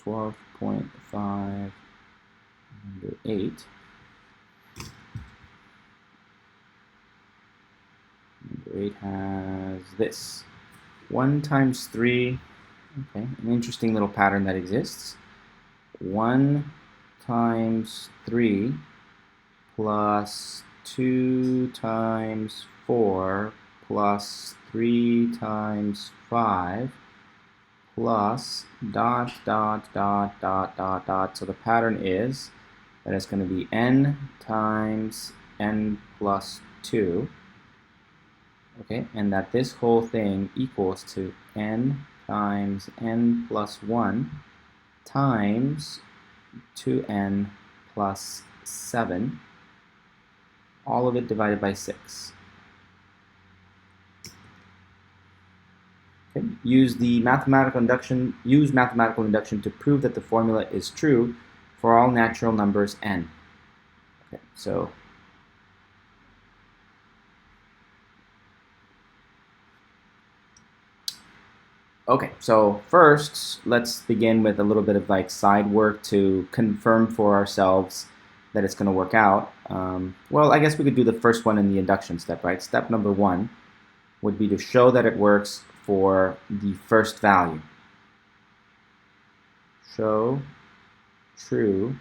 12.5 under 8. Number 8 has this. 1 times 3, okay, an interesting little pattern that exists. 1 times 3 plus 2 times 4 plus 3 times 5 plus dot, dot, dot, dot, dot, dot. So the pattern is that it's going to be n times n plus 2. Okay, and that this whole thing equals to n times n plus 1 times 2n plus 7, all of it divided by 6. Okay. Use mathematical induction to prove that the formula is true for all natural numbers n. Okay, so first, let's begin with a little bit of like side work to confirm for ourselves that it's going to work out. Well, I guess we could do the first one in the induction step, right? Step number 1 would be to show that it works for the first value. Show true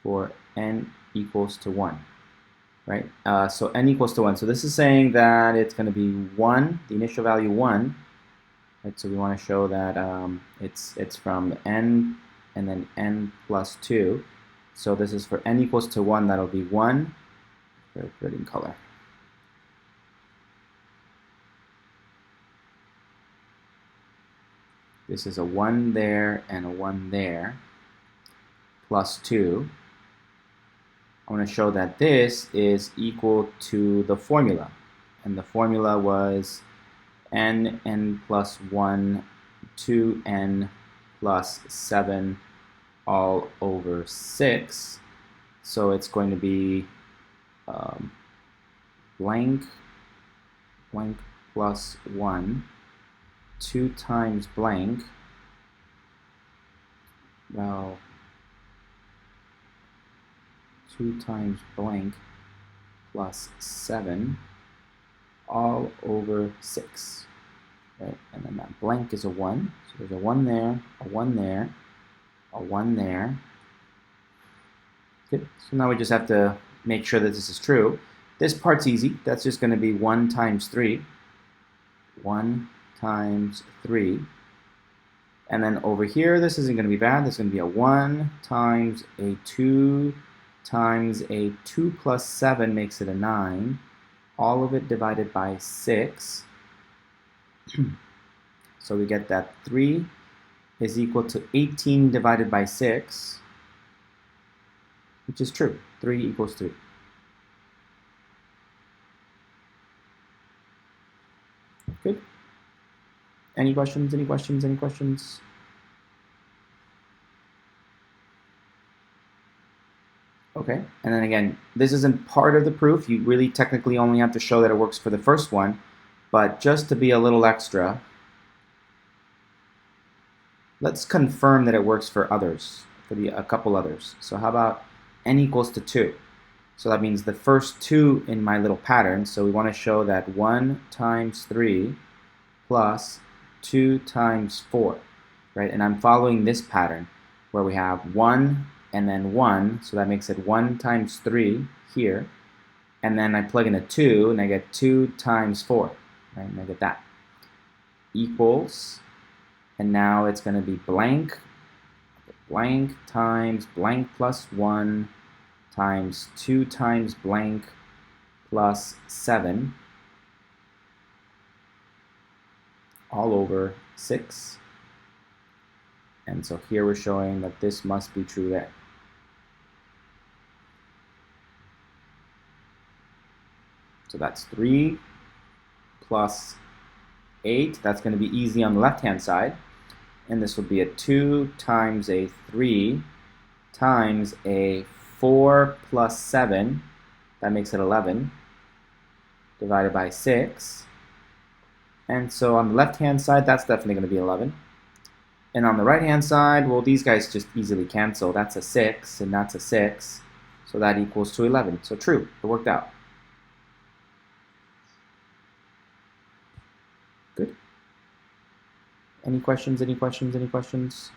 for n equals to 1. Right? So n equals to 1. So this is saying that it's going to be 1, the initial value 1. Right? So we want to show that it's from n and then n plus 2. So this is for n equals to 1. That'll be 1. Very pretty in color. This is a 1 there and a 1 there, plus 2. I want to show that this is equal to the formula. And the formula was n plus 1, 2n plus 7 all over 6. So it's going to be blank plus 1, 2 times blank, well, 2 times blank plus 7 all over 6. Right? And then that blank is a 1. So there's a 1 there, a 1 there, a 1 there. Okay. So now we just have to make sure that this is true. This part's easy. That's just going to be 1 times 3. 1 times 3. And then over here, this isn't going to be bad. There's going to be a 1 times a 2 times a 2 plus 7 makes it a 9. All of it divided by 6. So we get that 3 is equal to 18 divided by 6, which is true. 3 equals 3. Good. Any questions? Any questions? Any questions? Okay, and then again, this isn't part of the proof. You really technically only have to show that it works for the first one, but just to be a little extra, let's confirm that it works for others, for a couple others. So how about n equals to 2? So that means the first 2 in my little pattern. So we want to show that 1 times 3 plus 2 times 4, right? And I'm following this pattern where we have 1 and then 1, so that makes it 1 times 3 here. And then I plug in a 2, and I get 2 times 4, right? And I get that. Equals, and now it's going to be blank times blank plus 1 times 2 times blank plus 7 all over 6. And so here we're showing that this must be true there. So that's 3 plus 8. That's going to be easy on the left-hand side. And this will be a 2 times a 3 times a 4 plus 7. That makes it 11 divided by 6. And so on the left-hand side, that's definitely going to be 11. And on the right-hand side, well, these guys just easily cancel. That's a 6, and that's a 6. So that equals to 11. So true, it worked out. Good. Any questions, any questions, any questions?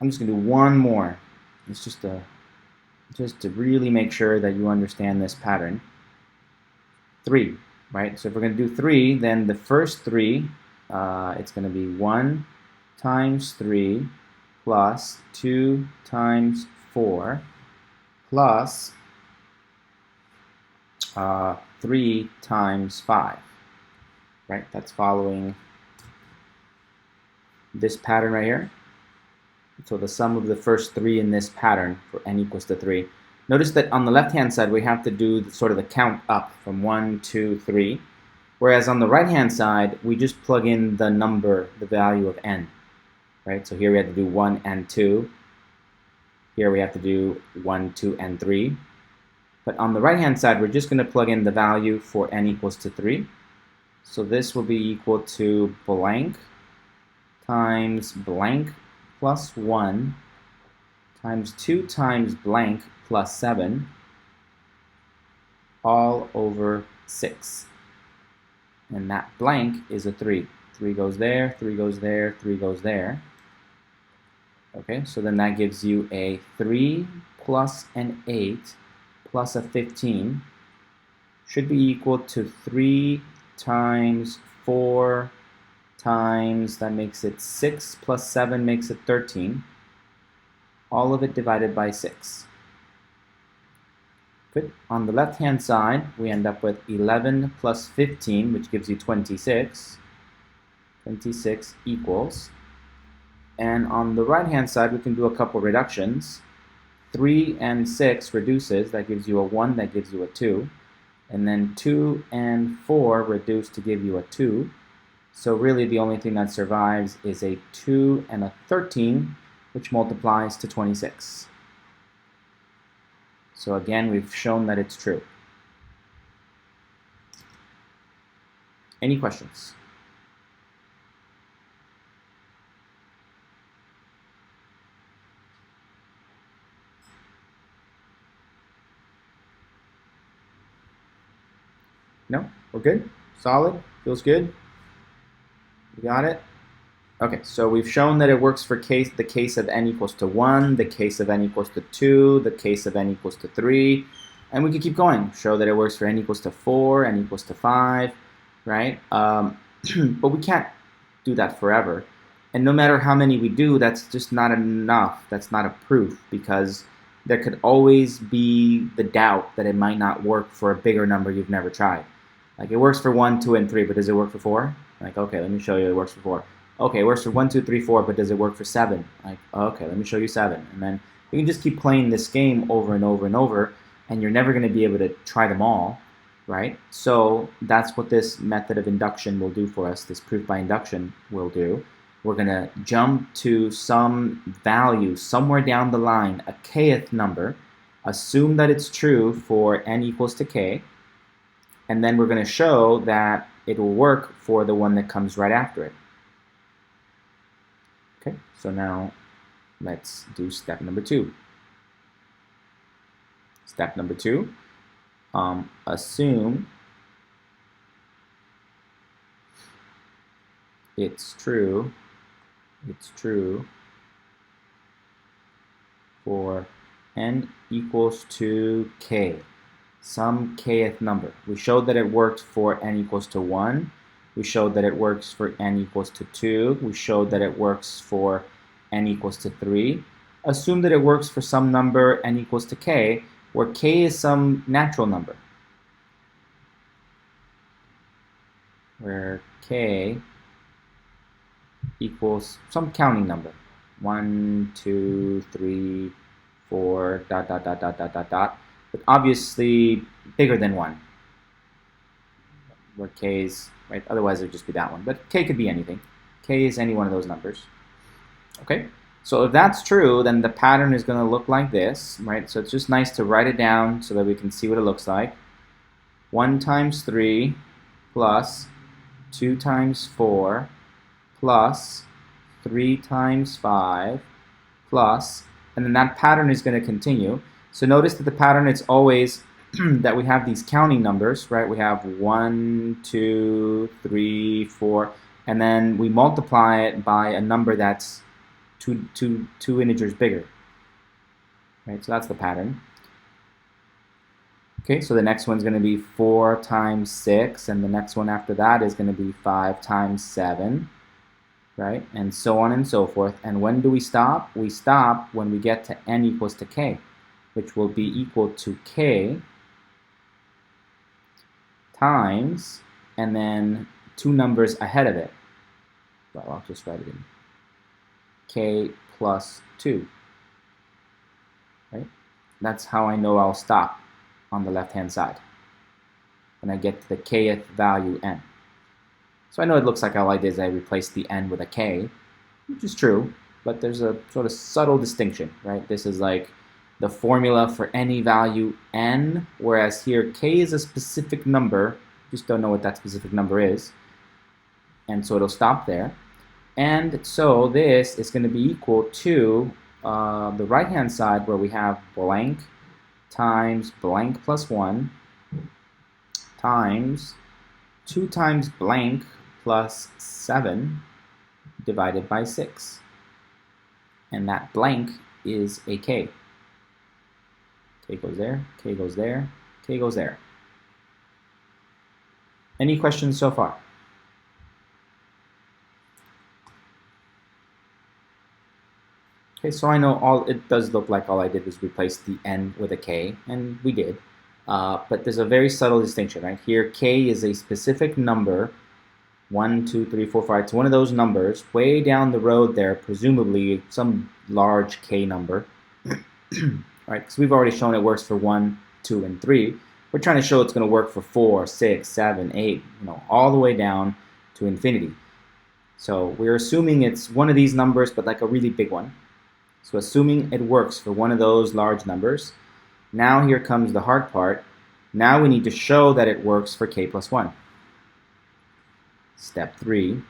I'm just going to do one more. It's just to really make sure that you understand this pattern. 3, right? So if we're going to do 3, then the first 3, it's going to be 1 times 3 plus 2 times 4 plus 3 times 5, right? That's following this pattern right here. So the sum of the first 3 in this pattern for n equals to 3. Notice that on the left-hand side, we have to do sort of the count up from 1, 2, 3. Whereas on the right-hand side, we just plug in the number, the value of n, right? So here we have to do 1 and 2. Here we have to do 1, 2, and 3. But on the right-hand side, we're just going to plug in the value for n equals to 3. So this will be equal to blank times blank plus 1 times 2 times blank plus 7 all over 6. And that blank is a 3. 3 goes there, 3 goes there, 3 goes there. Okay, so then that gives you a 3 plus an 8 plus a 15 should be equal to 3 times 4 times, that makes it 6 plus 7 makes it 13. All of it divided by 6. Good. On the left-hand side, we end up with 11 plus 15, which gives you 26. 26 equals. And on the right-hand side, we can do a couple reductions. 3 and 6 reduces, that gives you a 1, that gives you a 2. And then 2 and 4 reduce to give you a 2. So really the only thing that survives is a 2 and a 13, which multiplies to 26. So again, we've shown that it's true. Any questions? No? We're good? Solid? Feels good? You got it? Okay, so we've shown that it works for the case of n equals to 1, the case of n equals to 2, the case of n equals to 3, and we can keep going. Show that it works for n equals to 4, n equals to 5, right? But we can't do that forever. And no matter how many we do, that's just not enough. That's not a proof, because there could always be the doubt that it might not work for a bigger number you've never tried. Like, it works for 1, 2, and 3, but does it work for 4? Like, okay, let me show you it works for 4. Okay, it works for 1, 2, 3, 4, but does it work for 7? Like, okay, let me show you 7. And then you can just keep playing this game over and over and over, and you're never going to be able to try them all, right? So that's what this method of induction will do for us, this proof by induction will do. We're going to jump to some value somewhere down the line, a kth number, assume that it's true for n equals to k, and then we're going to show that it will work for the one that comes right after it. Okay, so now let's do step number 2. Step number 2, assume it's true for n equals to k, some kth number. We showed that it worked for n equals to 1. We showed that it works for n equals to 2. We showed that it works for n equals to 3. Assume that it works for some number n equals to k, where k is some natural number, where k equals some counting number. 1, 2, 3, 4, dot, dot, dot, dot, dot, dot, dot. But obviously bigger than 1. Where k is, right? Otherwise it would just be that one. But k could be anything. K is any one of those numbers. Okay? So if that's true, then the pattern is going to look like this, right? So it's just nice to write it down so that we can see what it looks like. 1 times 3 plus 2 times 4 plus 3 times 5 plus, and then that pattern is going to continue. So notice that the pattern, it's always that we have these counting numbers, right? We have 1, 2, 3, 4, and then we multiply it by a number that's two integers bigger. Right, so that's the pattern. Okay, so the next one's going to be 4 times 6, and the next one after that is going to be 5 times 7, right? And so on and so forth. And when do we stop? We stop when we get to n equals to k, which will be equal to k times, and then two numbers ahead of it. Well, I'll just write it in. K plus 2. Right? That's how I know I'll stop on the left-hand side when I get to the kth value n. So I know it looks like all I did is I replaced the n with a k, which is true, but there's a sort of subtle distinction, right? This is like the formula for any value n, whereas here k is a specific number, just don't know what that specific number is, and so it'll stop there. And so this is going to be equal to the right-hand side where we have blank times blank plus 1 times 2 times blank plus 7 divided by 6. And that blank is a k. K goes there, k goes there, k goes there. Any questions so far? Okay, so I know it does look like all I did was replace the n with a k, and we did. But there's a very subtle distinction, right? Here, k is a specific number, 1, 2, 3, 4, 5. It's one of those numbers way down the road there, presumably some large k number. Right? Because we've already shown it works for 1, 2, and 3. We're trying to show it's going to work for 4, 6, 7, 8, all the way down to infinity. So we're assuming it's one of these numbers, but like a really big one. So assuming it works for one of those large numbers, now here comes the hard part. Now we need to show that it works for k plus 1. Step 3,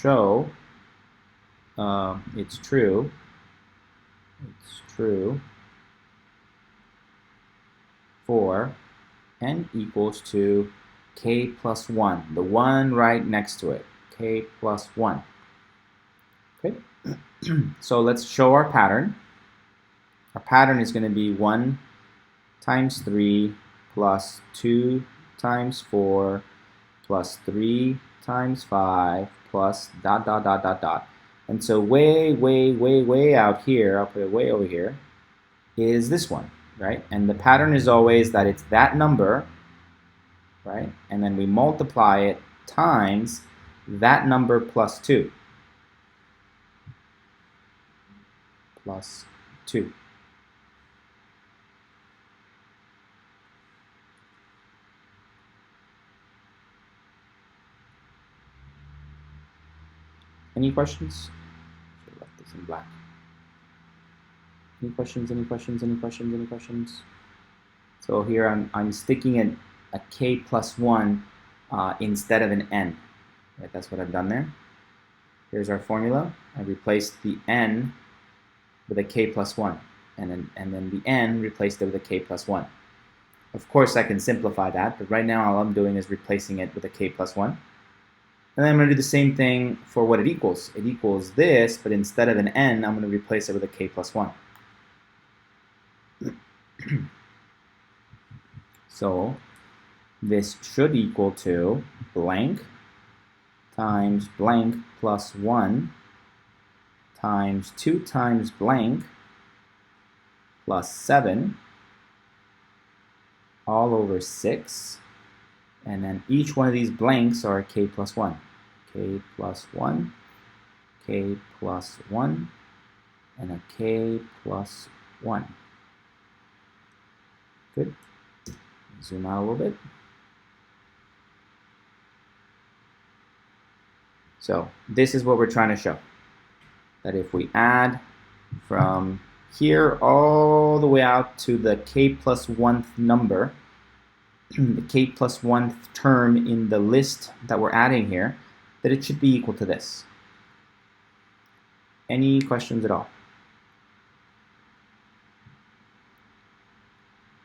show it's true for n equals to k plus 1, the one right next to it, k plus 1. Okay, so let's show our pattern. Our pattern is going to be 1 times 3 plus 2 times 4 plus 3 times 5 plus ... And so way out here, I'll put it way over here, is this one, right? And the pattern is always that it's that number, right? And then we multiply it times that number plus 2. Plus 2. Any questions? Should have left this in black. Any questions? Any questions? Any questions? Any questions? So here I'm sticking a k plus 1 instead of an n. Right, that's what I've done there. Here's our formula. I replaced the n with a k plus 1, and then the n replaced it with a k plus 1. Of course, I can simplify that, but right now all I'm doing is replacing it with a k plus 1. And then I'm going to do the same thing for what it equals. It equals this, but instead of an n, I'm going to replace it with a k plus 1. So this should equal to blank times blank plus 1 times 2 times blank plus 7 all over 6. And then each one of these blanks are k plus 1. K plus 1, k plus 1, and a k plus 1. Good. Zoom out a little bit. So this is what we're trying to show. That if we add from here all the way out to the k plus 1th number, the k plus 1th term in the list that we're adding here, that it should be equal to this. Any questions at all?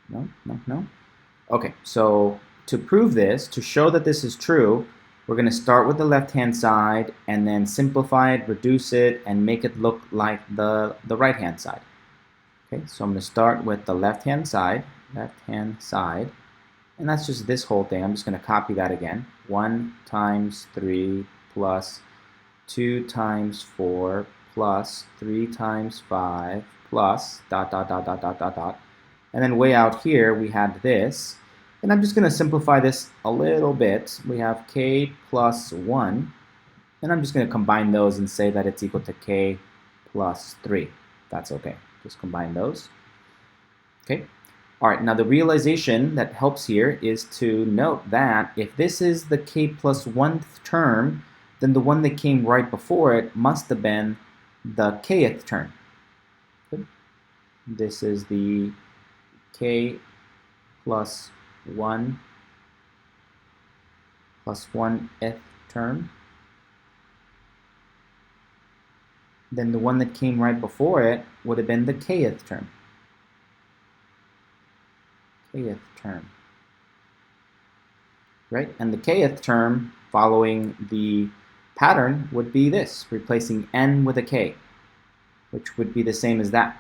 No, no, no? Okay, so to prove this, to show that this is true, we're going to start with the left-hand side and then simplify it, reduce it, and make it look like the right-hand side. Okay, so I'm going to start with the left-hand side, and that's just this whole thing. I'm just going to copy that again. 1 times 3 plus 2 times 4 plus 3 times 5 plus dot, dot, dot, dot, dot, dot, dot. And then way out here, we had this. And I'm just going to simplify this a little bit. We have k plus 1. And I'm just going to combine those and say that it's equal to k plus 3. That's okay. Just combine those. Okay. All right. Now the realization that helps here is to note that if this is the k plus 1th term, then the one that came right before it must have been the kth term. Good. This is the k plus 1 plus 1th term. Then the one that came right before it would have been the kth term. Kth term. Right? And the kth term following the pattern would be this, replacing n with a k, which would be the same as that.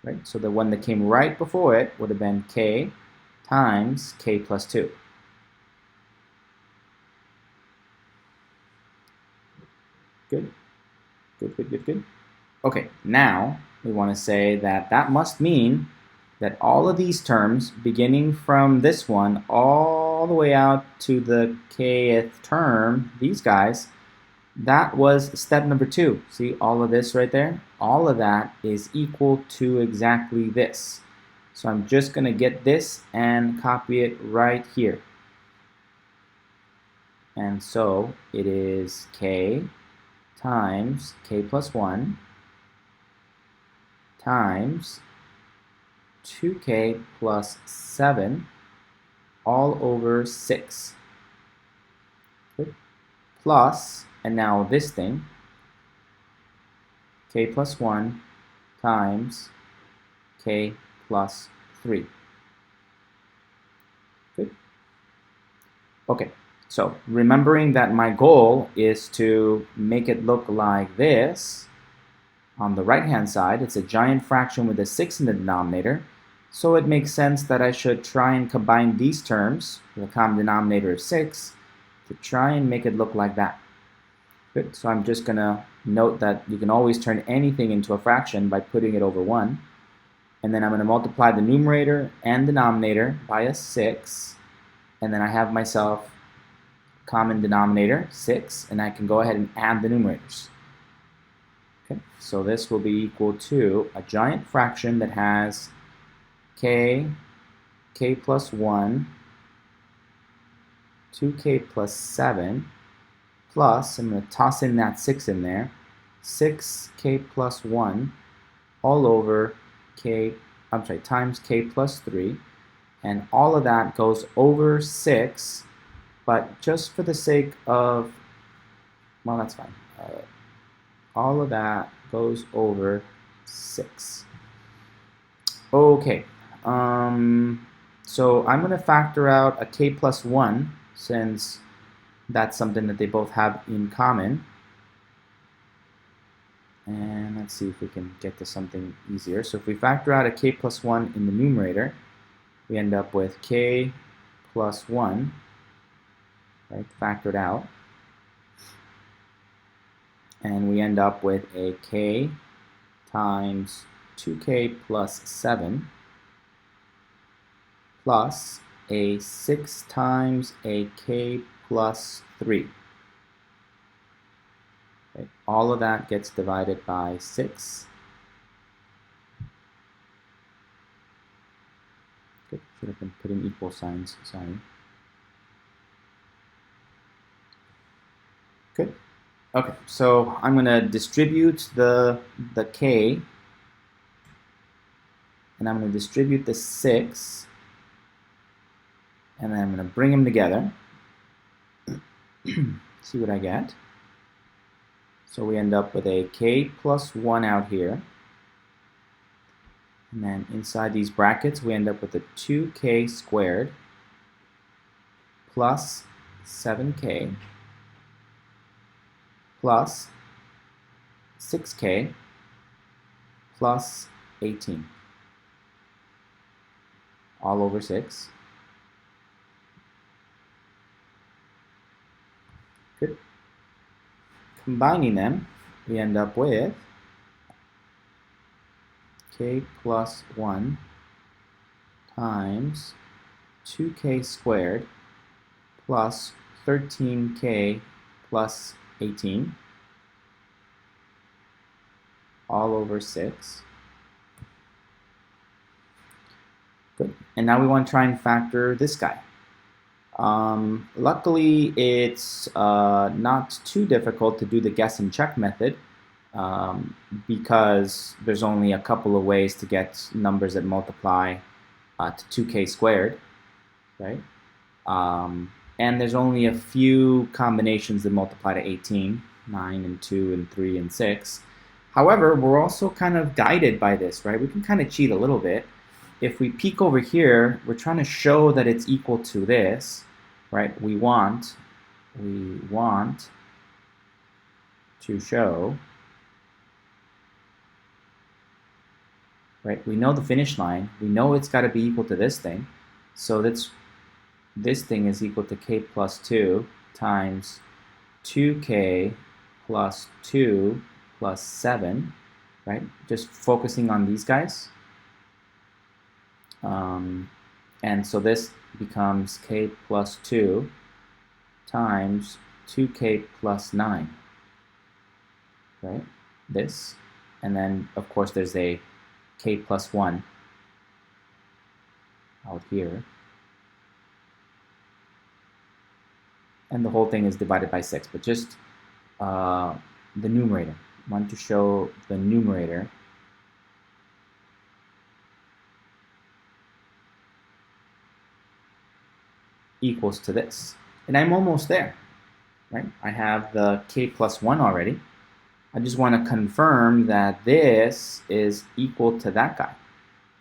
Right? So the one that came right before it would have been k times k plus 2. Good. Good, good, good, good. Okay, now we want to say that that must mean that all of these terms, beginning from this one all the way out to the kth term, these guys, that was step number 2. See all of this right there? All of that is equal to exactly this. So I'm just going to get this and copy it right here. And so it is k times k plus 1 times 2k plus 7 all over 6. Good. Plus, and now this thing, k plus 1 times k plus 3. Good. Okay, so remembering that my goal is to make it look like this, on the right-hand side, it's a giant fraction with a 6 in the denominator, so it makes sense that I should try and combine these terms with a common denominator of 6 to try and make it look like that. Good. So I'm just going to note that you can always turn anything into a fraction by putting it over 1. And then I'm going to multiply the numerator and denominator by a 6. And then I have myself common denominator, 6, and I can go ahead and add the numerators. Okay, so this will be equal to a giant fraction that has k plus 1, 2k plus 7, plus, I'm going to toss in that 6 in there, 6k plus 1 all over times k plus 3, and all of that goes over 6, but just for the sake of, well, that's fine. All of that goes over 6. Okay, so I'm going to factor out a k plus 1 since that's something that they both have in common. And let's see if we can get to something easier. So if we factor out a k plus 1 in the numerator, we end up with k plus 1, right, factored out. And we end up with a k times 2k plus 7 plus a 6 times a k plus 3. Okay. All of that gets divided by 6. Good. Should have been putting equal signs, sorry. Good. Okay, so I'm going to distribute the k, and I'm going to distribute the 6, and then I'm going to bring them together. See what I get. So we end up with a k plus 1 out here. And then inside these brackets, we end up with a 2k squared plus 7k plus 6k plus 18, all over 6. Good. Combining them, we end up with k plus 1 times 2k squared plus 13k plus 18, all over 6. Good. And now we want to try and factor this guy. Luckily, it's not too difficult to do the guess and check method because there's only a couple of ways to get numbers that multiply to 2k squared, right? And there's only a few combinations that multiply to 18, 9 and 2 and 3 and 6. However, we're also kind of guided by this, right? We can kind of cheat a little bit. If we peek over here, we're trying to show that it's equal to this, right? We want to show, right? We know the finish line. We know it's got to be equal to this thing. So this thing is equal to k plus 2 times 2k plus 2 plus 7, right? Just focusing on these guys. And so this becomes k plus 2 times 2k plus 9, right? This. And then, of course, there's a k plus 1 out here. And the whole thing is divided by 6, but just the numerator. I want to show the numerator equals to this. And I'm almost there, right? I have the k plus 1 already. I just want to confirm that this is equal to that guy.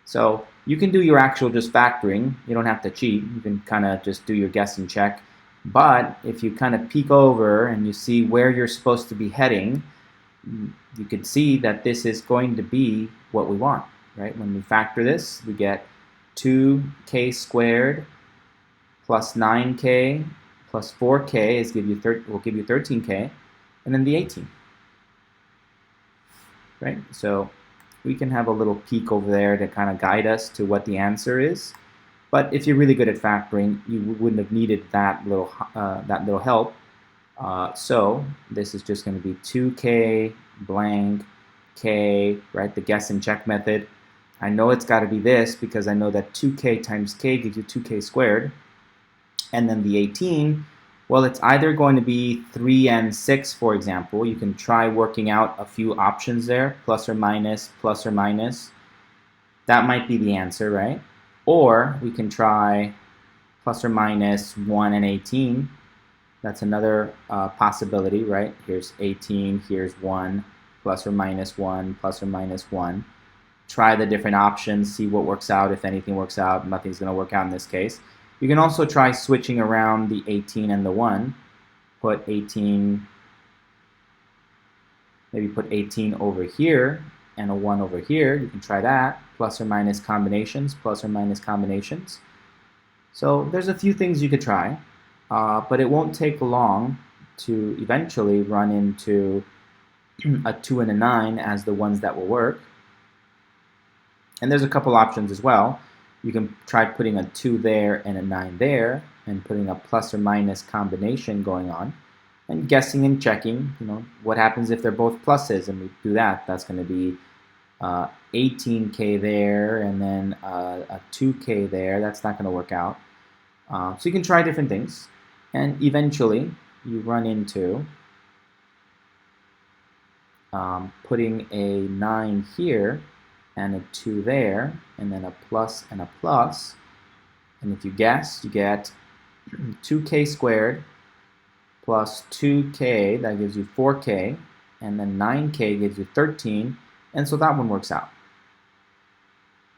So you can do your actual just factoring. You don't have to cheat. You can kind of just do your guess and check. But if you kind of peek over and you see where you're supposed to be heading, you can see that this is going to be what we want, right? When we factor this, we get 2k squared plus 9k plus 4k will give you 13k, and then the 18, right? So we can have a little peek over there to kind of guide us to what the answer is. But if you're really good at factoring, you wouldn't have needed that little help. So this is just going to be 2k blank k, right? The guess and check method. I know it's got to be this because I know that 2k times k gives you 2k squared. And then the 18, well, it's either going to be 3 and 6, for example. You can try working out a few options there, plus or minus, plus or minus. That might be the answer, right? Or we can try plus or minus 1 and 18. That's another possibility, right? Here's 18, here's 1, plus or minus 1, plus or minus 1. Try the different options, see what works out. If anything works out, nothing's going to work out in this case. You can also try switching around the 18 and the 1. Put 18, maybe put 18 over here and a 1 over here. You can try that. Plus or minus combinations, plus or minus combinations. So there's a few things you could try, but it won't take long to eventually run into a 2 and a 9 as the ones that will work. And there's a couple options as well. You can try putting a 2 there and a 9 there and putting a plus or minus combination going on and guessing and checking, what happens if they're both pluses, and we do that. That's going to be 18k there and then a 2k there. That's not going to work out. So you can try different things, and eventually you run into putting a 9 here and a 2 there, and then a plus and a plus. And if you guess, you get 2k squared plus 2k, that gives you 4k, and then 9k gives you 13, and so that one works out.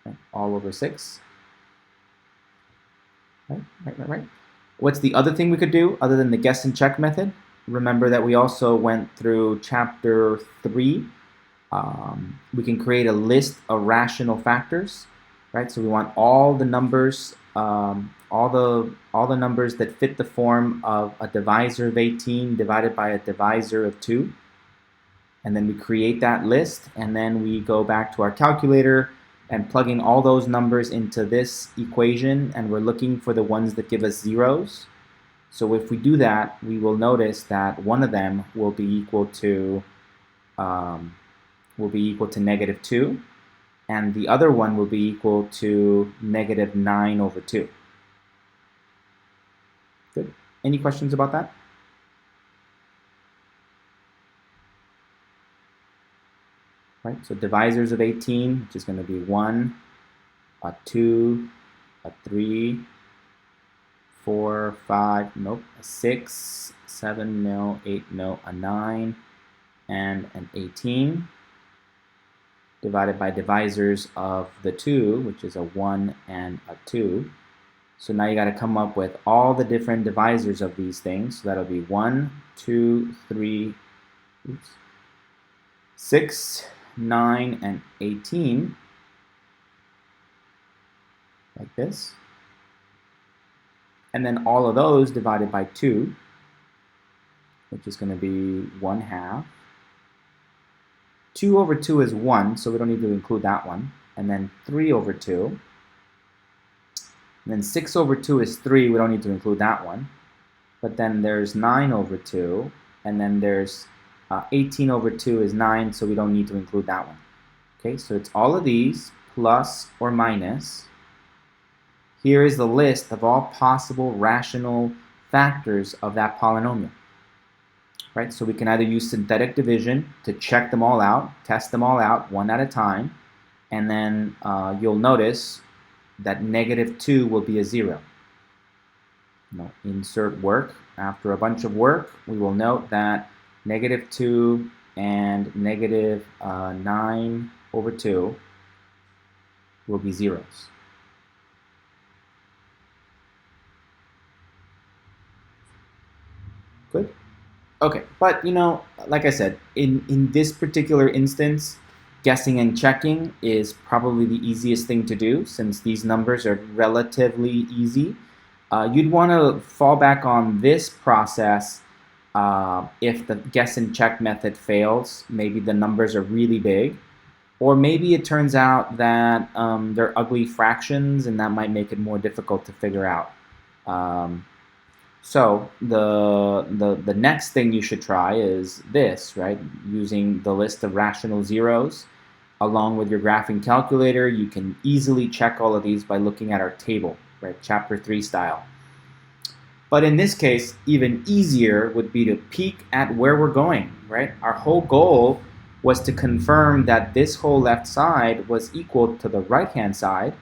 Okay, all over 6. Right. What's the other thing we could do other than the guess and check method? Remember that we also went through chapter 3. We can create a list of rational factors, right? So we want all the numbers, all the numbers that fit the form of a divisor of 18 divided by a divisor of 2. And then we create that list, and then we go back to our calculator and plug in all those numbers into this equation, and we're looking for the ones that give us zeros. So if we do that, we will notice that one of them will be equal to -2, and the other one will be equal to -9 over 2. Good. Any questions about that? Right, so divisors of 18, which is going to be 1, a 2, a 3, 4, 5, nope, a 6, 7, no, 8, no, a 9, and an 18, divided by divisors of the 2, which is a 1 and a 2. So now you got to come up with all the different divisors of these things. So that'll be 1, 2, 3, 6, 9, and 18, like this. And then all of those divided by 2, which is going to be 1/2. 2 over 2 is 1, so we don't need to include that one. And then 3 over 2. And then 6 over 2 is 3, we don't need to include that one. But then there's 9 over 2, and then there's 18 over 2 is 9, so we don't need to include that one. Okay, so it's all of these plus or minus. Here is the list of all possible rational factors of that polynomial. Right, so we can either use synthetic division to check them all out, test them all out one at a time, and then you'll notice that -2 will be a 0. Insert work. After a bunch of work, we will note that -2 and -9 over 2 will be zeros. Good? Okay, but like I said, in this particular instance, guessing and checking is probably the easiest thing to do since these numbers are relatively easy. You'd want to fall back on this process if the guess and check method fails. Maybe the numbers are really big, or maybe it turns out that they're ugly fractions, and that might make it more difficult to figure out. So the next thing you should try is this, right? Using the list of rational zeros along with your graphing calculator. You can easily check all of these by looking at our table, right? Chapter 3 style. But in this case, even easier would be to peek at where we're going, right? Our whole goal was to confirm that this whole left side was equal to the right-hand side.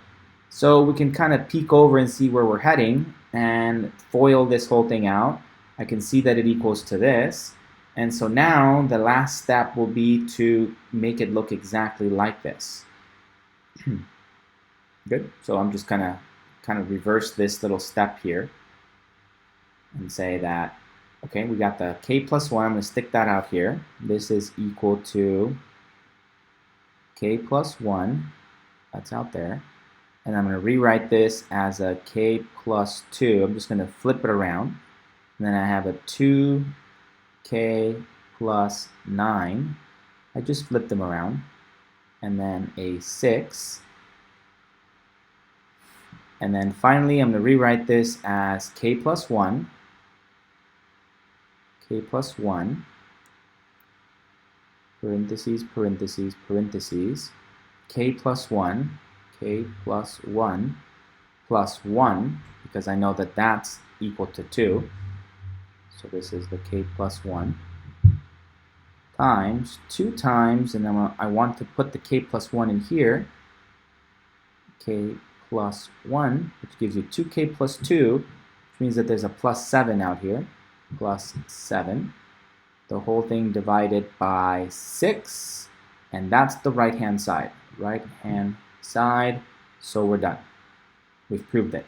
So we can kind of peek over and see where we're heading and FOIL this whole thing out. I can see that it equals to this. And so now the last step will be to make it look exactly like this. Good. So I'm just gonna kind of reverse this little step here and say that, okay, we got the k plus 1. I'm going to stick that out here. This is equal to k plus 1. That's out there. And I'm going to rewrite this as a k plus 2. I'm just going to flip it around. And then I have a 2k plus 9. I just flipped them around. And then a 6. And then finally, I'm going to rewrite this as k plus 1. K plus 1, parentheses, parentheses, parentheses, k plus 1, k plus 1, plus 1, because I know that that's equal to 2. So this is the k plus 1, times 2 times, and then I want to put the k plus 1 in here, k plus 1, which gives you 2k plus 2, which means that there's a plus 7 out here. plus 7. The whole thing divided by 6, and that's the right-hand side. Right-hand side, so we're done. We've proved it.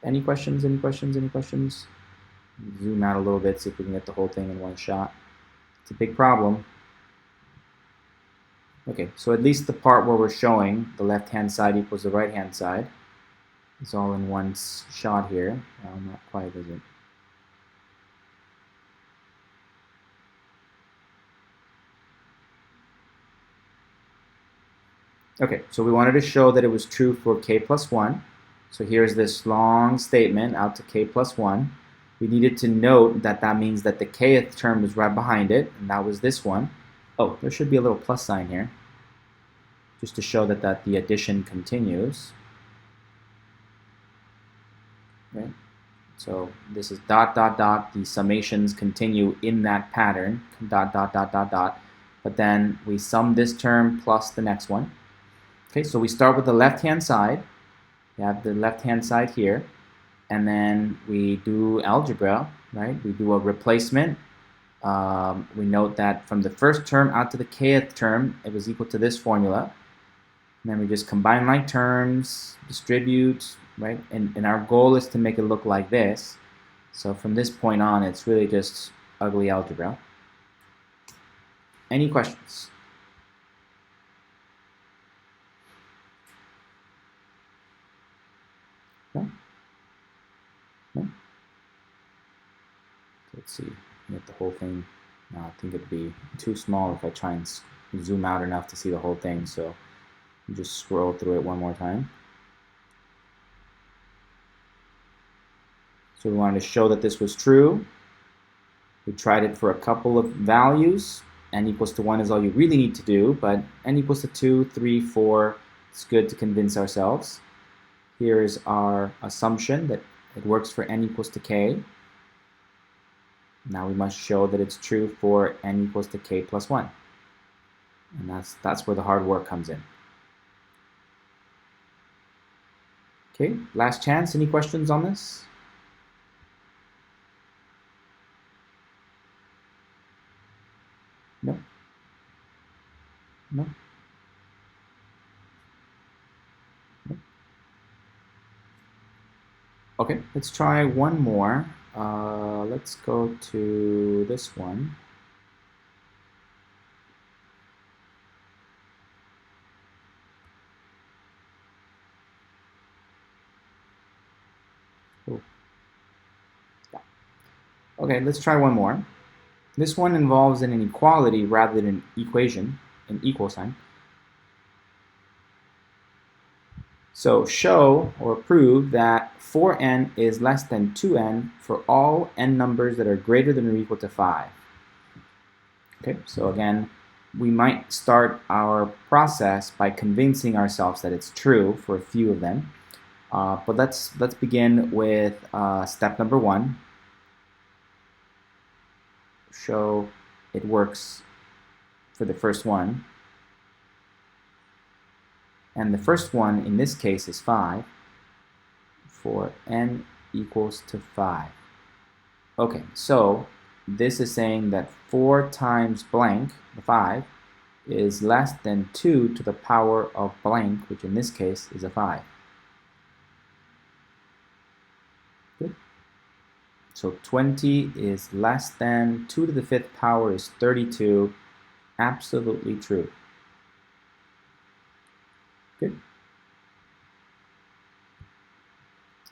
Any questions, any questions, any questions? Zoom out a little bit, see if we can get the whole thing in one shot. It's a big problem. Okay, so at least the part where we're showing the left-hand side equals the right-hand side is all in one shot here. Well, not quite, is it? Okay, so we wanted to show that it was true for k plus 1. So here's this long statement out to k plus 1. We needed to note that that means that the kth term is right behind it, and that was this one. Oh, there should be a little plus sign here, just to show that the addition continues. Right? So this is dot, dot, dot. The summations continue in that pattern, dot, dot, dot, dot, dot. But then we sum this term plus the next one. Okay, so we start with the left-hand side. We have the left-hand side here. And then we do algebra, right? We do a replacement. We note that from the first term out to the kth term, it was equal to this formula. And then we just combine like terms, distribute, right? And our goal is to make it look like this. So from this point on, it's really just ugly algebra. Any questions? No? No? Let's see, get the whole thing. No, I think it'd be too small if I try and zoom out enough to see the whole thing. So just scroll through it one more time. So we wanted to show that this was true. We tried it for a couple of values. N equals to 1 is all you really need to do, but n equals to 2, 3, 4, it's good to convince ourselves. Here's our assumption that it works for n equals to k. Now we must show that it's true for n equals to k plus 1. And that's where the hard work comes in. Okay, last chance. Any questions on this? No? No? No? Okay, let's try one more. Let's go to this one. Oh. Yeah. Okay, let's try one more. This one involves an inequality rather than an equation, an equal sign. So show or prove that 4n is less than 2n for all n numbers that are greater than or equal to 5. Okay, so again, we might start our process by convincing ourselves that it's true for a few of them. But let's begin with step number 1. Show it works for the first one. And the first one in this case is 5 for n equals to 5. Okay, so this is saying that 4 times blank, the 5, is less than 2 to the power of blank, which in this case is a 5. Good. So 20 is less than 2 to the 5th power is 32. Absolutely true. Good.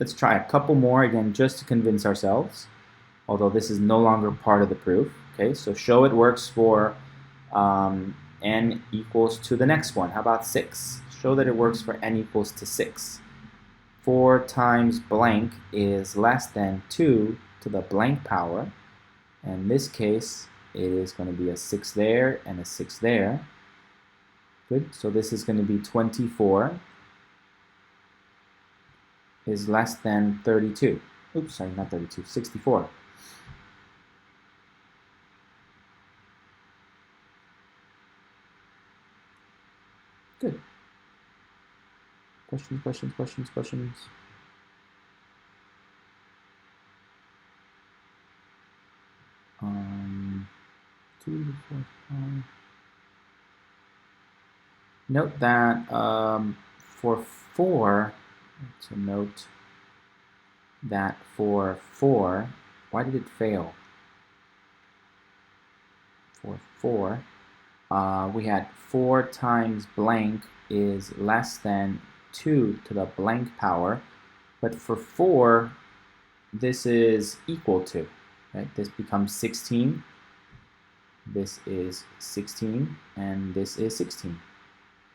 Let's try a couple more again just to convince ourselves, although this is no longer part of the proof. Okay, so show it works for n equals to the next one. How about 6? Show that it works for n equals to 6. 4 times blank is less than 2 to the blank power. In this case, it is going to be a 6 there and a 6 there. Good. So this is going to be 24 is less than 32. Oops, sorry, not 32, 64. Good. Questions, questions, questions, questions? 2 to the 4th power. Note that for 4, so note that for 4, why did it fail? For 4, we had 4 times blank is less than 2 to the blank power, but for 4, this is equal to, right? This becomes 16, this is 16, and this is 16.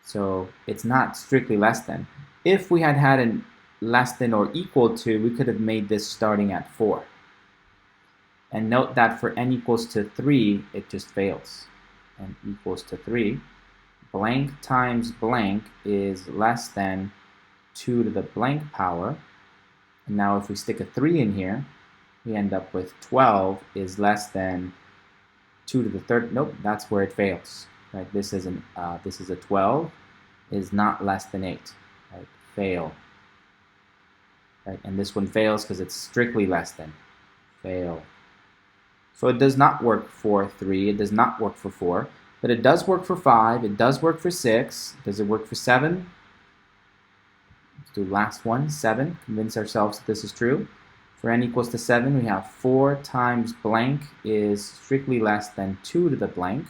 So it's not strictly less than. If we had had a less than or equal to, we could have made this starting at 4. And note that for n equals to 3, it just fails. N equals to 3. Blank times blank is less than 2 to the blank power. And now if we stick a 3 in here, we end up with 12 is less than 2 to the third. Nope, that's where it fails. Right? This is a 12 is not less than 8. Right? Fail. Right? And this one fails because it's strictly less than. Fail. So it does not work for 3, it does not work for 4, but it does work for 5, it does work for 6. Does it work for 7? Let's do last one, 7. Convince ourselves that this is true. For n equals to 7, we have 4 times blank is strictly less than 2 to the blank.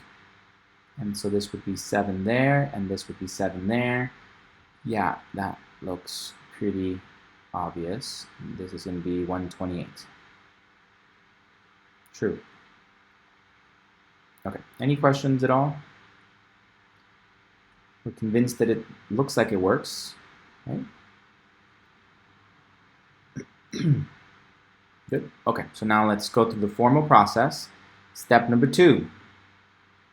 And so this would be 7 there, and this would be 7 there. Yeah, that looks pretty obvious. This is going to be 128. True. Okay, any questions at all? We're convinced that it looks like it works, right? Good. Okay, so now let's go through the formal process. Step number 2,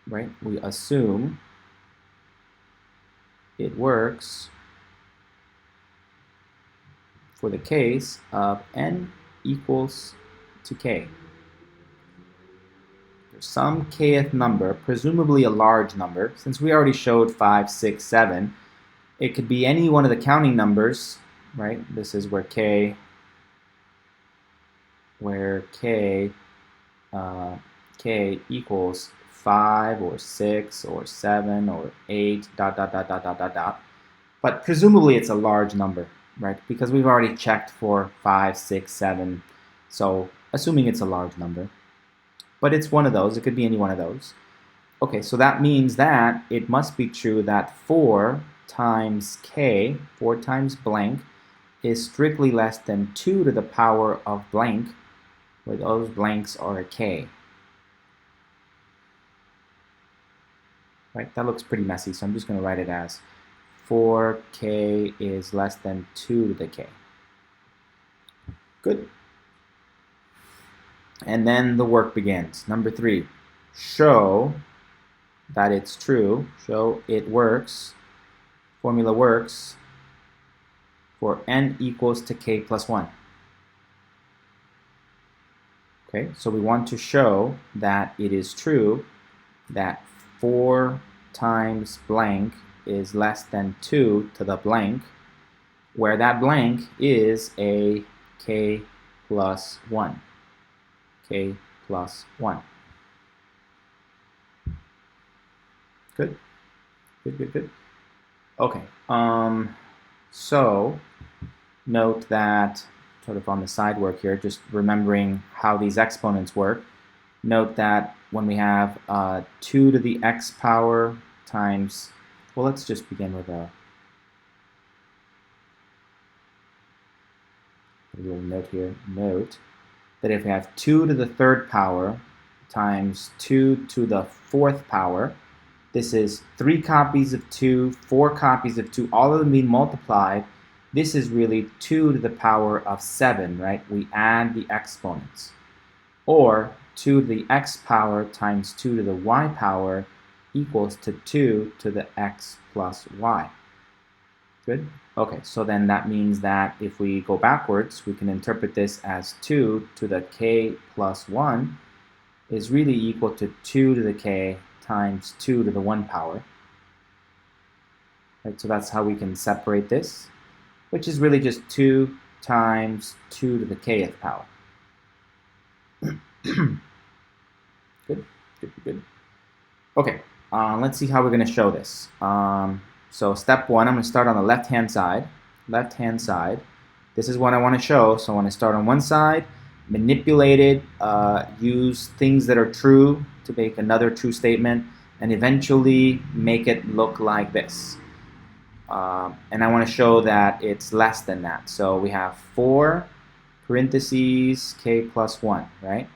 right? We assume it works for the case of n equals to k. There's some kth number, presumably a large number. Since we already showed 5, 6, 7, it could be any one of the counting numbers, right? This is where k equals 5 or 6 or 7 or 8, ... But presumably it's a large number, right? Because we've already checked for 5, 6, 7. So assuming it's a large number. But it's one of those. It could be any one of those. Okay, so that means that it must be true that 4 times k, 4 times blank, is strictly less than 2 to the power of blank, where those blanks are a k. Right, that looks pretty messy, so I'm just going to write it as 4k is less than 2 to the k. Good. And then the work begins. Number 3, show that it's true, show it works, formula works for n equals to k plus 1. Okay, so we want to show that it is true that 4 times blank is less than 2 to the blank, where that blank is a k plus 1. K plus 1. Good. Good, good, good. Okay. So note that sort of on the side work here, just remembering how these exponents work. Note that when we have 2 to the x power times, well, let's just begin with a little note here. Note that if we have 2 to the 3rd power times 2 to the 4th power, this is 3 copies of 2, 4 copies of 2, all of them being multiplied. This is really 2 to the power of 7, right? We add the exponents. Or 2 to the x power times 2 to the y power equals to 2 to the x plus y. Good? Okay, so then that means that if we go backwards, we can interpret this as 2 to the k plus 1 is really equal to 2 to the k times 2 to the 1 power. Right, so that's how we can separate this, which is really just 2 times 2 to the kth power. Okay, let's see how we're going to show this. So step one, I'm going to start on the left-hand side. Left-hand side. This is what I want to show. So I want to start on one side, manipulate it, use things that are true to make another true statement, and eventually make it look like this. And I want to show that it's less than that. So we have 4 parentheses k plus 1, right?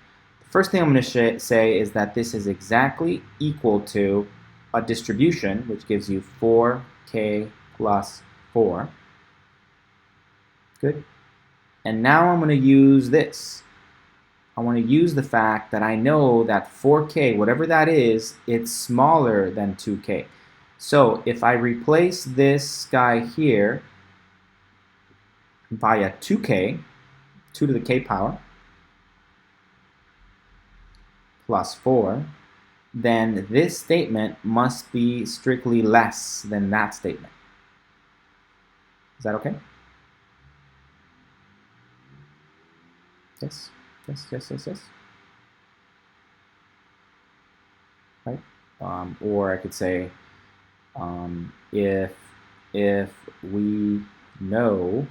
The first thing I'm going to say is that this is exactly equal to a distribution, which gives you 4k plus 4. Good. And now I'm going to use this. I want to use the fact that I know that 4k, whatever that is, it's smaller than 2k. So if I replace this guy here via 2k, 2 to the k power, plus 4, then this statement must be strictly less than that statement. Is that okay? Yes, yes, yes, yes, yes. Right? Or I could say, if we know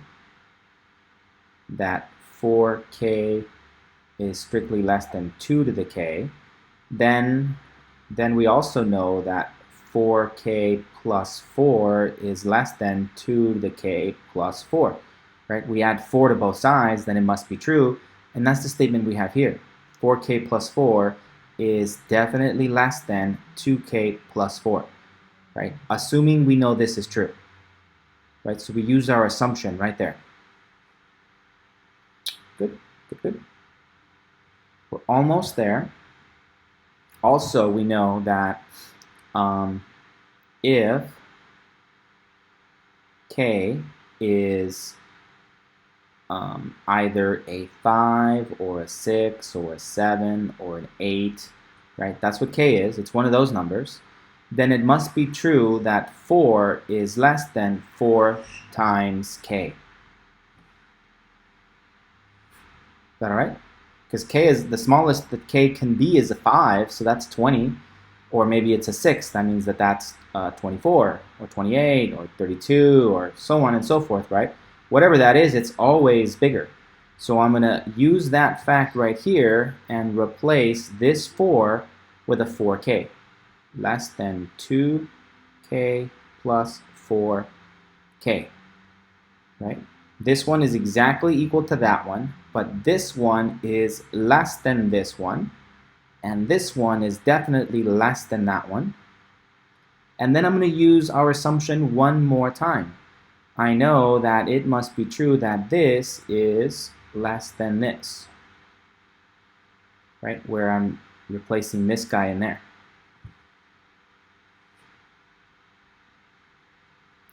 that 4k is strictly less than 2 to the k, then we also know that 4k plus 4 is less than 2 to the k plus 4. Right? We add 4 to both sides, then it must be true, and that's the statement we have here. 4k plus 4 is definitely less than 2k plus 4. Right? Assuming we know this is true. Right? So we use our assumption right there. Good, good, good. We're almost there. Also, we know that if k is either a 5 or a 6 or a 7 or an 8, right? That's what k is. It's one of those numbers. Then it must be true that 4 is less than 4 times k. Is that all right? Because k is the smallest that k can be is a 5, so that's 20. Or maybe it's a 6, that means that that's 24 or 28 or 32 or so on and so forth, right? Whatever that is, it's always bigger. So I'm going to use that fact right here and replace this 4 with a 4k. Less than 2k plus 4k, right? This one is exactly equal to that one, but this one is less than this one. And this one is definitely less than that one. And then I'm going to use our assumption one more time. I know that it must be true that this is less than this, right? Where I'm replacing this guy in there.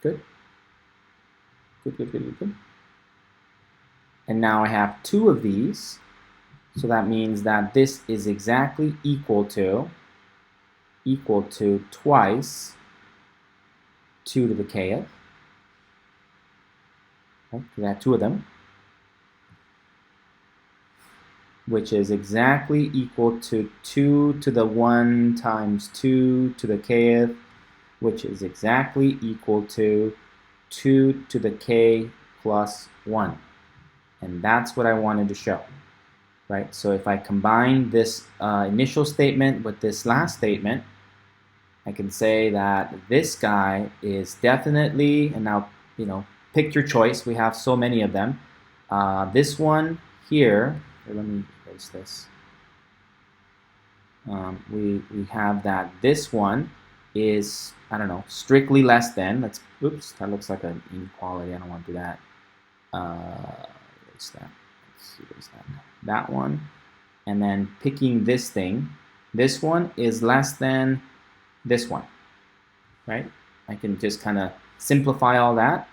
Good. Good, good, good, good, good. And now I have 2 of these. So that means that this is exactly equal to twice 2 to the kth. Okay, we have 2 of them, which is exactly equal to 2 to the 1 times 2 to the kth, which is exactly equal to 2 to the k plus 1. And that's what I wanted to show. Right? So if I combine this initial statement with this last statement, I can say that this guy is definitely, and now, pick your choice. We have so many of them. This one here, let me erase this. We have that this one is, I don't know, strictly less than. Oops, that looks like an inequality. I don't want to do that. Erase that. Let's see, what is that? That one. And then picking this thing. This one is less than this one, right? I can just kind of simplify all that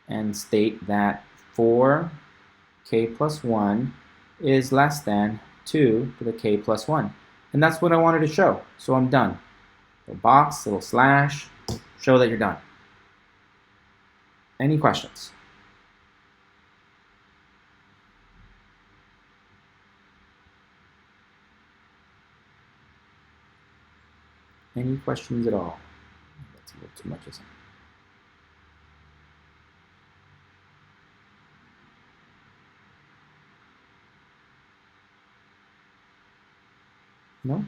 and state that 4k plus 1 is less than 2 to the k plus 1. And that's what I wanted to show. So I'm done. Little box, little slash, show that you're done. Any questions? Any questions at all? That's a little too much, isn't it? No?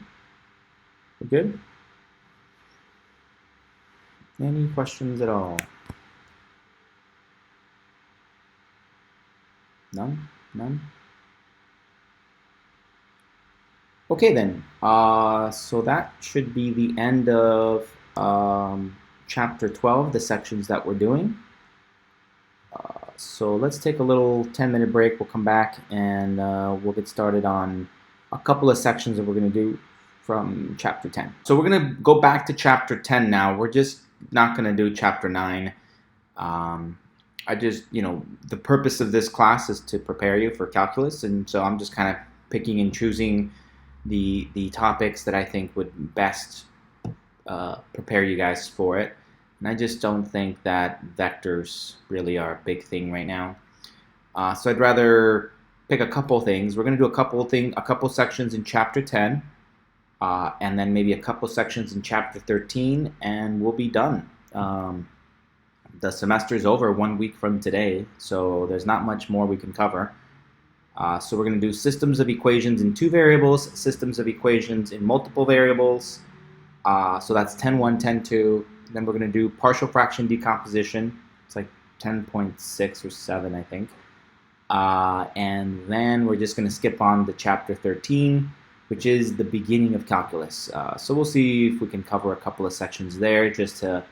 We're good? Any questions at all? None? None? Okay then, so that should be the end of chapter 12, the sections that we're doing. So let's take a little 10-minute break. We'll come back and we'll get started on a couple of sections that we're going to do from chapter 10. So we're going to go back to chapter 10 now. We're just not going to do chapter 9. The purpose of this class is to prepare you for calculus, and so I'm just kind of picking and choosing the topics that I think would best prepare you guys for it. And I just don't think that vectors really are a big thing right now. So I'd rather pick a couple things. We're going to do a couple sections in chapter 10, and then maybe a couple sections in chapter 13, and we'll be done. The semester is over 1 week from today, so there's not much more we can cover. So we're going to do systems of equations in 2 variables, systems of equations in multiple variables. So that's 10.1, 10.2. Then we're going to do partial fraction decomposition. It's like 10.6 or 7, I think. And then we're just going to skip on to chapter 13, which is the beginning of calculus. So we'll see if we can cover a couple of sections there just to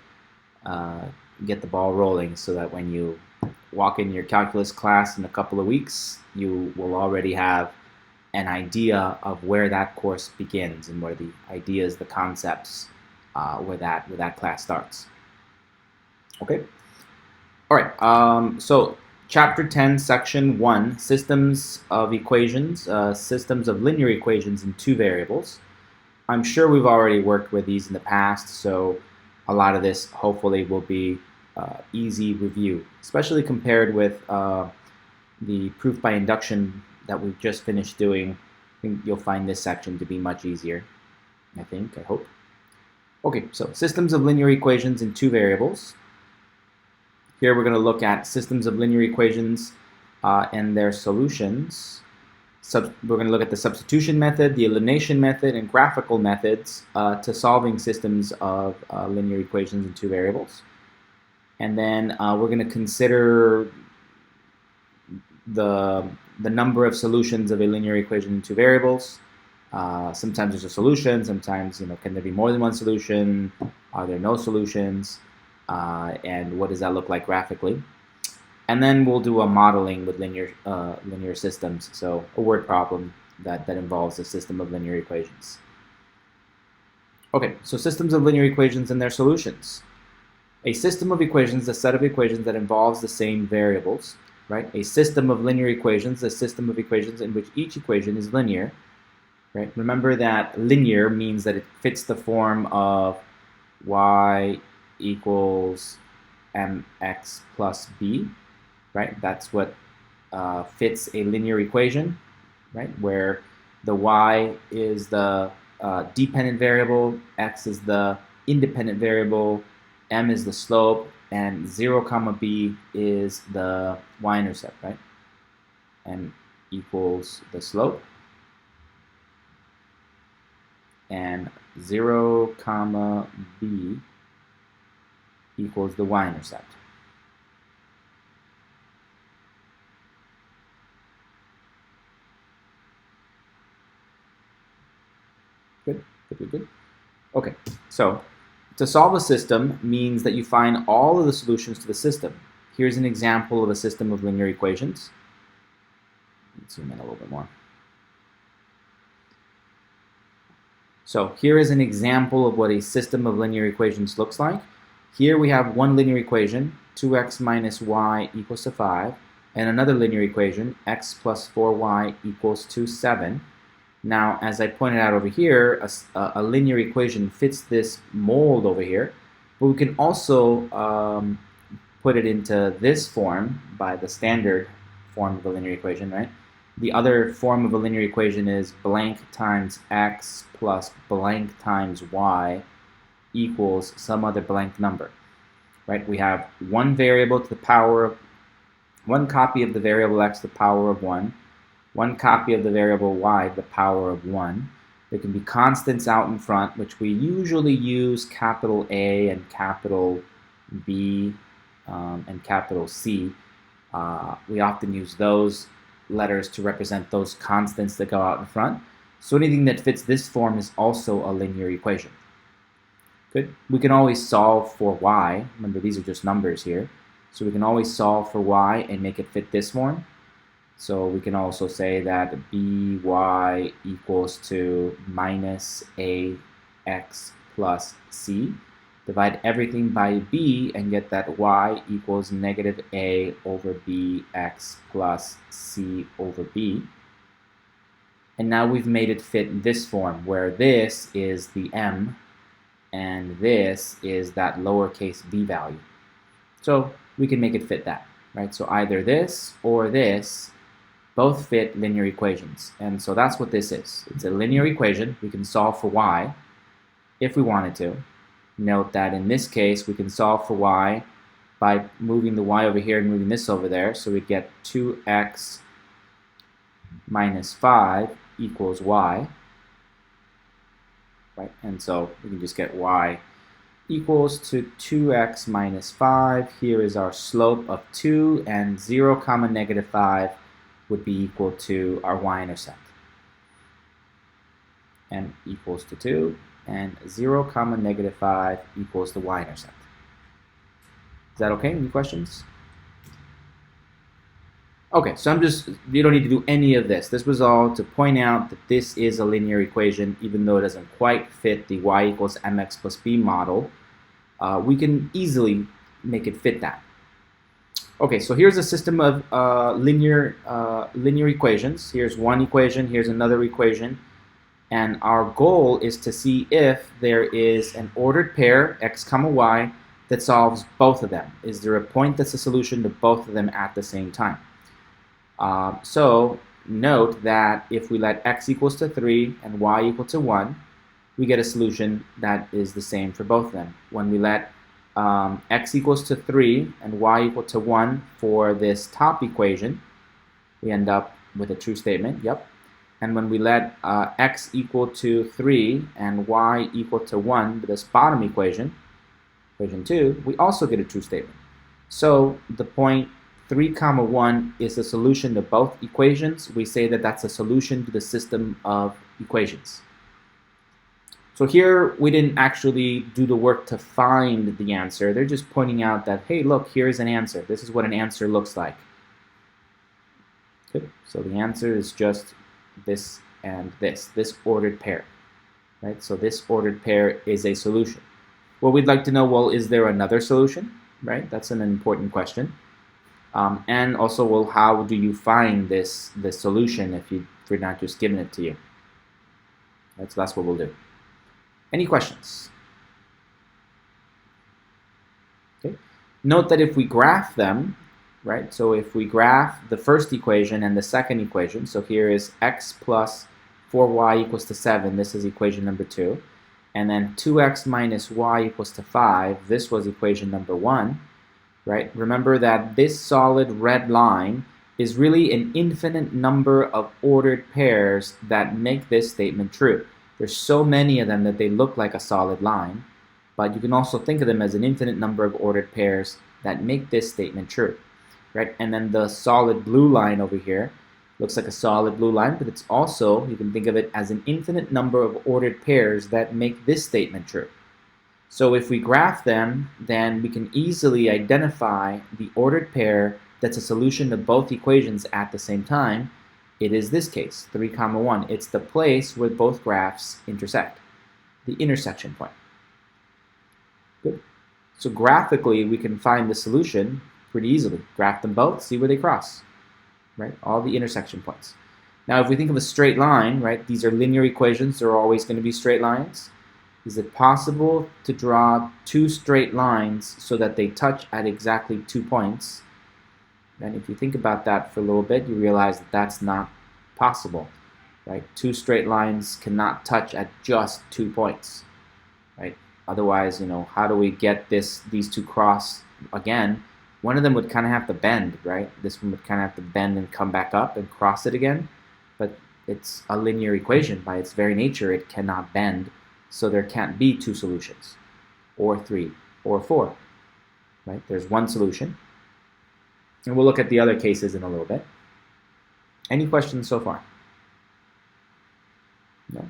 get the ball rolling, so that when you walk in your calculus class in a couple of weeks, you will already have an idea of where that course begins and where the ideas, the concepts, where that class starts. Okay. All right. So chapter 10, section 1, systems of equations, systems of linear equations in 2 variables. I'm sure we've already worked with these in the past, so a lot of this hopefully will be easy review, especially compared with the proof by induction that we've just finished doing. I think you'll find this section to be much easier, I hope. Okay, so systems of linear equations in 2 variables. Here we're going to look at systems of linear equations and their solutions. We're going to look at the substitution method, the elimination method, and graphical methods to solving systems of linear equations in 2 variables. And then we're going to consider the number of solutions of a linear equation in 2 variables. Sometimes there's a solution, sometimes, can there be more than one solution? Are there no solutions? And what does that look like graphically? And then we'll do a modeling with linear systems, so a word problem that involves a system of linear equations. Okay, so systems of linear equations and their solutions. A system of equations is a set of equations that involves the same variables, right? A system of linear equations, a system of equations in which each equation is linear, right? Remember that linear means that it fits the form of y equals mx plus b, right? That's what fits a linear equation, right? Where the y is the dependent variable, x is the independent variable, m is the slope, and 0, comma b is the y-intercept, right? M equals the slope, and 0, comma b equals the y-intercept. Good. Okay, so to solve a system means that you find all of the solutions to the system. Here's an example of a system of linear equations. Let's zoom in a little bit more. So here is an example of what a system of linear equations looks like. Here we have one linear equation, 2x minus y equals to 5, and another linear equation, x plus 4y equals to 7. Now, as I pointed out over here, a linear equation fits this mold over here, but we can also put it into this form by the standard form of a linear equation, right? The other form of a linear equation is blank times x plus blank times y equals some other blank number, right? We have one variable to the power of, one copy of the variable x to the power of 1, one copy of the variable y to the power of 1. There can be constants out in front, which we usually use capital A and capital B and capital C. We often use those letters to represent those constants that go out in front. So anything that fits this form is also a linear equation. Good. We can always solve for y. Remember, these are just numbers here. So we can always solve for y and make it fit this form. So we can also say that by equals to minus ax plus c. Divide everything by b and get that y equals negative a over bx plus c over b. And now we've made it fit this form, where this is the m and this is that lowercase b value. So we can make it fit that, right? So either this or this both fit linear equations. And so that's what this is. It's a linear equation. We can solve for y if we wanted to. Note that in this case, we can solve for y by moving the y over here and moving this over there. So we get 2x minus 5 equals y. Right? And so we can just get y equals to 2x minus 5. Here is our slope of 2, and 0 comma negative 5 would be equal to our y-intercept. M equals to 2, and 0 comma negative 5 equals the y-intercept. Is that okay? Any questions? Okay, so you don't need to do any of this. This was all to point out that this is a linear equation, even though it doesn't quite fit the y equals mx plus b model. We can easily make it fit that. Okay, so here's a system of linear equations. Here's one equation, here's another equation, and our goal is to see if there is an ordered pair, x comma y, that solves both of them. Is there a point that's a solution to both of them at the same time? So note that if we let x equals to 3 and y equal to 1, we get a solution that is the same for both of them. When we let x equals to 3 and y equal to 1 for this top equation, we end up with a true statement, yep. And when we let x equal to 3 and y equal to 1 for this bottom equation, equation 2, we also get a true statement. So the point 3 comma 1 is a solution to both equations. We say that that's a solution to the system of equations. So here we didn't actually do the work to find the answer. They're just pointing out that, hey, look, here's an answer. This is what an answer looks like. Good. So the answer is just this and this ordered pair. Right? So this ordered pair is a solution. Well, we'd like to know, well, is there another solution? Right? That's an important question. And also, well, how do you find this solution if we're not just giving it to you? Right? So that's what we'll do. Any questions? Okay. Note that if we graph them, right? So if we graph the first equation and the second equation, so here is x plus 4y equals to 7. This is equation number 2. And then 2x minus y equals to 5. This was equation number 1. Right? Remember that this solid red line is really an infinite number of ordered pairs that make this statement true. There's so many of them that they look like a solid line, but you can also think of them as an infinite number of ordered pairs that make this statement true. Right? And then the solid blue line over here looks like a solid blue line, but it's also, you can think of it as an infinite number of ordered pairs that make this statement true. So if we graph them, then we can easily identify the ordered pair that's a solution to both equations at the same time. It is this case, 3 comma 1. It's the place where both graphs intersect, the intersection point. Good. So graphically, we can find the solution pretty easily. Graph them both, see where they cross, right? All the intersection points. Now, if we think of a straight line, right, these are linear equations. They're always going to be straight lines. Is it possible to draw two straight lines so that they touch at exactly 2 points? And if you think about that for a little bit, you realize that that's not possible, right? Two straight lines cannot touch at just 2 points, right? Otherwise, how do we get these two cross again? One of them would kind of have to bend, right? This one would kind of have to bend and come back up and cross it again. But it's a linear equation. By its very nature, it cannot bend. So there can't be two solutions, or three, or four, right? There's one solution. And we'll look at the other cases in a little bit. Any questions so far? No.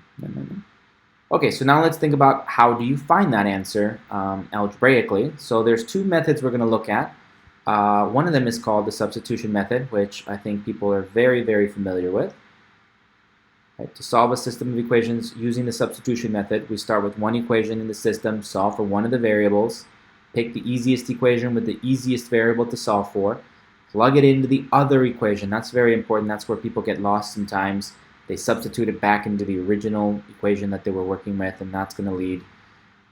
Okay, so now let's think about how do you find that answer algebraically. So there's two methods we're going to look at. One of them is called the substitution method, which I think people are very, very familiar with. Right? To solve a system of equations using the substitution method, we start with one equation in the system, solve for one of the variables, pick the easiest equation with the easiest variable to solve for, plug it into the other equation. That's very important. That's where people get lost sometimes. They substitute it back into the original equation that they were working with, and that's going to lead,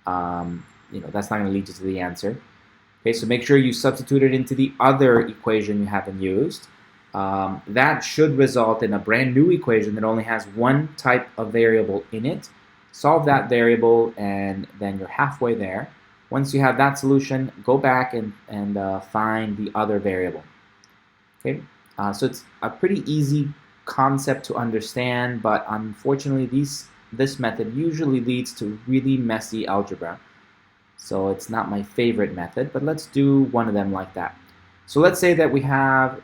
that's not going to lead you to the answer. Okay, so make sure you substitute it into the other equation you haven't used. That should result in a brand new equation that only has one type of variable in it. Solve that variable, and then you're halfway there. Once you have that solution, go back and find the other variable. Okay, so it's a pretty easy concept to understand, but unfortunately this method usually leads to really messy algebra. So it's not my favorite method, but let's do one of them like that. So let's say that we have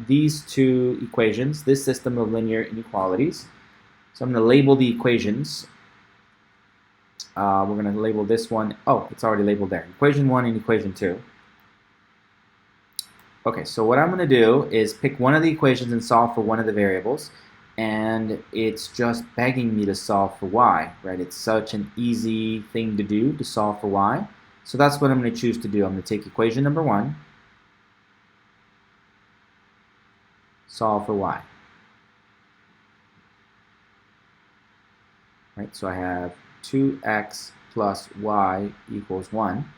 these two equations, this system of linear inequalities. So I'm going to label the equations. We're going to label this one. Oh, it's already labeled there. Equation 1 and equation 2. Okay, so what I'm going to do is pick one of the equations and solve for one of the variables, and it's just begging me to solve for y, right? It's such an easy thing to do, to solve for y. So that's what I'm going to choose to do. I'm going to take equation number 1, solve for y. Right, so I have 2x plus y equals 1.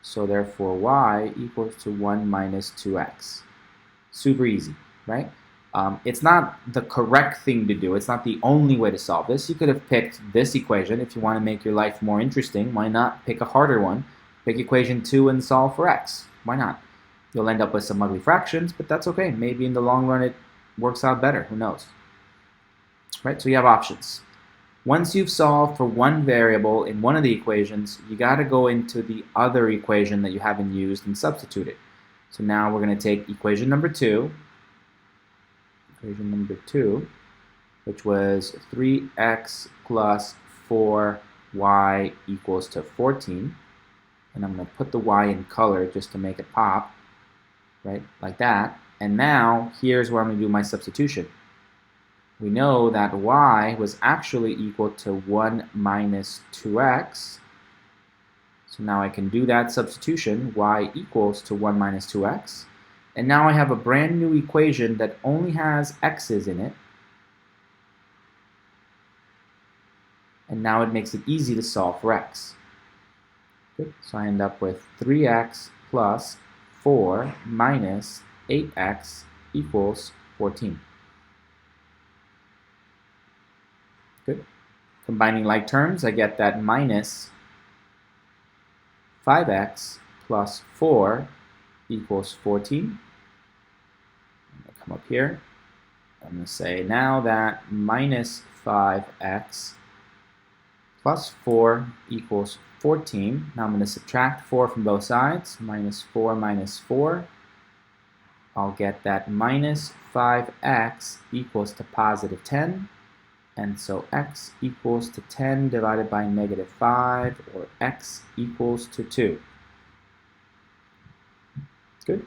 So therefore y equals to 1 minus 2x. Super easy, right? It's not the correct thing to do. It's not the only way to solve this. You could have picked this equation. If you want to make your life more interesting, why not pick a harder one? Pick equation 2 and solve for x. Why not? You'll end up with some ugly fractions, but that's okay. Maybe in the long run it works out better. Who knows? Right? So you have options. Once you've solved for one variable in one of the equations, you got to go into the other equation that you haven't used and substitute it. So now we're going to take equation number 2, which was 3x plus 4y equals to 14. And I'm going to put the y in color just to make it pop, right, like that. And now here's where I'm going to do my substitution. We know that y was actually equal to 1 minus 2x. So now I can do that substitution, y equals to 1 minus 2x. And now I have a brand new equation that only has x's in it. And now it makes it easy to solve for x. Good. So I end up with 3x plus 4 minus 8x equals 14. Good. Combining like terms, I get that minus 5x plus 4 equals 14. I'm going to come up here. I'm going to say now that minus 5x plus 4 equals 14. Now I'm going to subtract 4 from both sides. Minus 4 minus 4. I'll get that minus 5x equals to positive 10. And so x equals to 10 divided by negative 5, or x equals to 2. Good.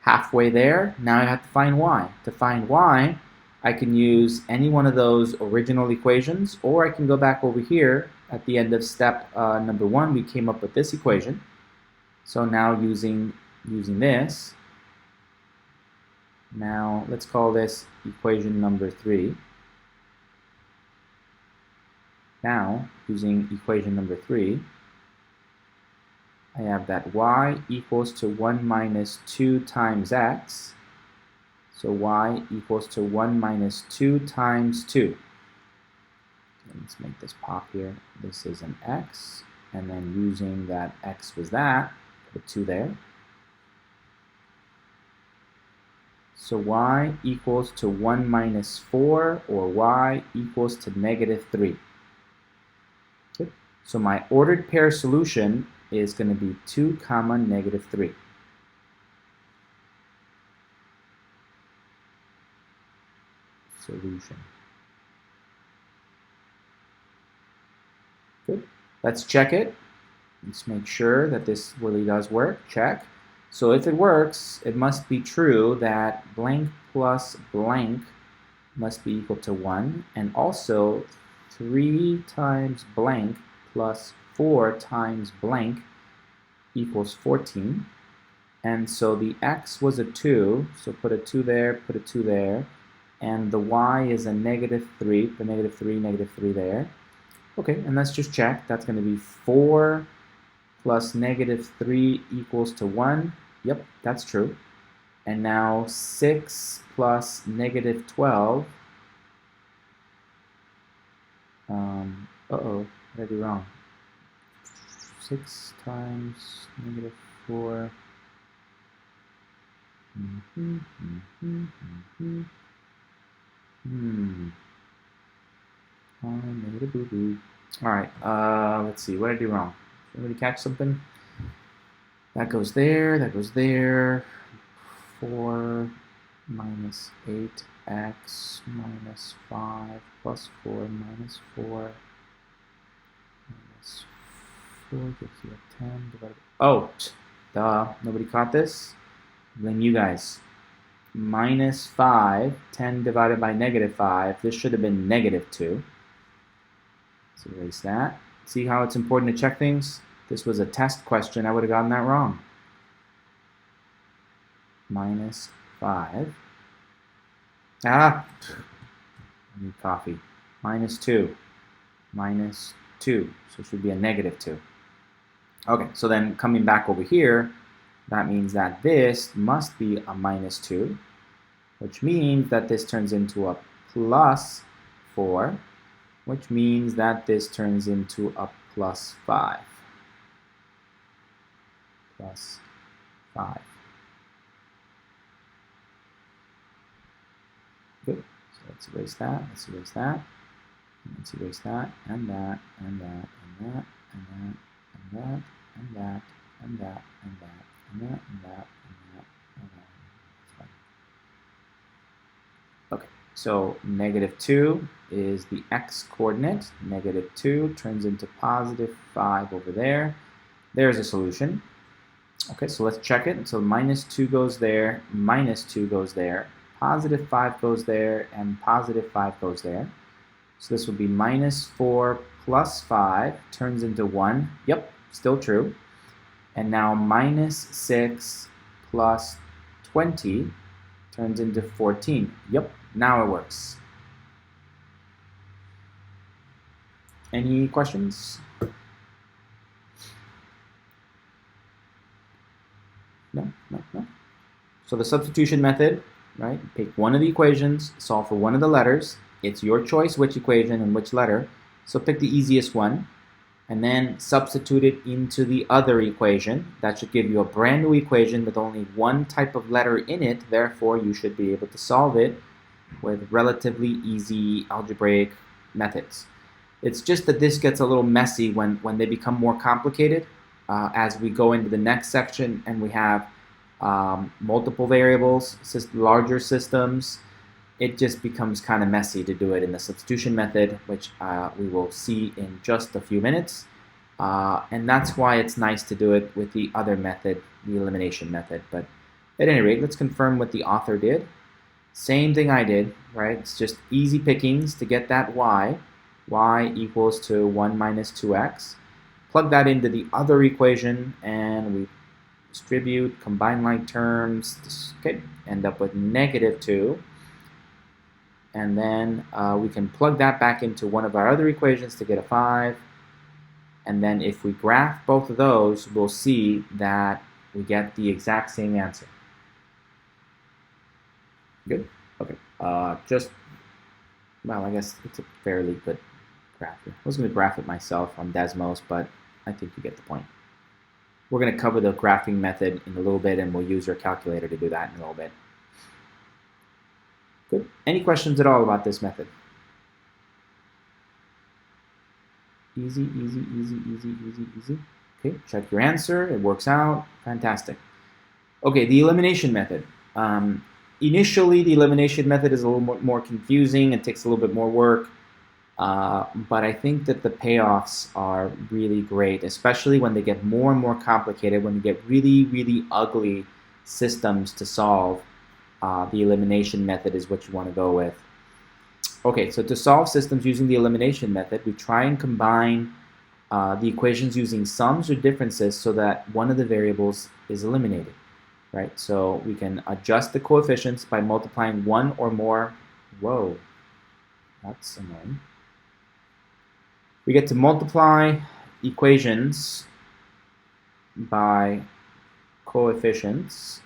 Halfway there, now I have to find y. To find y, I can use any one of those original equations, or I can go back over here at the end of step number 1, we came up with this equation. So now using this, now let's call this equation number 3. Now, using equation number 3, I have that y equals to 1 minus 2 times x. So y equals to 1 minus 2 times 2. Let's make this pop here. This is an x. and then using that x was that, put 2 there. So y equals to 1 minus 4, or y equals to negative 3. Okay. So my ordered pair solution is going to be 2 comma negative 3. Solution. Good. Let's check it. Let's make sure that this really does work. Check. So if it works, it must be true that blank plus blank must be equal to 1, and also 3 times blank plus 4 times blank equals 14. And so the x was a 2, so put a 2 there, put a 2 there, and the y is a negative 3, put negative 3 there. Okay, and let's just check. That's going to be 4 plus negative 3 equals to 1. Yep, that's true. And now 6 plus negative 12. Uh-oh, what did I do wrong? 6 times negative 4. Negative boo-boo. Alright, let's see, what did I do wrong? Anybody catch something? That goes there, that goes there. 4 minus 8x minus 5 plus 4 minus 4 minus 4 gives you a 10 divided by... Oh, duh, nobody caught this? Blame you guys. Minus 5, 10 divided by negative 5. This should have been negative 2. Let's erase that. See how it's important to check things? This was a test question. I would have gotten that wrong. Minus 5. I need coffee. Minus 2. Minus 2. So it should be a negative 2. Okay, so then coming back over here, that means that this must be a minus 2, which means that this turns into a plus 4, which means that this turns into a plus 5. Plus 5. Good. So let's erase that. Let's erase that. Let's erase that, and that, and that, and that, and that, and that, and that, and that, and that, and that, and that, and that, and that. That's fine. Okay, so negative 2 is the x coordinate. Negative 2 turns into positive 5 over there. There's a solution. Okay, so let's check it. So minus 2 goes there, minus 2 goes there, positive 5 goes there, and positive 5 goes there. So this would be minus 4 plus 5 turns into 1. Yep, still true. And now minus 6 plus 20 turns into 14. Yep, now it works. Any questions? No. So the substitution method, right? Pick one of the equations, solve for one of the letters. It's your choice which equation and which letter. So pick the easiest one, and then substitute it into the other equation. That should give you a brand new equation with only one type of letter in it. Therefore, you should be able to solve it with relatively easy algebraic methods. It's just that this gets a little messy when they become more complicated. As we go into the next section and we have multiple variables, larger systems, it just becomes kind of messy to do it in the substitution method, which we will see in just a few minutes. And that's why it's nice to do it with the other method, the elimination method. But at any rate, let's confirm what the author did. Same thing I did, right? It's just easy pickings to get that y. Y equals to 1 minus 2x. Plug that into the other equation, and we distribute, combine like terms, okay, end up with negative 2. And then we can plug that back into one of our other equations to get a 5. And then if we graph both of those, we'll see that we get the exact same answer. Good? Okay. Well, I guess it's a fairly good graph here. I was going to graph it myself on Desmos, but I think you get the point. We're going to cover the graphing method in a little bit, and we'll use our calculator to do that in a little bit. Good. Any questions at all about this method? Easy, easy, easy, easy, easy, easy. Okay, check your answer. It works out. Fantastic. Okay, the elimination method. Initially, the elimination method is a little more confusing. It takes a little bit more work. But I think that the payoffs are really great, especially when they get more and more complicated, when you get really, really ugly systems to solve. The elimination method is what you want to go with. Okay, so to solve systems using the elimination method, we try and combine the equations using sums or differences so that one of the variables is eliminated, right? So we can adjust the coefficients by multiplying one or more. Whoa, that's annoying. We get to multiply equations by coefficients.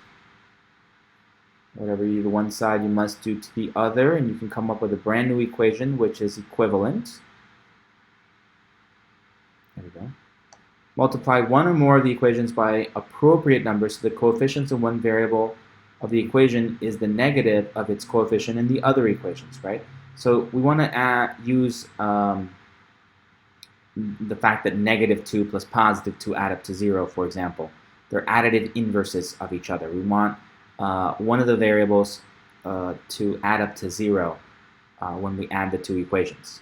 Whatever you do to one side, you must do to the other, and you can come up with a brand new equation which is equivalent. There we go. Multiply one or more of the equations by appropriate numbers, so the coefficients of one variable of the equation is the negative of its coefficient in the other equations, right? So we want to use the fact that -2 plus +2 add up to 0, for example. They're additive inverses of each other. We want one of the variables to add up to 0 when we add the two equations.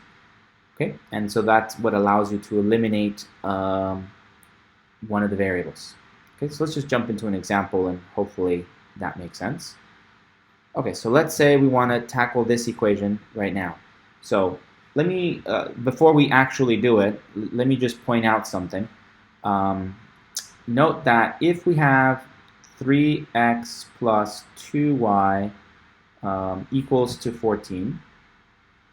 Okay, and so that's what allows you to eliminate one of the variables. Okay, so let's just jump into an example and hopefully that makes sense. Okay, so let's say we want to tackle this equation right now. So let me, before we actually do it, let me just point out something. Note that if we have 3x plus 2y equals to 14,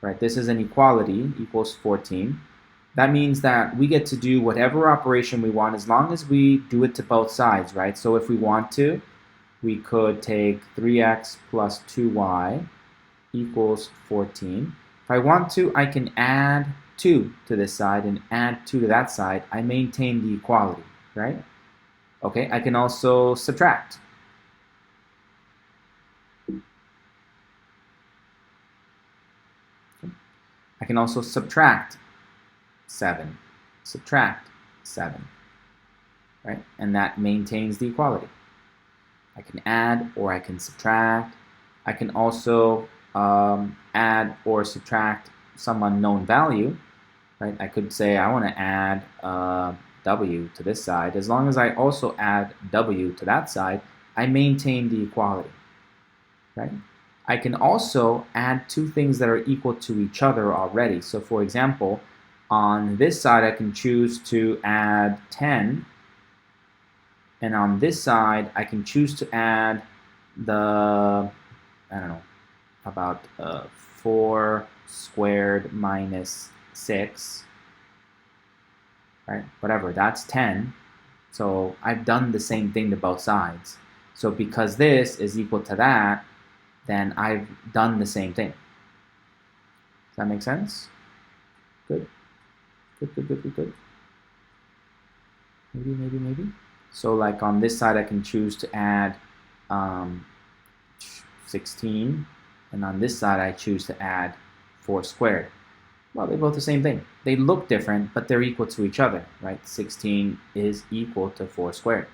right? This is an equality, equals 14. That means that we get to do whatever operation we want as long as we do it to both sides, right? So if we want to, we could take 3x plus 2y equals 14. If I want to, I can add 2 to this side and add 2 to that side. I maintain the equality, right? Okay, I can also subtract. I can also subtract 7, right? And that maintains the equality. I can add or I can subtract. I can also add or subtract some unknown value, right? I could say I want to add w to this side. As long as I also add w to that side, I maintain the equality, right? I can also add two things that are equal to each other already. So for example, on this side I can choose to add 10, and on this side I can choose to add the, I don't know, about 4 squared minus 6, right? Whatever, that's 10. So I've done the same thing to both sides. So because this is equal to that, then I've done the same thing. Does that make sense? Good. Good. Maybe. So like on this side I can choose to add 16, and on this side I choose to add 4 squared. Well, they're both the same thing. They look different, but they're equal to each other, right? 16 is equal to 4 squared.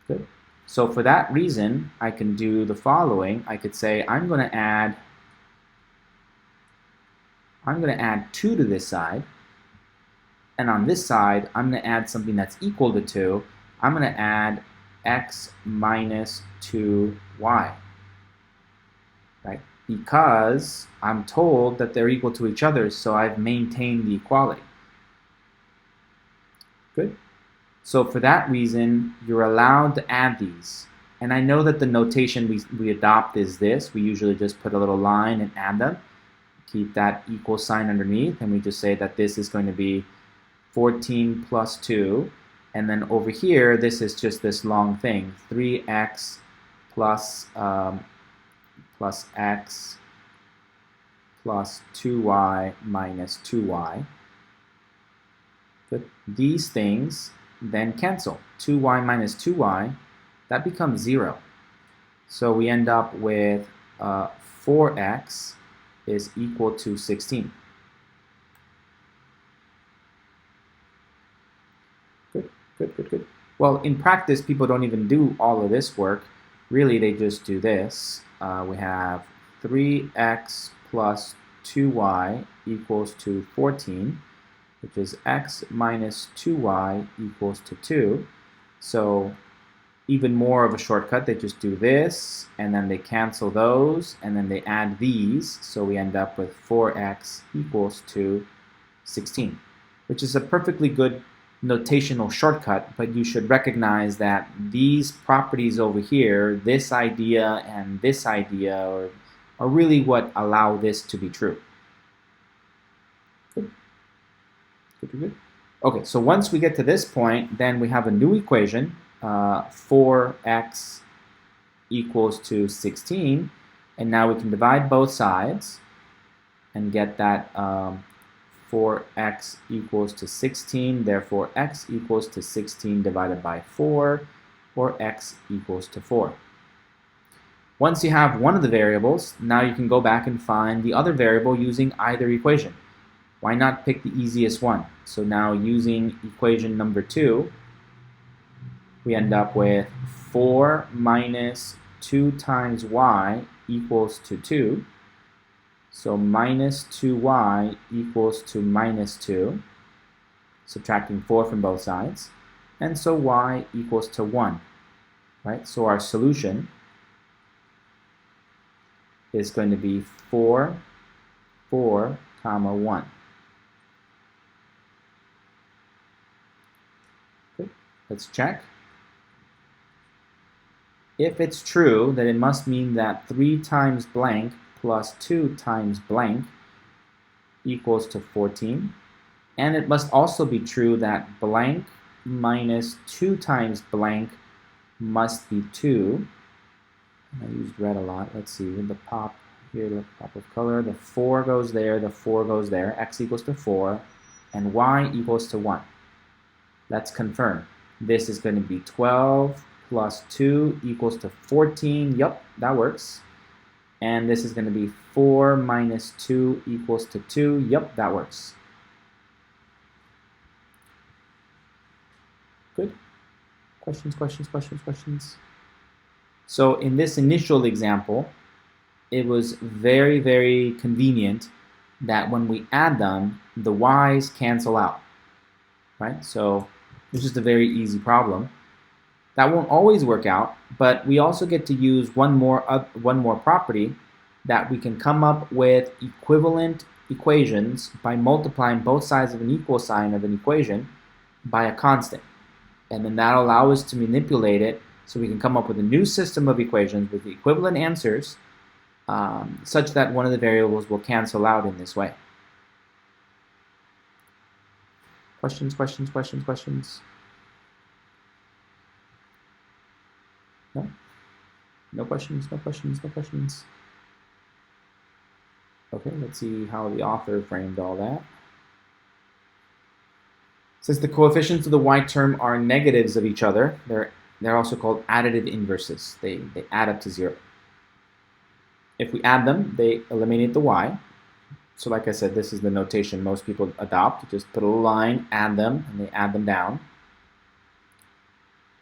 Good. So for that reason, I can do the following. I could say I'm going to add 2 to this side, and on this side I'm going to add something that's equal to 2. I'm going to add x minus 2y, right? Because I'm told that they're equal to each other, so I've maintained the equality. Good. So for that reason, you're allowed to add these. And I know that the notation we adopt is this. We usually just put a little line and add them. Keep that equal sign underneath, and we just say that this is going to be 14 plus 2. And then over here, this is just this long thing, 3x plus x plus 2y minus 2y. Good. These things then cancel. 2y minus 2y, that becomes 0. So we end up with 4x is equal to 16. Good, good, good, good. Well, in practice, people don't even do all of this work. Really, they just do this. We have 3x plus 2y equals to 14, which is x minus 2y equals to 2. So even more of a shortcut, they just do this, and then they cancel those, and then they add these, so we end up with 4x equals to 16, which is a perfectly good notational shortcut, but you should recognize that these properties over here, this idea and this idea, are really what allow this to be true. Good. Good, good, good. Okay, so once we get to this point, then we have a new equation, 4x equals to 16, and now we can divide both sides and get that 4x equals to 16, therefore x equals to 16 divided by 4, or x equals to 4. Once you have one of the variables, now you can go back and find the other variable using either equation. Why not pick the easiest one? So now using equation number 2, we end up with 4 minus 2 times y equals to 2. So minus 2y equals to minus 2, subtracting 4 from both sides. And so y equals to 1, right? So our solution is going to be 4, 4, comma 1. Good. Let's check. If it's true, then it must mean that 3 times blank plus 2 times blank equals to 14. And it must also be true that blank minus 2 times blank must be 2. I used red a lot. Let's see, with the pop here, the pop of color, the 4 goes there, the 4 goes there, x equals to 4, and y equals to 1. Let's confirm. This is going to be 12 plus 2 equals to 14. Yup, that works. And this is going to be 4 minus 2 equals to 2. Yup, that works. Good. Questions, questions, questions, questions? So in this initial example, it was very, very convenient that when we add them, the y's cancel out, right? So it's just a very easy problem. That won't always work out, but we also get to use one more property, that we can come up with equivalent equations by multiplying both sides of an equal sign of an equation by a constant. And then that'll allow us to manipulate it so we can come up with a new system of equations with equivalent answers, such that one of the variables will cancel out in this way. Questions, questions, questions, questions? No? No questions, no questions, no questions. Okay, let's see how the author framed all that. Since the coefficients of the y term are negatives of each other, they're also called additive inverses. They add up to 0. If we add them, they eliminate the y. So like I said, this is the notation most people adopt. You just put a little line, add them, and they add them down.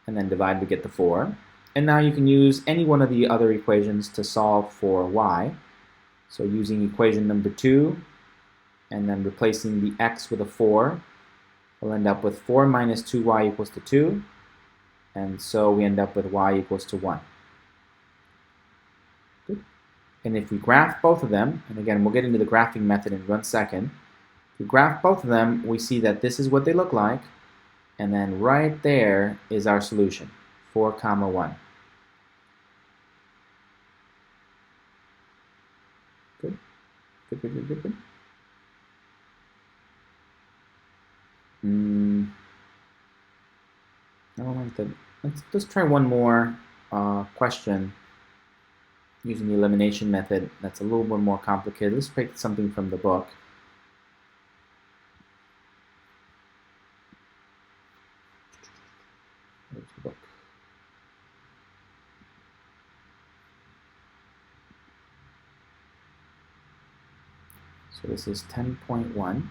And then divide to get the 4. And now you can use any one of the other equations to solve for y. So using equation number 2, and then replacing the x with a 4, we'll end up with 4 minus 2y equals to 2. And so we end up with y equals to 1. Good. And if we graph both of them, and again, we'll get into the graphing method in 1 second. If we graph both of them, we see that this is what they look like. And then right there is our solution, 4, comma 1. Good. Good, good, good, good, good. I don't like that. Let's try one more question using the elimination method. That's a little bit more complicated. Let's pick something from the book. So this is 10.1.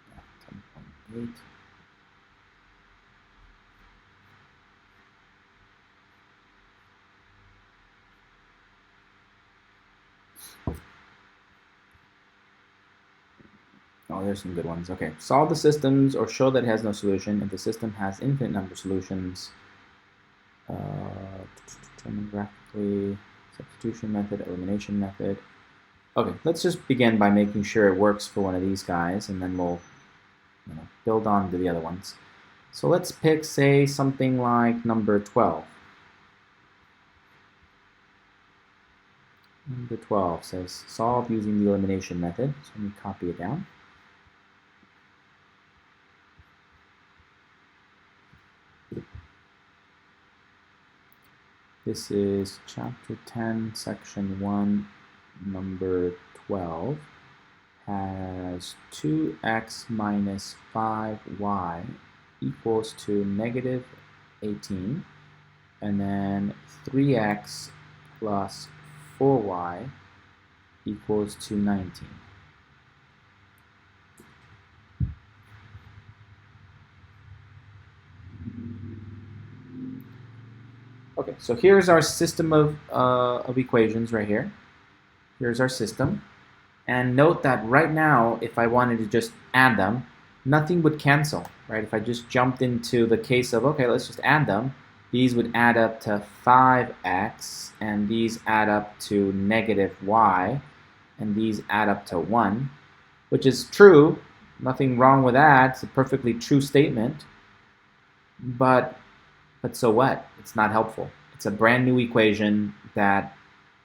Yeah, 10.8. Oh, there's some good ones. Okay, solve the systems or show that it has no solution if the system has infinite number of solutions. Determine graphically, substitution method, elimination method. Okay, let's just begin by making sure it works for one of these guys, and then we'll build on to the other ones. So let's pick, say, something like number 12. Number 12 says solve using the elimination method. So let me copy it down. This is chapter 10, section 1, number 12. Has 2x minus 5y equals to negative 18, and then 3x plus 4y equals to 19. Okay, so here's our system of equations right here. Here's our system. And note that right now, if I wanted to just add them, nothing would cancel, right? If I just jumped into the case of, okay, let's just add them, these would add up to 5x, and these add up to negative y, and these add up to 1, which is true. Nothing wrong with that. It's a perfectly true statement. But so what? It's not helpful. It's a brand new equation that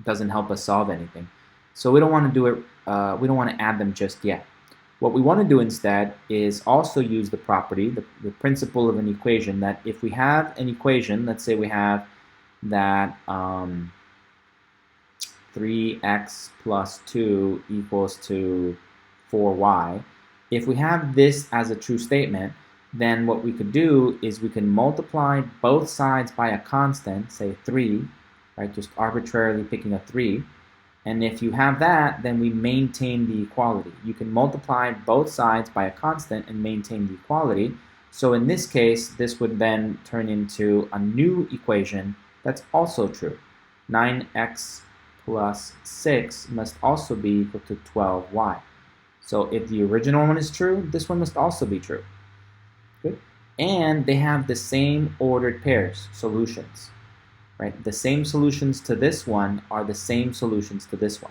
doesn't help us solve anything. So we don't want to do it. We don't want to add them just yet. What we want to do instead is also use the property, the principle of an equation, that if we have an equation, let's say we have that 3x plus 2 equals to 4y. If we have this as a true statement, then what we could do is we can multiply both sides by a constant, say 3, right? Just arbitrarily picking a 3. And if you have that, then we maintain the equality. You can multiply both sides by a constant and maintain the equality. So in this case, this would then turn into a new equation that's also true. 9x plus 6 must also be equal to 12y. So if the original one is true, this one must also be true. Good. And they have the same ordered pairs, solutions. Right? The same solutions to this one are the same solutions to this one.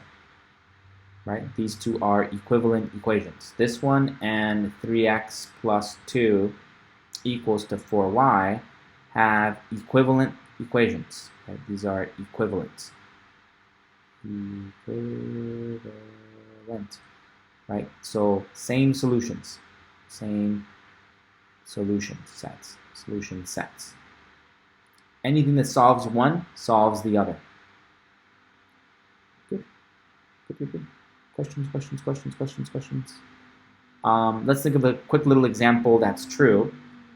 Right? These two are equivalent equations. This one and 3x plus 2 equals to 4y have equivalent equations. Right? These are equivalents. Equivalent. Right? So same solutions. Same solution sets. Solution sets. Anything that solves one solves the other. Good. Good. Questions. Let's think of a quick little example that's true,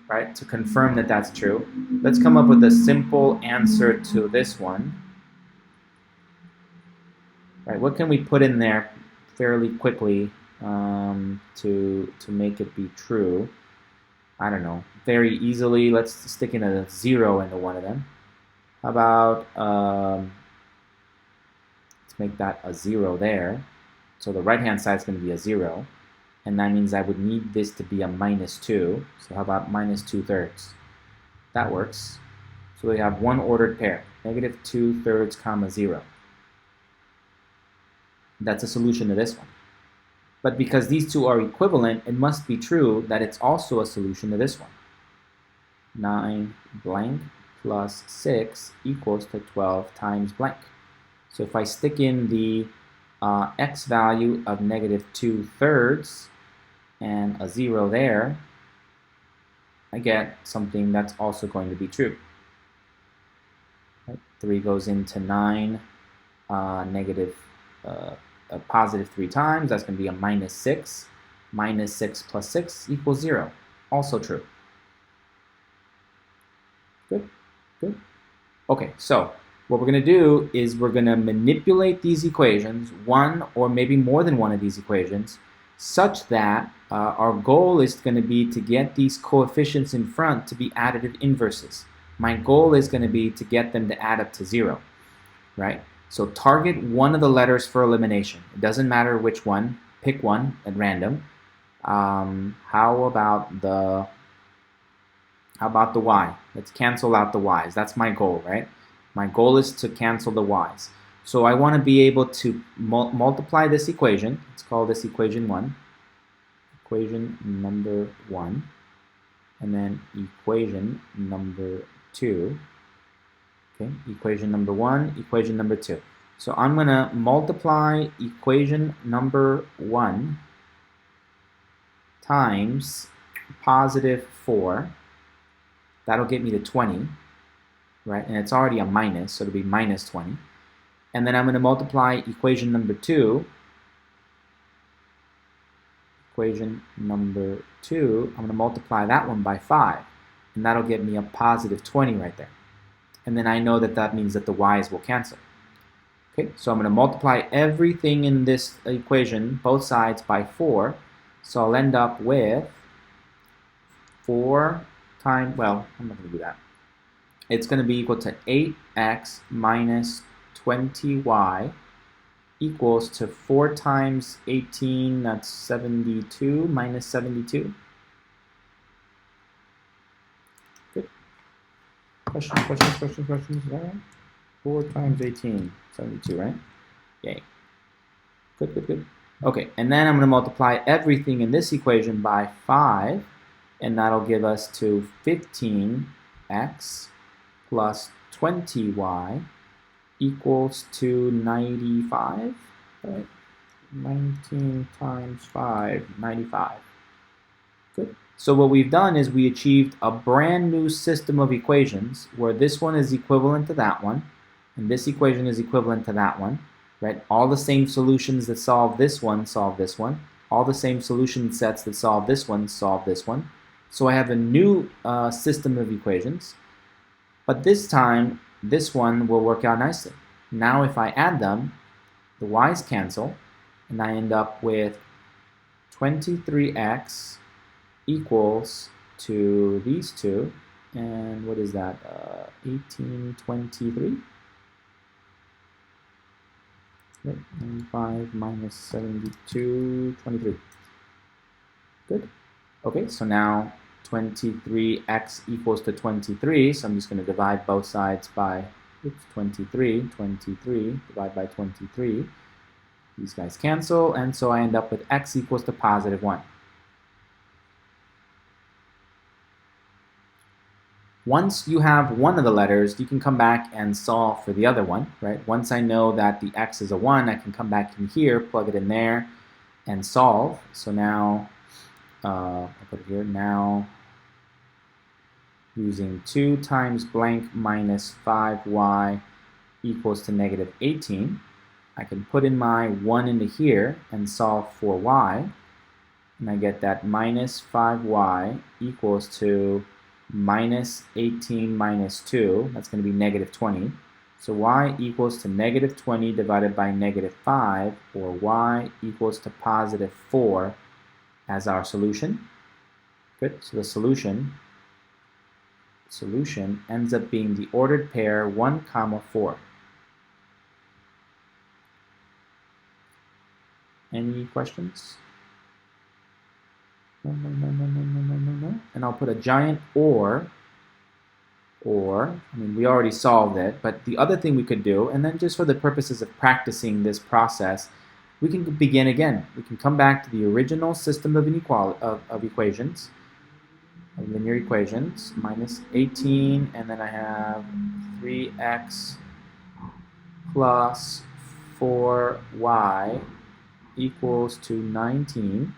right? To confirm that that's true. Let's come up with a simple answer to this one. Right? What can we put in there fairly quickly to make it be true? I don't know, very easily. Let's stick in a 0 into one of them. How about, let's make that a 0 there. So the right-hand side is going to be a 0. And that means I would need this to be a minus 2. So how about minus 2/3? That works. So we have one ordered pair, negative 2/3 comma 0. That's a solution to this one. But because these two are equivalent, it must be true that it's also a solution to this one. 9 blank plus 6 equals to 12 times blank. So if I stick in the x value of negative 2/3 and a 0 there, I get something that's also going to be true. Right? 3 goes into 9, negative, a positive 3 times. That's going to be a minus 6. Minus 6 plus 6 equals 0. Also true. Good, good. Okay, so what we're going to do is we're going to manipulate these equations, one or maybe more than one of these equations, such that our goal is going to be to get these coefficients in front to be additive inverses. My goal is going to be to get them to add up to 0, right? So target one of the letters for elimination. It doesn't matter which one. Pick one at random. How about the y? Let's cancel out the y's. That's my goal, right? My goal is to cancel the y's. So I want to be able to multiply this equation. Let's call this equation 1. Equation number 1. And then equation number 2. Okay, equation number 1, equation number 2. So I'm going to multiply equation number 1 times positive 4. That'll get me to 20, right? And it's already a minus, so it'll be minus 20. And then I'm going to multiply equation number 2. Equation number 2, I'm going to multiply that one by 5. And that'll get me a positive 20 right there. And then I know that that means that the y's will cancel. Okay, so I'm going to multiply everything in this equation, both sides, by 4. So I'll end up with 4 times, well, I'm not going to do that. It's going to be equal to 8x minus 20y equals to 4 times 18, that's 72, minus 72. Good. Questions, is that right? 4 times 18, 72, right? Yay. Good. Okay, and then I'm going to multiply everything in this equation by 5, and that'll give us to 15x plus 20y equals to 95, right? 19 times 5, 95. Good. So what we've done is we achieved a brand new system of equations where this one is equivalent to that one, and this equation is equivalent to that one, right? All the same solutions that solve this one solve this one. All the same solution sets that solve this one solve this one. So I have a new system of equations, but this time this one will work out nicely. Now if I add them, the y's cancel, and I end up with 23x equals to these two, and what is that, 1823? 5 minus 72, 23. Good. Okay, so now 23x equals to 23, so I'm just going to divide both sides by 23, divide by 23. These guys cancel, and so I end up with x equals to positive 1. Once you have one of the letters, you can come back and solve for the other one, right? Once I know that the x is a 1, I can come back in here, plug it in there, and solve. So now, I'll put it here, now using 2 times blank minus 5y equals to negative 18, I can put in my 1 into here and solve for y, and I get that minus 5y equals to minus 18 minus 2, that's going to be negative 20. So y equals to negative 20 divided by negative 5, or y equals to positive 4 as our solution. Good, so the solution ends up being the ordered pair 1, 4. Any questions? No. And I'll put a giant or, I mean, we already solved it, but the other thing we could do, and then just for the purposes of practicing this process, we can begin again. We can come back to the original system of equations, of linear equations, minus 18, and then I have 3x plus 4y equals to 19.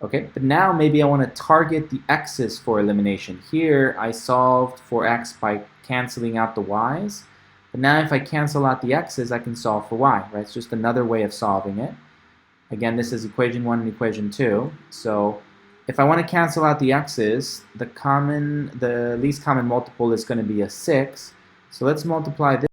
Okay, but now maybe I want to target the x's for elimination. Here I solved for x by canceling out the y's, But now if I cancel out the x's, I can solve for y, right? It's just another way of solving it. Again, this is equation 1 and equation 2. So if I want to cancel out the x's, the least common multiple is going to be a 6. So let's multiply this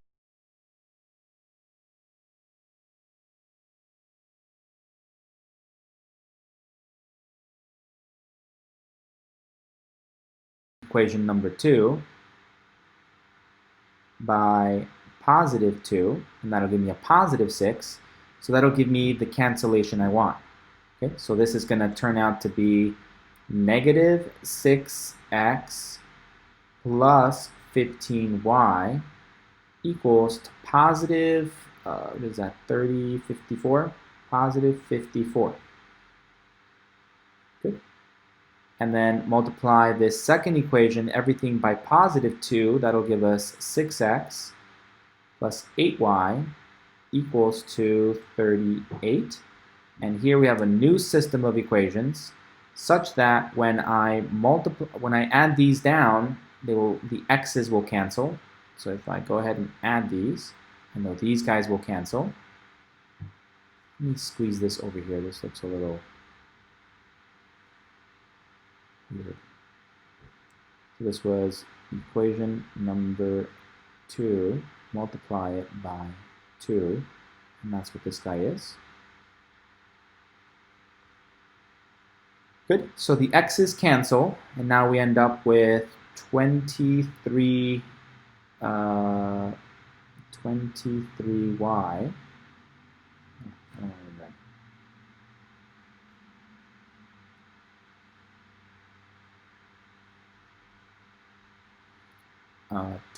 equation number 2 by positive 2, and that'll give me a positive 6. So that'll give me the cancellation I want. Okay, so this is going to turn out to be negative 6x plus 15y equals to positive, what is that, 30, 54? Positive 54. Good. And then multiply this second equation, everything by positive 2, that'll give us 6x plus 8y equals to 38. And here we have a new system of equations such that when I add these down, the x's will cancel. So if I go ahead and add these, I know these guys will cancel. Let me squeeze this over here. This looks a little weird. So this was equation number 2. Multiply it by 2, and that's what this guy is. Good. So the x's cancel, and now we end up with 23y.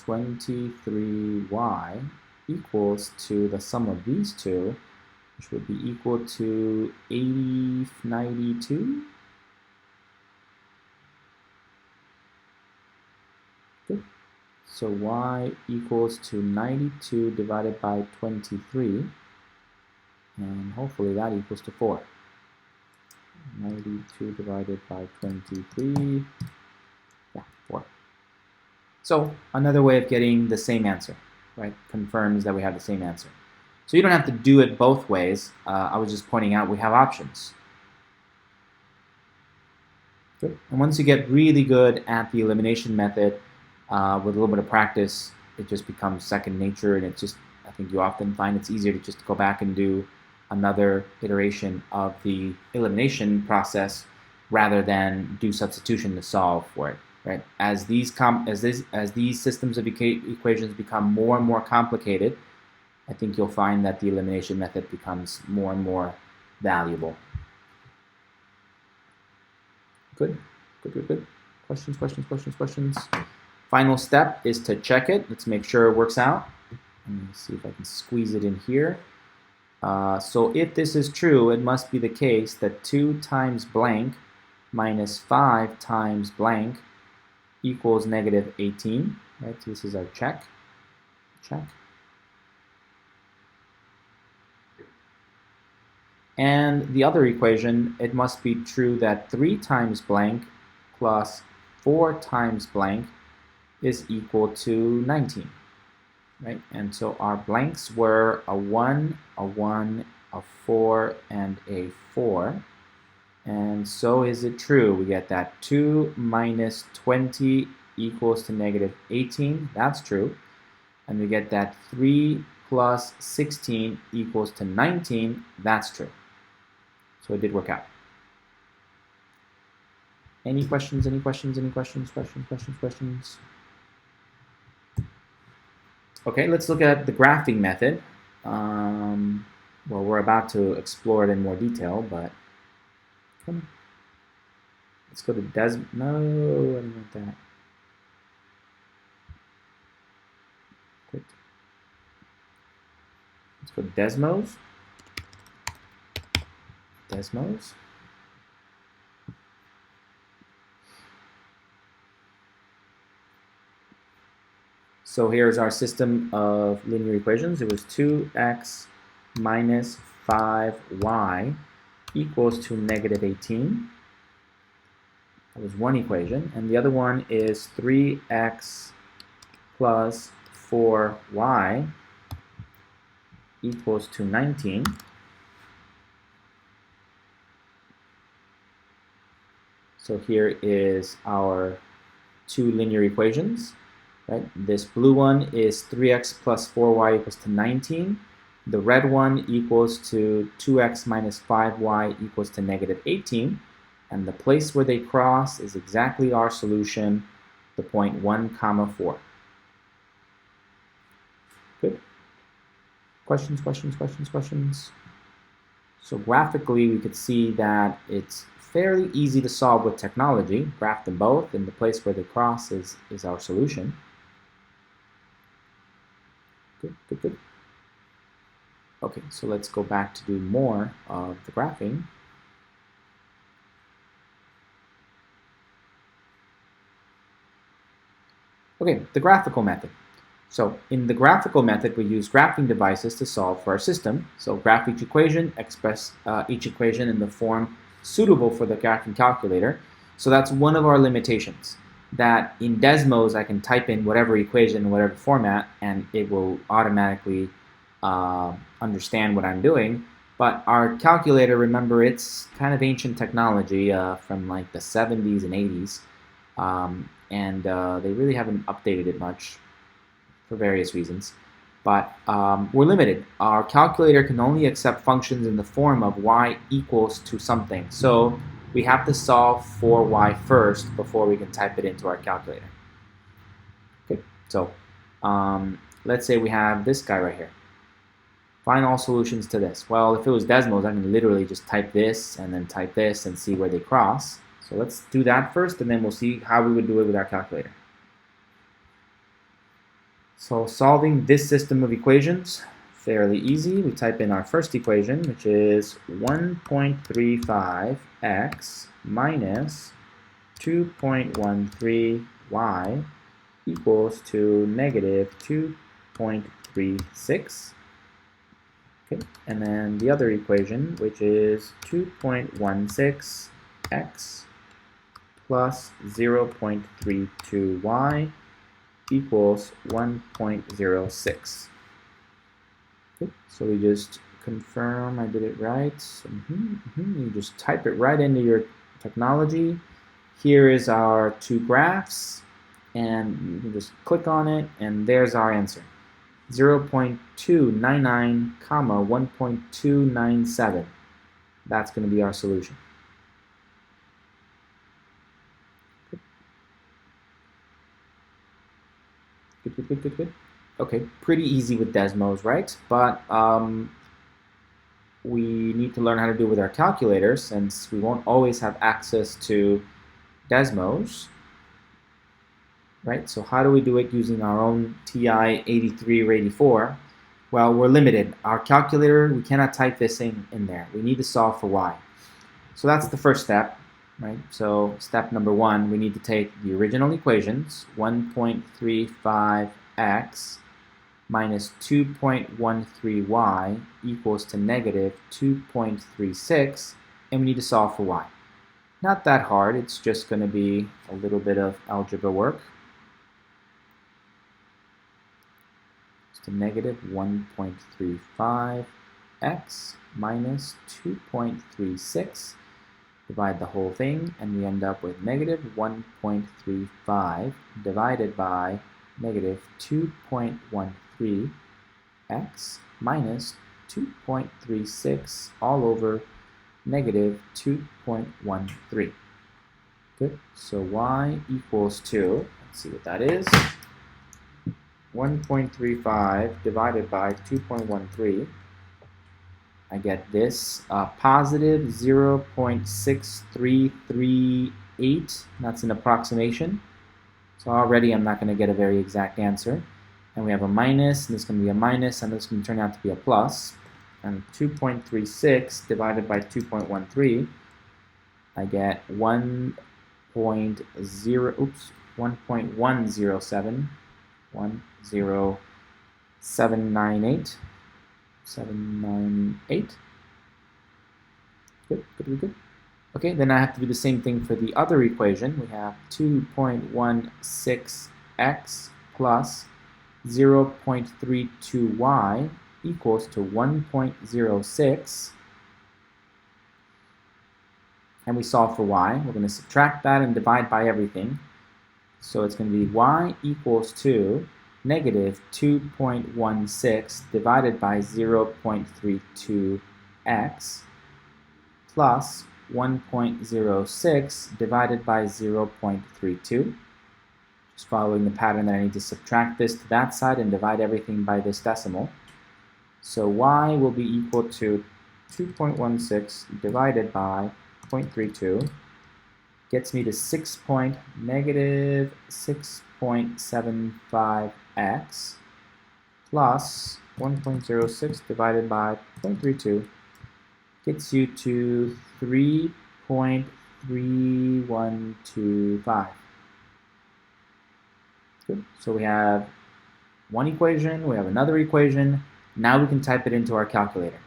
23y equals to the sum of these two, which would be equal to 92. Good. So y equals to 92 divided by 23, and hopefully that equals to 4. 92 divided by 23, yeah, 4. So another way of getting the same answer, right? Confirms that we have the same answer. So you don't have to do it both ways. I was just pointing out we have options. Good. And once you get really good at the elimination method, with a little bit of practice, it just becomes second nature, and it's just, I think you often find it's easier to just go back and do another iteration of the elimination process rather than do substitution to solve for it. Right? As these systems of equations become more and more complicated, I think you'll find that the elimination method becomes more and more valuable. Good, good, good, good. Questions, questions, questions, questions. Final step is to check it. Let's make sure it works out. Let me see if I can squeeze it in here. So if this is true, it must be the case that 2 times blank minus 5 times blank equals negative 18, right? So this is our check. And the other equation, it must be true that 3 times blank plus 4 times blank is equal to 19, right? And so our blanks were a 1, a 1, a 4, and a 4. And so is it true? We get that 2 minus 20 equals to negative 18. That's true. And we get that 3 plus 16 equals to 19. That's true. So it did work out. Any questions, any questions, any questions, questions? Okay, let's look at the graphing method. Well, we're about to explore it in more detail, but let's go to no, I don't want that. Quit. Let's go to Desmos. So here's our system of linear equations. It was 2x minus 5y equals to negative 18. That was one equation. And the other one is 3x plus 4y equals to 19, so here is our two linear equations, right? This blue one is 3x plus 4y equals to 19. The red one equals to 2x minus 5y equals to negative 18. And the place where they cross is exactly our solution, the point 1, 4. Good. Questions, questions, questions, questions? So graphically, we could see that it's fairly easy to solve with technology. Graph them both, and the place where they cross is our solution. Good, good, good. Okay, so let's go back to do more of the graphing. Okay, the graphical method. So in the graphical method, we use graphing devices to solve for our system. So graph each equation, express each equation in the form suitable for the graphing calculator. So that's one of our limitations, that in Desmos I can type in whatever equation in whatever format and it will automatically understand what I'm doing. But our calculator, remember, it's kind of ancient technology from like the 70s and 80s, and they really haven't updated it much for various reasons. But we're limited. Our calculator can only accept functions in the form of y equals to something. So we have to solve for y first before we can type it into our calculator. Okay, so let's say we have this guy right here. Find all solutions to this. Well, if it was Desmos, I can literally just type this and then type this and see where they cross. So let's do that first, and then we'll see how we would do it with our calculator. So solving this system of equations, fairly easy. We type in our first equation, which is 1.35x minus 2.13y equals to negative 2.36. Okay, and then the other equation, which is 2.16x plus 0.32y equals 1.06. Okay, so we just confirm I did it right. You just type it right into your technology. Here is our two graphs, and you can just click on it, and there's our answer. 0.299, 1.297. That's going to be our solution. Good. Okay, pretty easy with Desmos, right? But we need to learn how to do it with our calculator, since we won't always have access to Desmos, right? So how do we do it using our own TI 83 or 84? Well, we're limited. Our calculator, we cannot type this in there. We need to solve for y. So that's the first step, right? So step number one, we need to take the original equations, 1.35x minus 2.13y equals to negative 2.36, and we need to solve for y. Not that hard, it's just going to be a little bit of algebra work. It's to negative 1.35x minus 2.36. Divide the whole thing, and we end up with negative 1.35 divided by negative 2.13x minus 2.36 all over negative 2.13. Good. So y equals to, let's see what that is, 1.35 divided by 2.13. I get this positive 0.6338. That's an approximation. So already I'm not going to get a very exact answer. And we have a minus, and this is going to be a minus, and this is going to turn out to be a plus. And 2.36 divided by 2.13, I get 1.107, 10798. 798. Good. Okay, then I have to do the same thing for the other equation. We have 2.16x plus 0.32y equals to 1.06. And we solve for y. We're going to subtract that and divide by everything. So it's going to be y equals to negative 2.16 divided by 0.32x plus 1.06 divided by 0.32. Just following the pattern that I need to subtract this to that side and divide everything by this decimal. So y will be equal to 2.16 divided by 0.32 gets me to negative 6.75x plus 1.06 divided by 0.32 gets you to 3.3125. Good. So we have one equation, we have another equation. Now we can type it into our calculator.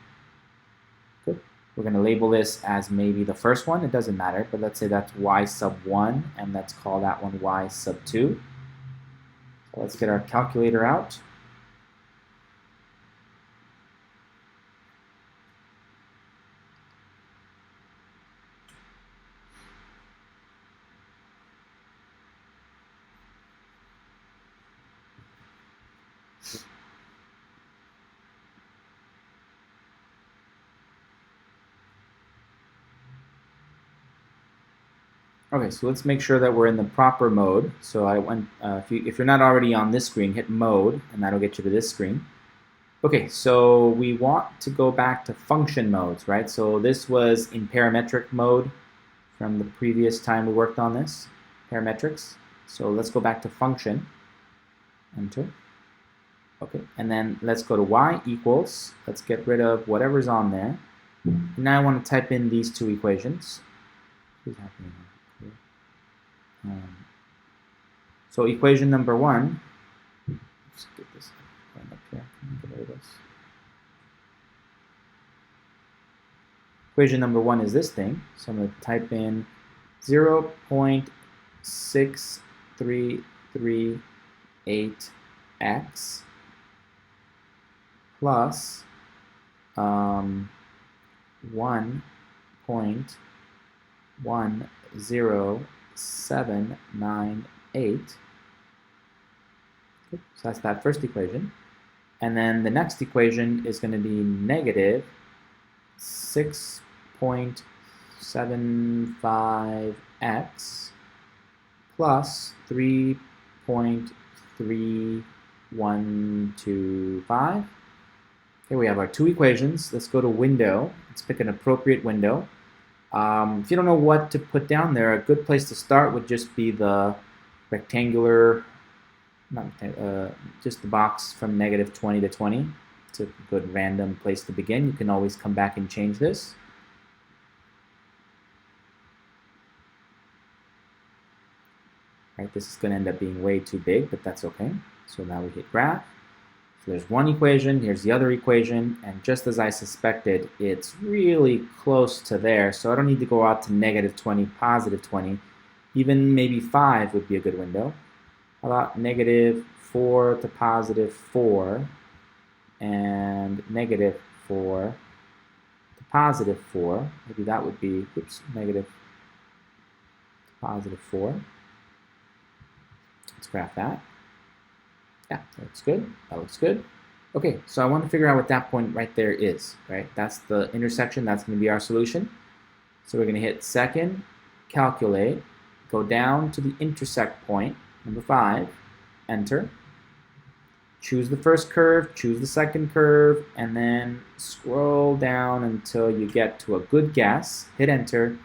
Good. We're going to label this as maybe the first one. It doesn't matter, but let's say that's y sub 1, and let's call that one y sub 2. So let's get our calculator out. Okay, so let's make sure that we're in the proper mode. So if you're not already on this screen, hit mode, and that'll get you to this screen. Okay, so we want to go back to function modes, right? So this was in parametric mode from the previous time we worked on this, parametrics. So let's go back to function, enter. Okay, and then let's go to y equals, let's get rid of whatever's on there. Now I want to type in these two equations. What's happening here? So equation number 1, let's get this up here. Get rid of this. Equation number 1 is this thing. So I'm going to type in 0.6338x plus 1.10798. So that's that first equation. And then the next equation is going to be negative 6.75x plus 3.3125. Okay, we have our two equations. Let's go to window. Let's pick an appropriate window. If you don't know what to put down there, a good place to start would just be the rectangular, just the box from negative 20 to 20. It's a good random place to begin. You can always come back and change this. Right, this is going to end up being way too big, but that's okay. So now we hit graph. So there's one equation, here's the other equation, and just as I suspected, it's really close to there, so I don't need to go out to negative 20, positive 20. Even maybe 5 would be a good window. How about negative 4 to positive 4, and negative 4 to positive 4. Maybe that would be, oops, negative to positive 4. Let's graph that. Yeah, that looks good. That looks good. Okay, so I want to figure out what that point right there is, right? That's the intersection. That's going to be our solution. So we're going to hit second, calculate, go down to the intersect point, number 5, enter. Choose the first curve, choose the second curve, and then scroll down until you get to a good guess. Hit enter,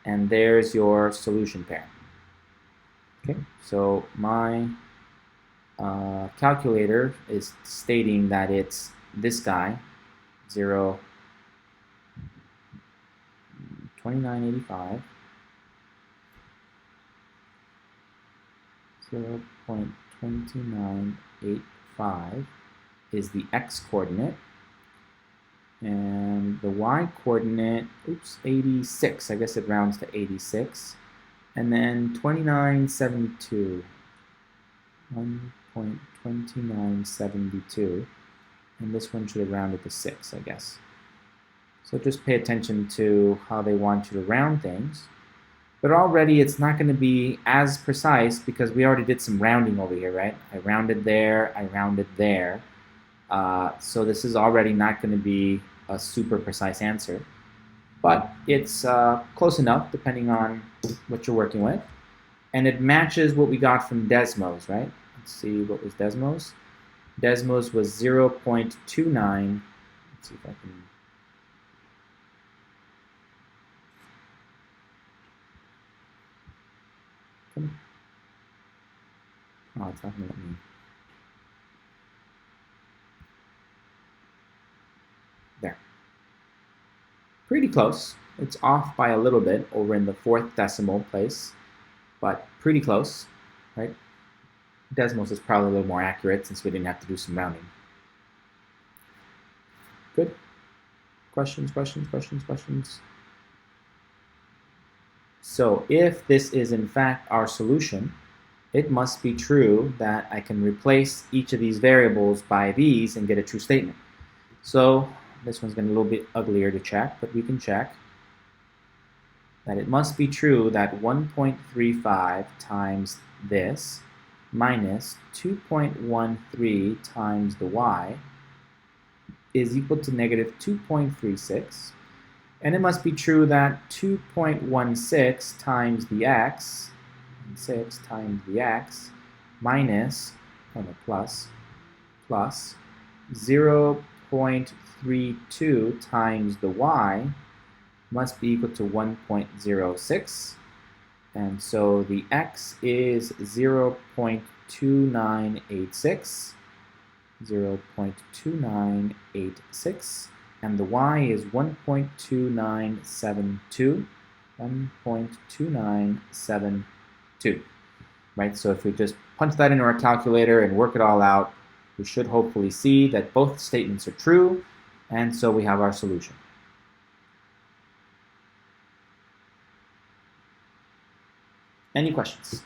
and there's your solution pair. Okay, so my calculator is stating that it's this guy, 2985, 0.2985 is the x coordinate, and the y coordinate, oops, 86, I guess it rounds to 86, and then 2972. 0.2972, and this one should have rounded to 6, I guess. So just pay attention to how they want you to round things. But already it's not going to be as precise because we already did some rounding over here, right? I rounded there, I rounded there. So this is already not going to be a super precise answer. But it's close enough depending on what you're working with. And it matches what we got from Desmos, right? Let's see, what was Desmos? Desmos was 0.29. Let's see if I can... Oh, it's not going to let me. There. Pretty close. It's off by a little bit over in the 4th decimal place, but pretty close, right? Desmos is probably a little more accurate since we didn't have to do some rounding. Good? Questions, questions, questions, questions? So if this is in fact our solution, it must be true that I can replace each of these variables by these and get a true statement. So this one's going to be a little bit uglier to check, but we can check that it must be true that 1.35 times this minus 2.13 times the y is equal to negative 2.36. And it must be true that 2.16 times the x, 6 times the x, minus, plus 0.32 times the y must be equal to 1.06. And so the x is 0.2986, 0.2986. And the y is 1.2972, 1.2972, right? So if we just punch that into our calculator and work it all out, we should hopefully see that both statements are true, and so we have our solution. Any questions?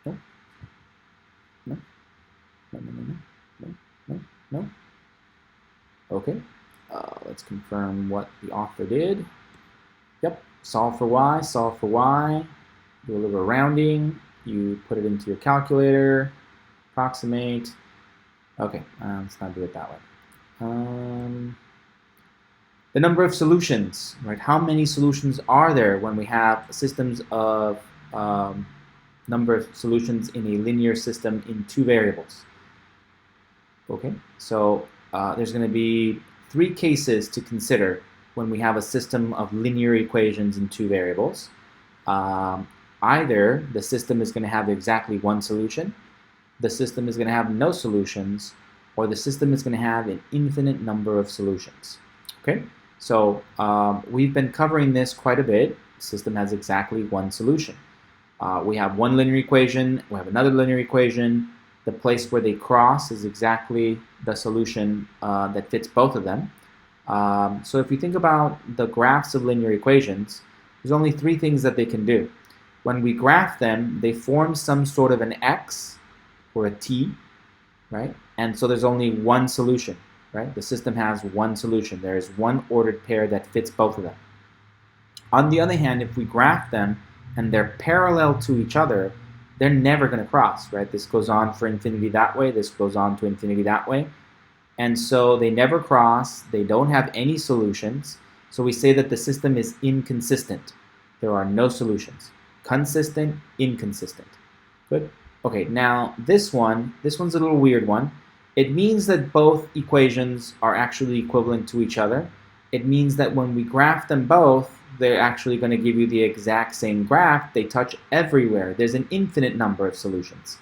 No? No? No, no, no, no, no, no, no. Okay, let's confirm what the author did. Yep, solve for y, solve for y. Do a little rounding. You put it into your calculator, approximate. Okay, let's not do it that way. The number of solutions, right? How many solutions are there when we have systems of number of solutions in a linear system in 2 variables? Okay, so there's going to be 3 cases to consider when we have a system of linear equations in 2 variables. Either the system is going to have exactly 1 solution, the system is going to have no solutions, or the system is going to have an infinite number of solutions. Okay, so we've been covering this quite a bit. The system has exactly 1 solution. We have 1 linear equation, we have another linear equation. The place where they cross is exactly the solution that fits both of them. So if you think about the graphs of linear equations, there's only 3 things that they can do. When we graph them, they form some sort of an x or a t, right? And so there's only 1 solution, right? The system has 1 solution. There is 1 ordered pair that fits both of them. On the other hand, if we graph them and they're parallel to each other, they're never going to cross, right? This goes on for infinity that way. This goes on to infinity that way. And so they never cross. They don't have any solutions. So we say that the system is inconsistent. There are no solutions. Consistent, inconsistent. Good? Okay, now this one's a little weird one. It means that both equations are actually equivalent to each other. It means that when we graph them both, they're actually going to give you the exact same graph. They touch everywhere. There's an infinite number of solutions.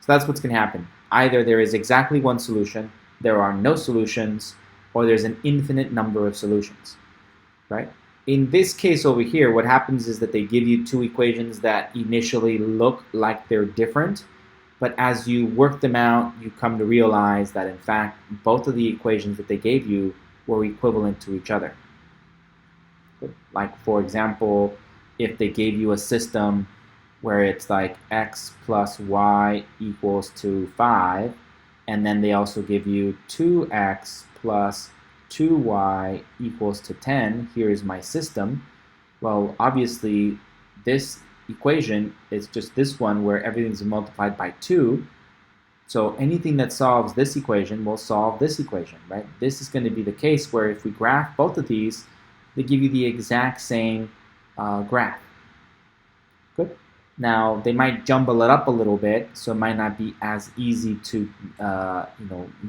So that's what's going to happen. Either there is exactly 1 solution, there are no solutions, or there's an infinite number of solutions, right? In this case over here, what happens is that they give you 2 equations that initially look like they're different, but as you work them out, you come to realize that in fact, both of the equations that they gave you were equivalent to each other. Like for example, if they gave you a system where it's like x plus y equals to 5, and then they also give you 2x plus 2y equals to 10, here's my system. Well, obviously, this equation is just this one where everything's multiplied by 2. So anything that solves this equation will solve this equation, right? This is going to be the case where if we graph both of these, they give you the exact same graph. Good. Now, they might jumble it up a little bit, so it might not be as easy to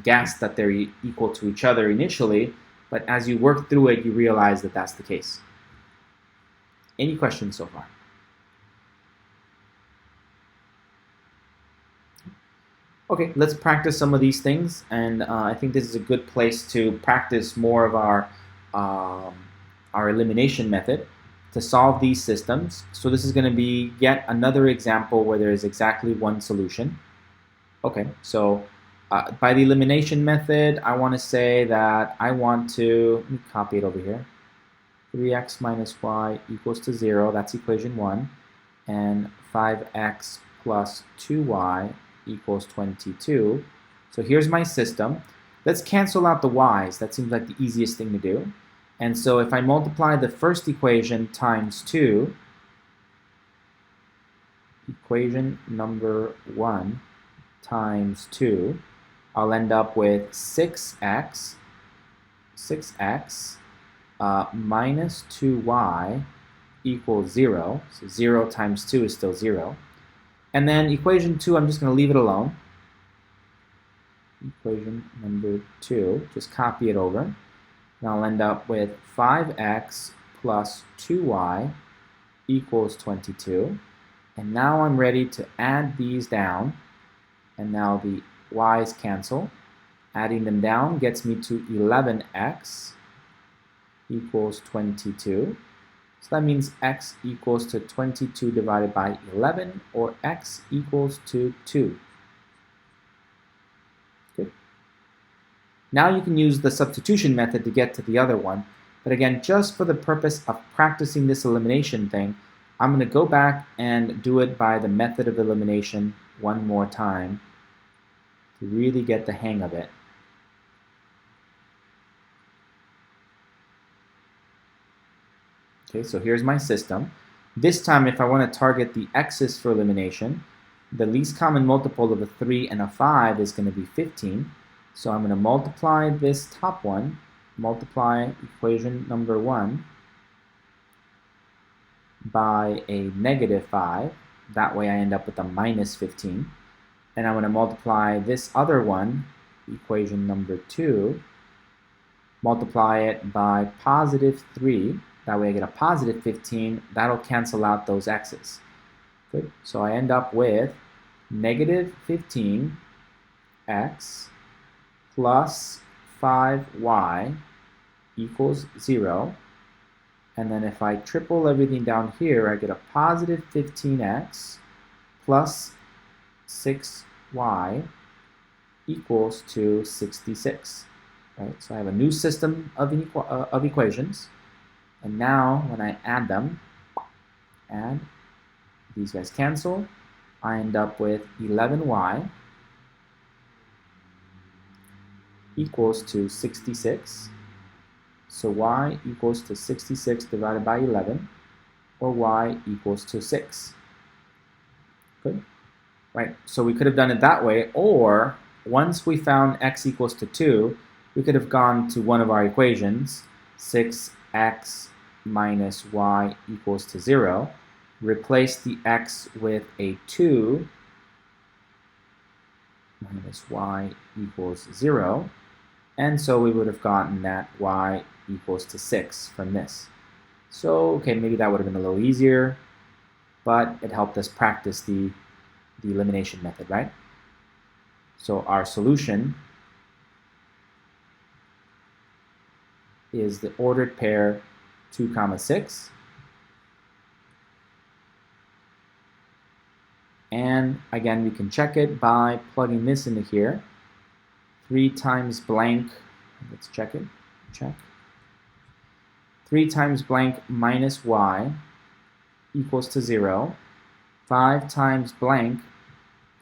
guess that they're equal to each other initially, but as you work through it, you realize that that's the case. Any questions so far? Okay, let's practice some of these things, and I think this is a good place to practice more of our elimination method to solve these systems. So this is going to be yet another example where there is exactly one solution. Okay, so by the elimination method, I want to say that I want to, let me copy it over here, 3x minus y equals to 0, that's equation 1, and 5x plus 2y equals 22. So here's my system. Let's cancel out the y's. That seems like the easiest thing to do. And so if I multiply the first equation times 2, equation number 1 times 2, I'll end up with 6x minus 2y equals 0. So 0 times 2 is still 0. And then equation 2, I'm just going to leave it alone. Equation number 2, just copy it over. And I'll end up with 5x plus 2y equals 22. And now I'm ready to add these down. And now the y's cancel. Adding them down gets me to 11x equals 22. So that means x equals to 22 divided by 11, or x equals to 2. Good. Now you can use the substitution method to get to the other one. But again, just for the purpose of practicing this elimination thing, I'm going to go back and do it by the method of elimination one more time to really get the hang of it. Okay, so here's my system. This time, if I want to target the x's for elimination, the least common multiple of a 3 and a 5 is going to be 15. So I'm going to multiply this top one, multiply equation number 1 by a negative 5. That way I end up with a minus 15. And I'm going to multiply this other one, equation number 2, multiply it by positive 3. That way I get a positive 15. That'll cancel out those x's. Good. So I end up with negative 15x plus 5y equals 0. And then if I triple everything down here, I get a positive 15x plus 6y equals to 66. Right? So I have a new system of equations. And now, when I add them, these guys cancel, I end up with 11y equals to 66. So y equals to 66 divided by 11, or y equals to 6. Good. Right, so we could have done it that way, or once we found x equals to 2, we could have gone to one of our equations, 6x minus y equals to 0, replace the x with a 2 minus y equals 0, and so we would have gotten that y equals to 6 from this. So, okay, maybe that would have been a little easier, but it helped us practice the elimination method, right? So our solution is the ordered pair 2, 6. And again, we can check it by plugging this into here. 3 times blank, let's check it, check. 3 times blank minus y equals to 0, 5 times blank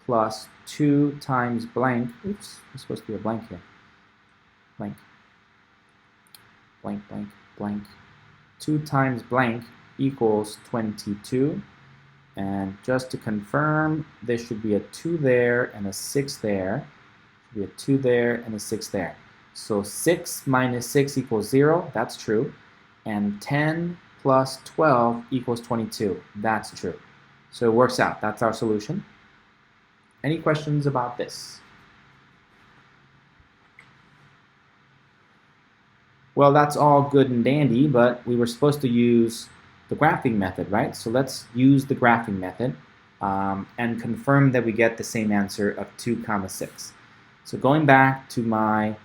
plus 2 times blank, oops, there's supposed to be a blank here, blank, blank, blank, blank, 2 times blank equals 22, and just to confirm, there should be a 2 there and a 6 there, should be a 2 there and a 6 there. So 6 minus 6 equals 0, that's true, and 10 plus 12 equals 22, that's true. So it works out, that's our solution. Any questions about this? Well, that's all good and dandy, but we were supposed to use the graphing method, right? So let's use the graphing method and confirm that we get the same answer of 2 comma 6. So going back to my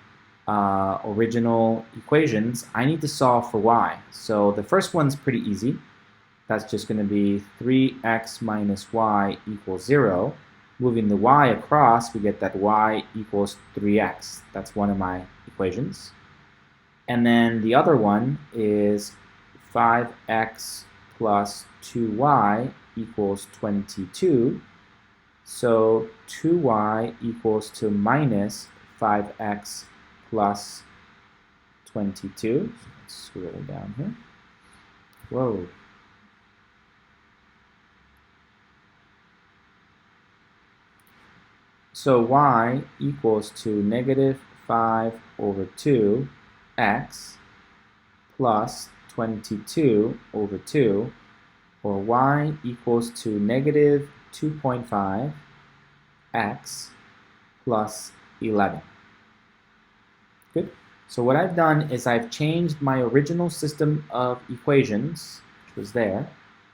original equations, I need to solve for y. So the first one's pretty easy. That's just going to be 3x minus y equals 0. Moving the y across, we get that y equals 3x. That's one of my equations. And then the other one is 5x plus 2y equals 22. So 2y equals to minus 5x plus 22. Let's scroll down here. Whoa. So y equals to negative 5 over 2x plus 22 over 2, or y equals to negative 2.5 x plus 11. Good. So what I've done is I've changed my original system of equations, which was there.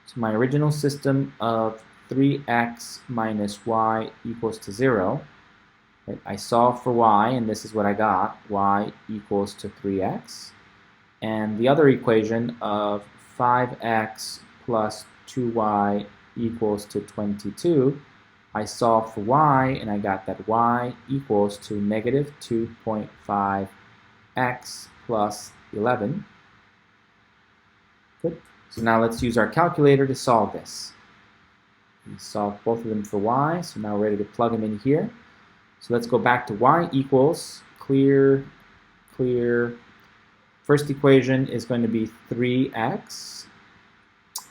So my original system of 3x minus y equals to 0. Right? I solved for y, and this is what I got. Y equals to 3x. And the other equation of 5x plus 2y equals to 22, I solved for y, and I got that y equals to negative 2.5x plus 11. Good. So now let's use our calculator to solve this. We solved both of them for y, so now we're ready to plug them in here. So let's go back to y equals, clear. First equation is going to be 3x.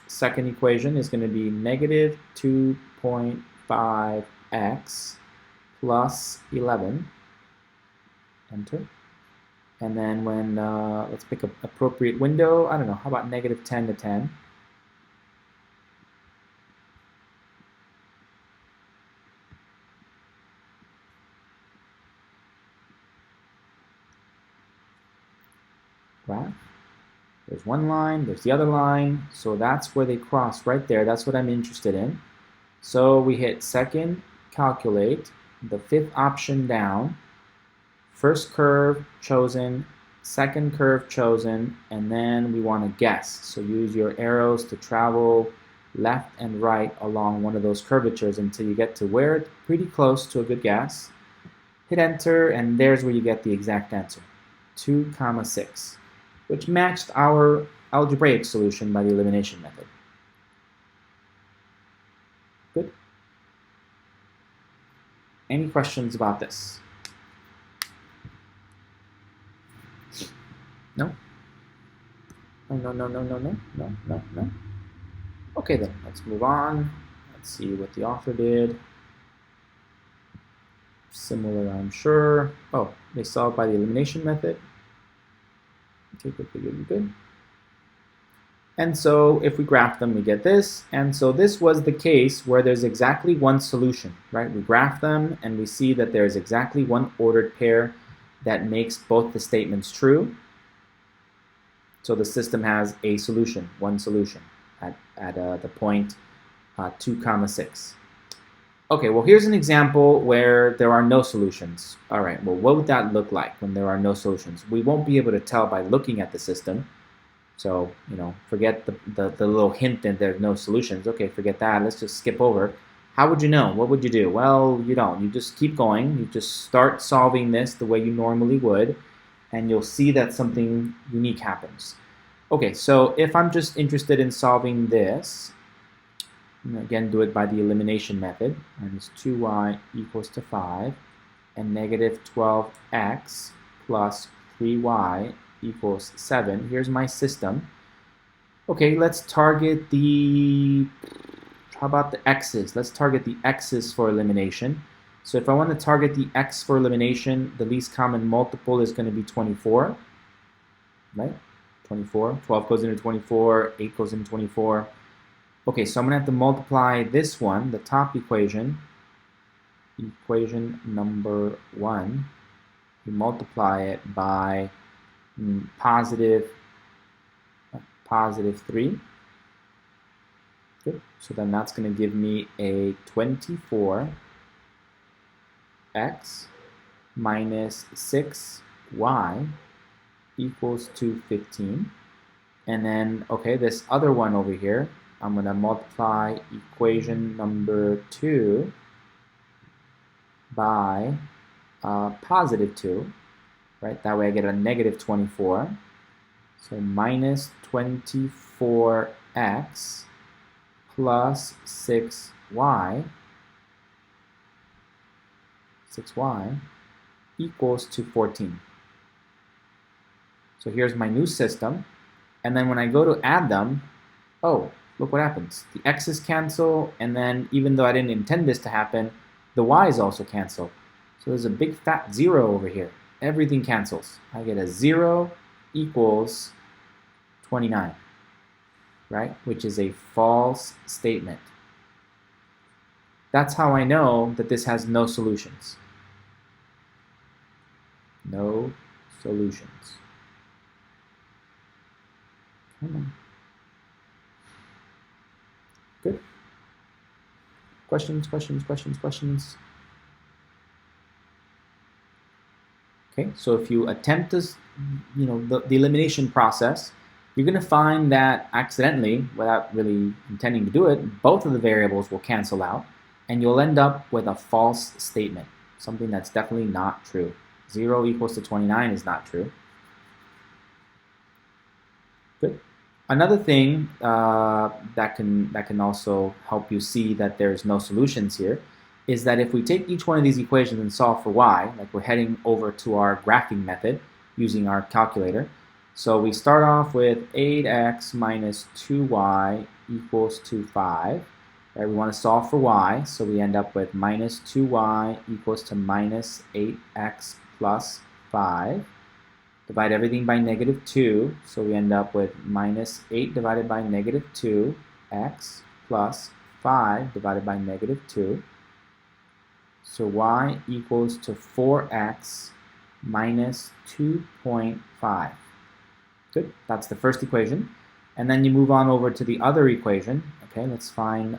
Second equation is going to be negative 2.5x plus 11. Enter. And then when, let's pick an appropriate window. I don't know, how about negative 10 to 10? Graph. There's one line, there's the other line, so that's where they cross right there. That's what I'm interested in. So we hit second, calculate, the fifth option down, first curve chosen, second curve chosen, and then we want to guess. So use your arrows to travel left and right along one of those curvatures until you get to where it's pretty close to a good guess. Hit enter, and there's where you get the exact answer, 2 comma 6. Which matched our algebraic solution by the elimination method. Good. Any questions about this? No? No. Okay then, let's move on. Let's see what the author did. Similar, I'm sure. Oh, they solved by the elimination method. Okay, good. And so if we graph them, we get this. And so this was the case where there's exactly one solution, right? We graph them and we see that there's exactly one ordered pair that makes both the statements true. So the system has a solution, one solution at the point 2 comma 6. Okay, well here's an example where there are no solutions. All right, well what would that look like when there are no solutions? We won't be able to tell by looking at the system. So, you know, forget the little hint that there's no solutions. Okay, forget that. Let's just skip over. How would you know? What would you do? Well, you don't. You just keep going. You just start solving this the way you normally would, and you'll see that something unique happens. Okay, so if I'm just interested in solving this, And again, do it by the elimination method. Minus 2y equals to 5, and negative 12x plus 3y equals 7. Here's my system. Okay, let's target the, how about the x's? Let's target the x's for elimination. So if I want to target the x for elimination, the least common multiple is going to be 24, right? 24, 12 goes into 24, 8 goes into 24. Okay, so I'm going to have to multiply this one, the top equation, equation number 1, you multiply it by positive 3. Good. So then that's going to give me a 24x minus 6y equals to 15. And then, okay, this other one over here, I'm going to multiply equation number 2 by positive 2, right? That way I get a negative 24. So minus 24x plus 6y equals to 14. So here's my new system. And then when I go to add them, oh, look what happens. The x's cancel, and then even though I didn't intend this to happen, the y's also cancel. So there's a big fat 0 over here. Everything cancels. I get a 0 equals 29, right? Which is a false statement. That's how I know that this has no solutions. No solutions. Come on. Good. Questions, questions, questions, questions? Okay, so if you attempt this, the elimination process, you're going to find that accidentally, without really intending to do it, both of the variables will cancel out, and you'll end up with a false statement, something that's definitely not true. 0 equals to 29 is not true. Good. Another thing that can also help you see that there's no solutions here is that if we take each one of these equations and solve for y, like we're heading over to our graphing method using our calculator. So we start off with 8x minus 2y equals to 5. Right, we want to solve for y, so we end up with minus 2y equals to minus 8x plus 5. Divide everything by negative 2, so we end up with minus 8 divided by negative 2x plus 5 divided by negative 2. So y equals to 4x minus 2.5. Good, that's the first equation. And then you move on over to the other equation. Okay, let's find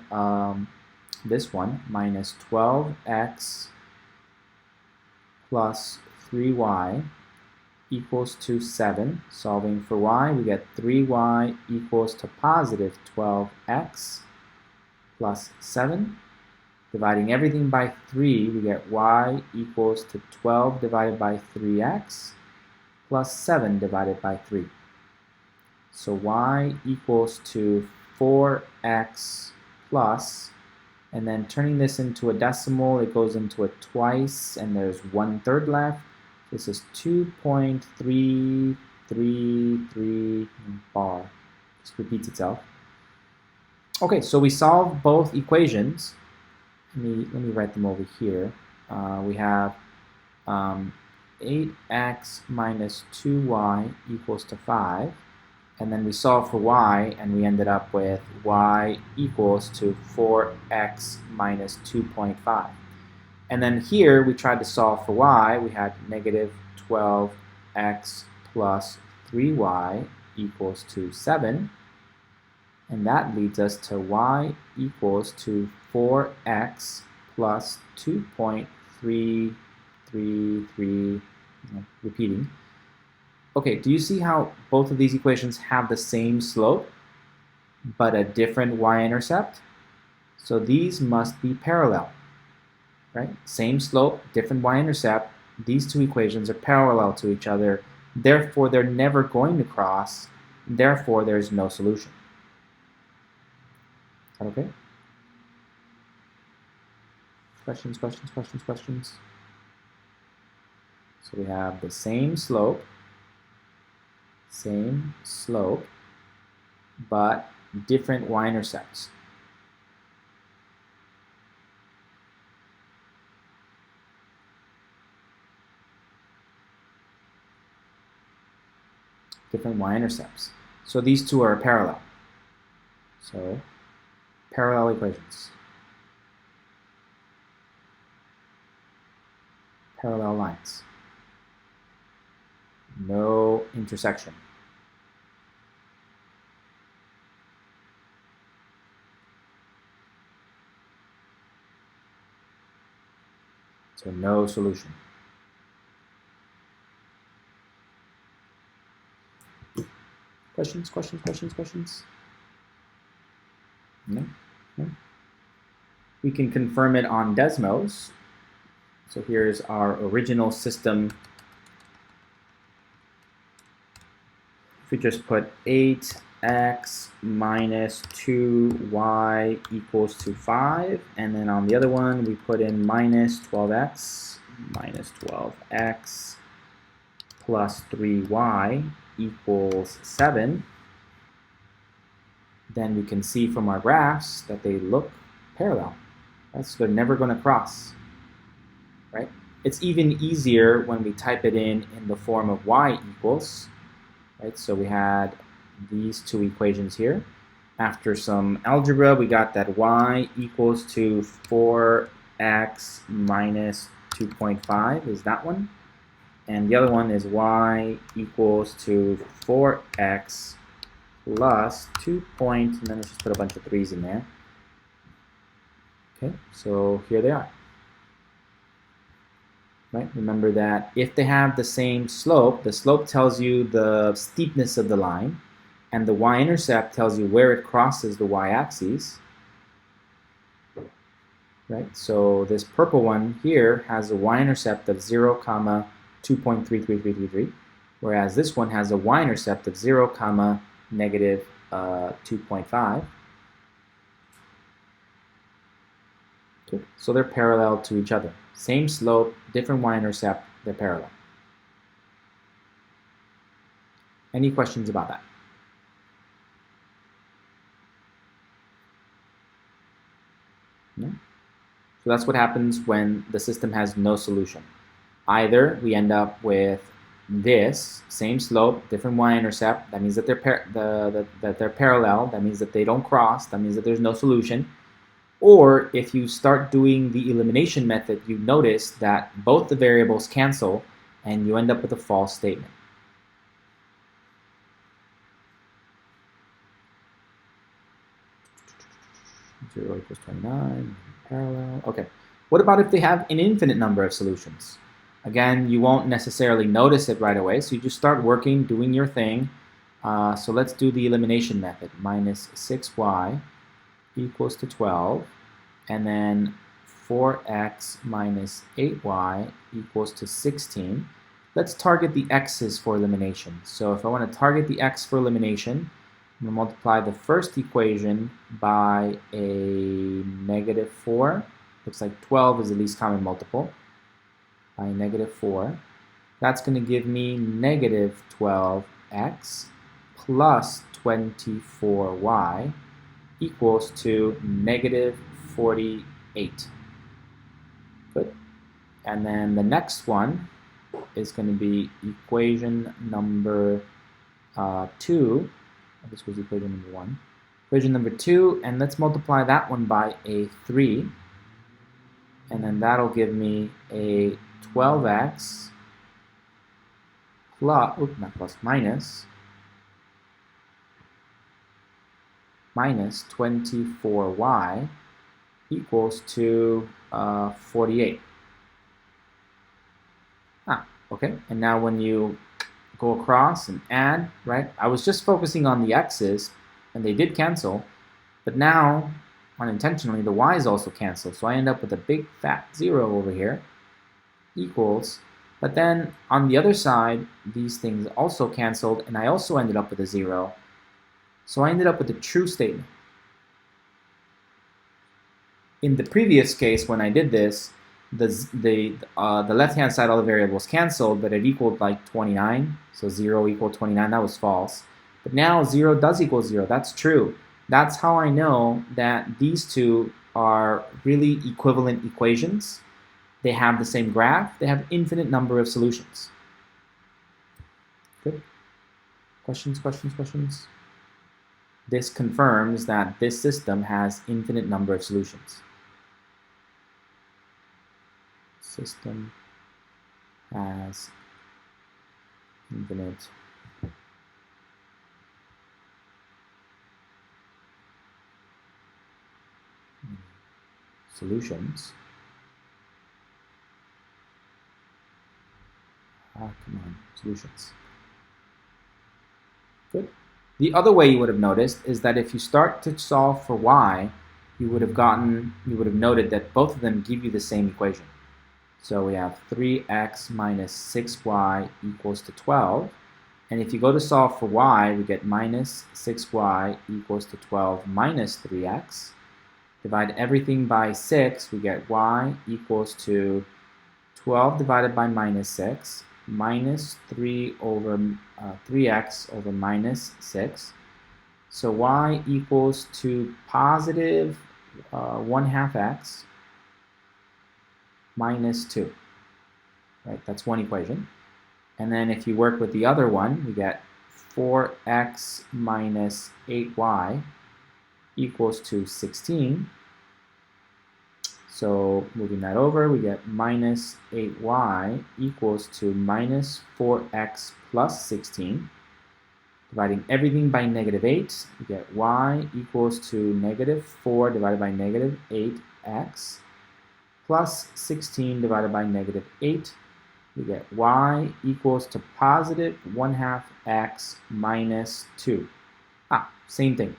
this one, minus 12x plus 3y equals to 7. Solving for y, we get 3y equals to positive 12x plus 7. Dividing everything by 3, we get y equals to 12 divided by 3x plus 7 divided by 3. So y equals to 4x plus, and then turning this into a decimal, it goes into a twice, and there's 1/3 left. This is 2.333 bar. Just repeats itself. Okay, so we solve both equations. Let me write them over here. We have 8x minus 2y equals to 5. And then we solve for y, and we ended up with y equals to 4x minus 2.5. And then here we tried to solve for y. We had negative 12x plus 3y equals to 7. And that leads us to y equals to 4x plus 2.333, repeating. Okay, do you see how both of these equations have the same slope, but a different y-intercept? So these must be parallel, right? Same slope, different y-intercept. These two equations are parallel to each other. Therefore, they're never going to cross. Therefore, there's no solution. Okay? Questions, questions, questions, questions. So we have the same slope, but different y-intercepts. Different y-intercepts. So these two are parallel. So parallel equations. Parallel lines. No intersection. So no solution. Questions, questions, questions, questions? No? No? We can confirm it on Desmos. So here's our original system. If we just put 8x minus 2y equals to 5, and then on the other one we put in minus 12x plus 3y equals 7, then we can see from our graphs that they look parallel. Right? So they're never going to cross. Right? It's even easier when we type it in the form of y equals. Right? So we had these two equations here. After some algebra, we got that y equals to 4x minus 2.5 is that one. And the other one is y equals to 4x plus 2 point, and then let's just put a bunch of 3's in there. Okay, so here they are. Right? Remember that if they have the same slope, the slope tells you the steepness of the line, and the y-intercept tells you where it crosses the y-axis. Right? So this purple one here has a y-intercept of 0, 2.33333, whereas this one has a y-intercept of 0, negative 2.5. Okay. So they're parallel to each other. Same slope, different y-intercept, they're parallel. Any questions about that? No? So that's what happens when the system has no solution. Either we end up with this, same slope, different y-intercept, that means that they're parallel, that means that they don't cross, that means that there's no solution. Or if you start doing the elimination method, you notice that both the variables cancel and you end up with a false statement. Zero equals 29, parallel. Okay. What about if they have an infinite number of solutions? Again, you won't necessarily notice it right away, so you just start working, doing your thing. So let's do the elimination method. Minus 6y equals to 12, and then 4x minus 8y equals to 16. Let's target the x's for elimination. So if I want to target the x for elimination, I'm going to multiply the first equation by a negative 4. Looks like 12 is the least common multiple. By negative 4. That's going to give me negative 12x plus 24y equals to negative 48. Good. And then the next one is going to be equation number 2. This was equation number 1. Equation number 2, and let's multiply that one by a 3. And then that'll give me a 12x plus, minus 24y equals to 48. Okay, and now when you go across and add, right, I was just focusing on the x's, and they did cancel, but now, unintentionally, the y's also cancel, so I end up with a big fat 0 over here, equals, but then on the other side, these things also canceled, and I also ended up with a 0. So I ended up with a true statement. in the previous case, when I did this, the left-hand side, all the variables canceled, but it equaled like 29. So 0 equaled 29. That was false. But now 0 does equal 0. That's true. That's how I know that these two are really equivalent equations. They have the same graph. They have infinite number of solutions. Good. Questions, questions, questions? This confirms that this system has infinite number of solutions. System has infinite solutions. Come on, solutions. Good. The other way you would have noticed is that if you start to solve for y, you would have noted that both of them give you the same equation. So we have 3x minus 6y equals to 12. And if you go to solve for y, we get minus 6y equals to 12 minus 3x. Divide everything by 6, we get y equals to 12 divided by minus 6, minus 3 over 3x over minus 6. So y equals to positive 1/2 x minus 2. Right, that's one equation. And then if you work with the other one, we get 4x minus 8y equals to 16. So moving that over, we get minus 8y equals to minus 4x plus 16. Dividing everything by negative 8, we get y equals to negative 4 divided by negative 8x plus 16 divided by negative 8. We get y equals to positive 1/2 x minus 2. Same thing.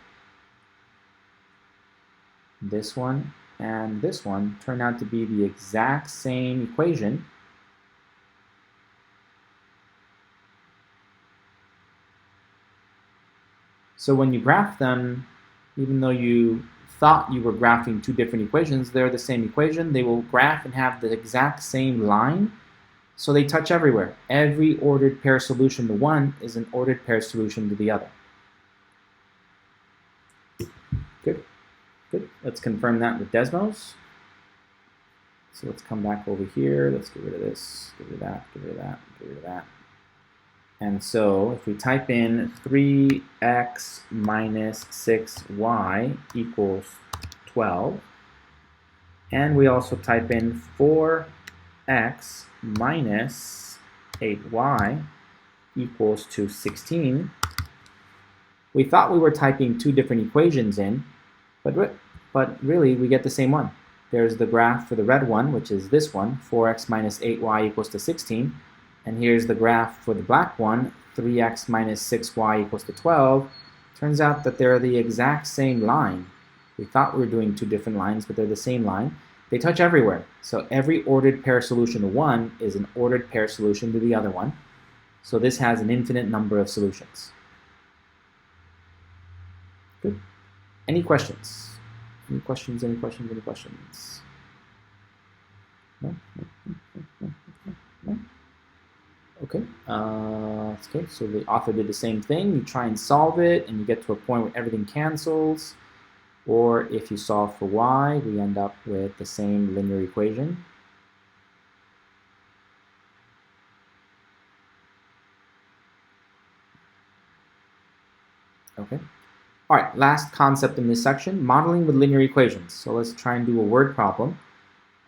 This one and this one turn out to be the exact same equation. So when you graph them, even though you thought you were graphing two different equations, they're the same equation. They will graph and have the exact same line, so they touch everywhere. Every ordered pair solution to one is an ordered pair solution to the other. Good. Good. Let's confirm that with Desmos. So let's come back over here. Let's get rid of this, get rid of that, get rid of that, get rid of that. And so if we type in 3x minus 6y equals 12, and we also type in 4x minus 8y equals to 16, we thought we were typing two different equations in, but really we get the same one. There's the graph for the red one, which is this one, 4x minus 8y equals to 16. And here's the graph for the black one, 3x minus 6y equals to 12. Turns out that they're the exact same line. We thought we were doing two different lines, but they're the same line. They touch everywhere. So every ordered pair solution to one is an ordered pair solution to the other one. So this has an infinite number of solutions. Good. Any questions? Any questions, any questions, any questions? No? No? Okay. Okay, so the author did the same thing. You try and solve it, and you get to a point where everything cancels. Or if you solve for y, we end up with the same linear equation. Okay. All right, last concept in this section, modeling with linear equations. So let's try and do a word problem.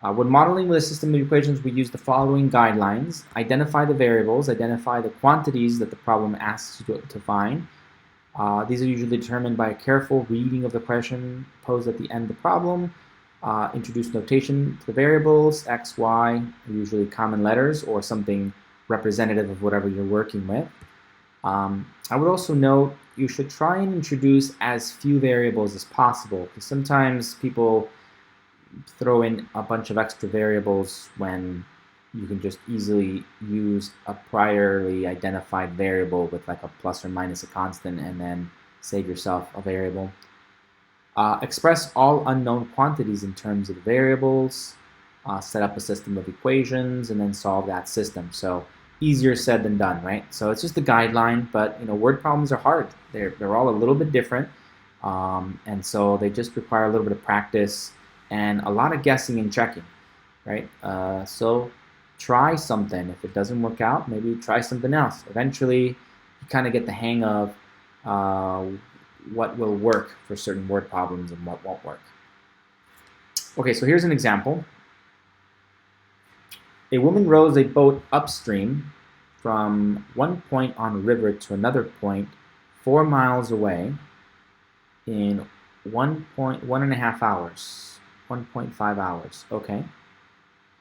When modeling with a system of equations, we use the following guidelines. Identify the variables, identify the quantities that the problem asks you to find. These are usually determined by a careful reading of the question posed at the end of the problem. Introduce notation to the variables, x, y, usually common letters or something representative of whatever you're working with. I would also note you should try and introduce as few variables as possible, because sometimes people throw in a bunch of extra variables when you can just easily use a priorly identified variable with like a plus or minus a constant and then save yourself a variable. Express all unknown quantities in terms of variables, set up a system of equations, and then solve that system. So easier said than done, right? So it's just a guideline, but word problems are hard. They're all a little bit different, and so they just require a little bit of practice and a lot of guessing and checking, right? So try something. If it doesn't work out, maybe try something else. Eventually, you kind of get the hang of what will work for certain word problems and what won't work. Okay, so here's an example. A woman rows a boat upstream from one point on a river to another point 4 miles away in 1.5 hours. 1.5 hours. Okay.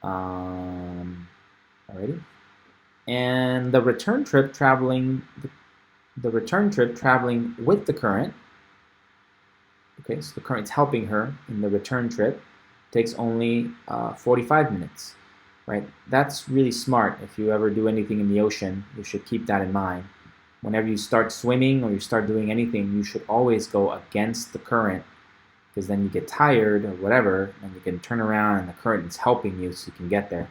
Alrighty. And the return trip traveling with the current. Okay, so the current's helping her in the return trip. Takes only 45 minutes. Right? That's really smart. If you ever do anything in the ocean, you should keep that in mind. Whenever you start swimming or you start doing anything, you should always go against the current, because then you get tired or whatever, and you can turn around and the current is helping you so you can get there.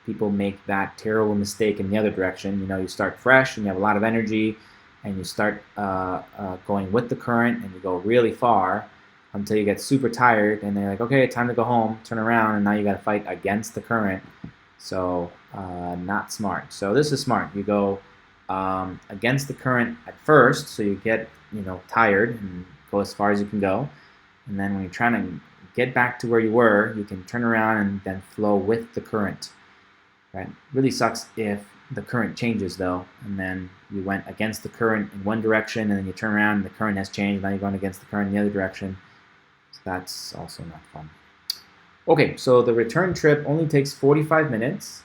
People make that terrible mistake in the other direction. You start fresh and you have a lot of energy, and you start going with the current and you go really far, until you get super tired and they're like, okay, time to go home, turn around, and now you got to fight against the current. So not smart. So this is smart. You go against the current at first, so you get tired and go as far as you can go, and then when you're trying to get back to where you were, you can turn around and then flow with the current. Right? Really sucks if the current changes though, and then you went against the current in one direction, and then you turn around and the current has changed. Now you're going against the current in the other direction. That's also not fun. Okay, so the return trip only takes 45 minutes.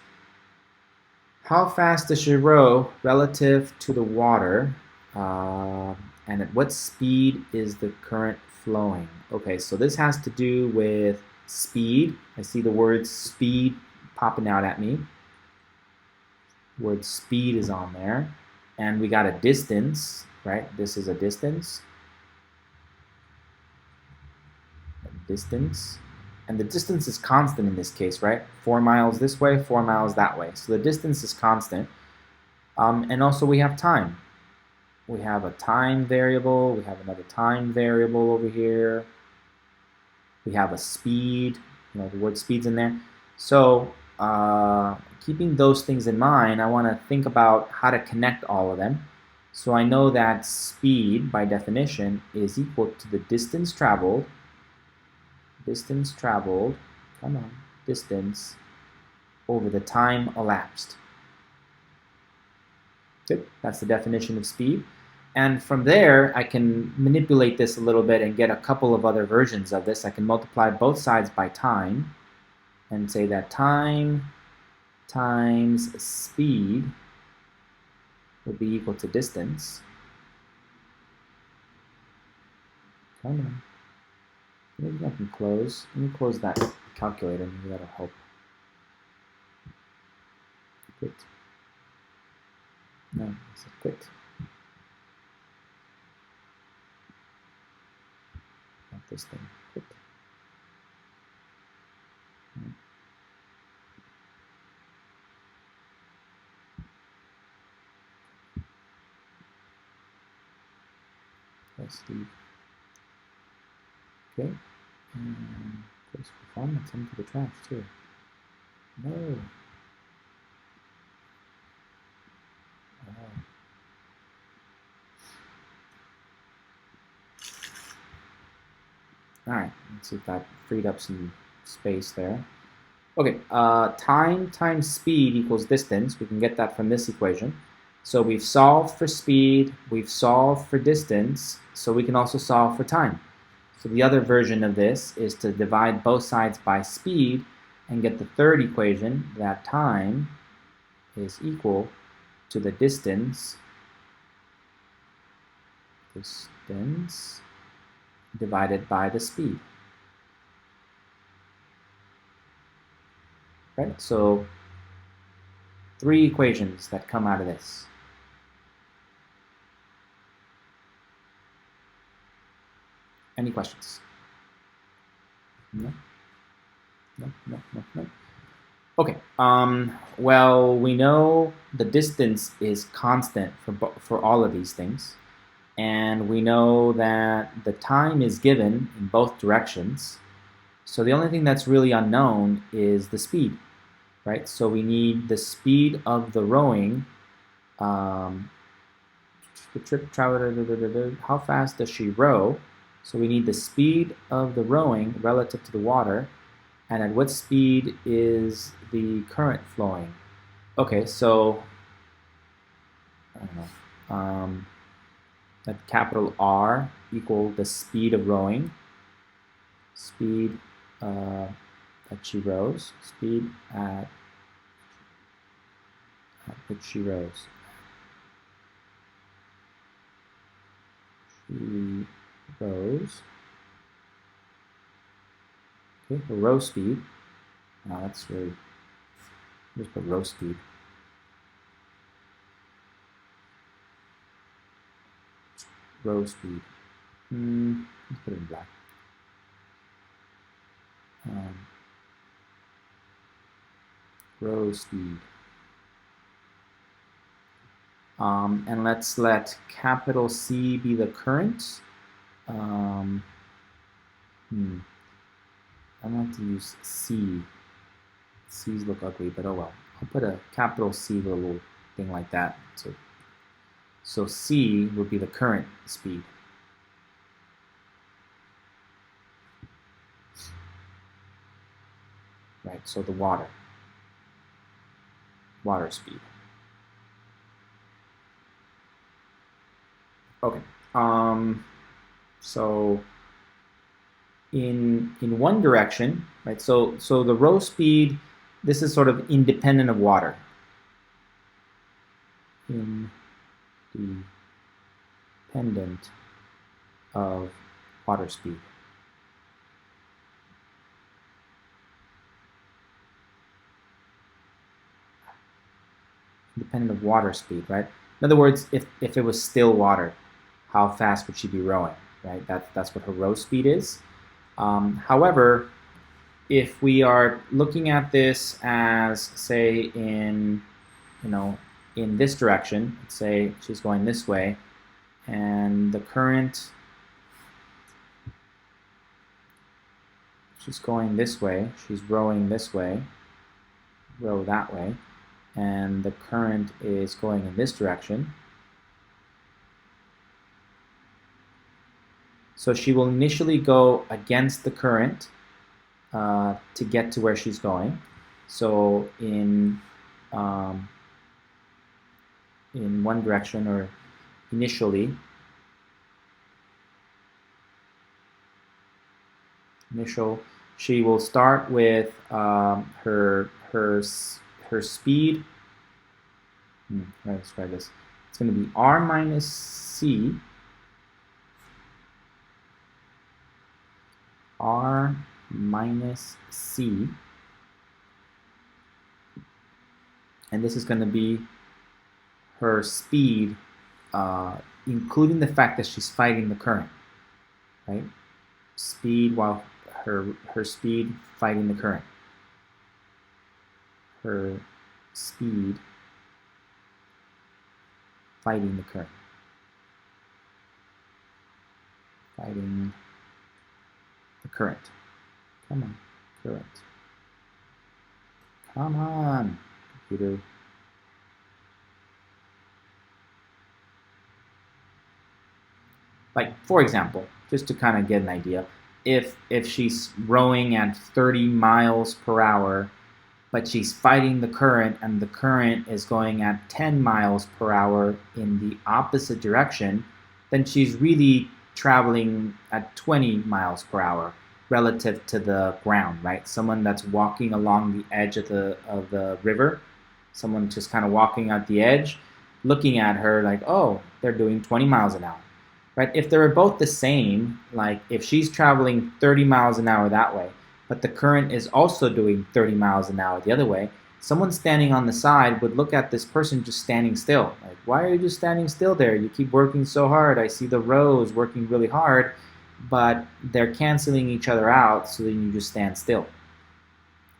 How fast does she row relative to the water? And at what speed is the current flowing? Okay, so this has to do with speed. I see the word speed popping out at me. The word speed is on there. And we got a distance, right? This is a distance. Distance, and the distance is constant in this case, right? 4 miles this way, 4 miles that way. So the distance is constant. And also we have time. We have a time variable. We have another time variable over here. We have a speed. The word speed's in there. So keeping those things in mind, I want to think about how to connect all of them. So I know that speed, by definition, is equal to the distance traveled. Distance over the time elapsed. Good. That's the definition of speed. And from there, I can manipulate this a little bit and get a couple of other versions of this. I can multiply both sides by time and say that time times speed would be equal to distance. Come on. Maybe I can close. Let me close that calculator. Maybe that'll help. Quit. No, I said quit. Not this thing. Quit. Let's leave. Okay. And of course, for fun, let's empty the trash too. No. Alright, let's see if that freed up some space there. Okay, time times speed equals distance. We can get that from this equation. So we've solved for speed, we've solved for distance, so we can also solve for time. So the other version of this is to divide both sides by speed and get the third equation, that time is equal to the distance divided by the speed. Right? So 3 equations that come out of this. Any questions? No? No. Okay, well, we know the distance is constant for all of these things, and we know that the time is given in both directions, so the only thing that's really unknown is the speed, right? So we need the speed of the rowing, the trip travel, how fast does she row? So we need the speed of the rowing relative to the water, and at what speed is the current flowing? Okay, so I don't know. Let capital R equal the speed of rowing. Speed that she rows. Speed at which she rows. She rows. Okay, her row speed. That's really, just put row speed. Row speed. Let's put it in black. Row speed. And let's let capital C be the current. I want to use C. C's look ugly, but oh well. I'll put a capital C with a little thing like that. So C would be the current speed. Right, so the water speed. Okay, so in one direction, right? So the row speed, this is sort of independent of water. Independent of water speed. Independent of water speed, right? In other words, if it was still water, how fast would she be rowing, right? That's what her row speed is. However, if we are looking at this as, say, in this direction, let's say she's going this way, and the current, she's going this way, she's rowing this way, row that way, and the current is going in this direction. So she will initially go against the current to get to where she's going. So in one direction, or initially, she will start with her speed. How do I describe this? It's going to be R minus C. R minus C, and this is going to be her speed, including the fact that she's fighting the current, right? Speed while her speed fighting the current. Her speed fighting the current. Fighting the current. Come on, current. Come on, computer. Like, for example, just to kind of get an idea, if she's rowing at 30 miles per hour, but she's fighting the current, and the current is going at 10 miles per hour in the opposite direction, then she's really traveling at 20 miles per hour relative to the ground, right? Someone that's walking along the edge of the river, someone just kind of walking at the edge, looking at her like, oh, they're doing 20 miles an hour, right? If they were both the same, like if she's traveling 30 miles an hour that way, but the current is also doing 30 miles an hour the other way, someone standing on the side would look at this person just standing still. Like, why are you just standing still there? You keep working so hard. I see the rows working really hard. but they're canceling each other out, so then you just stand still,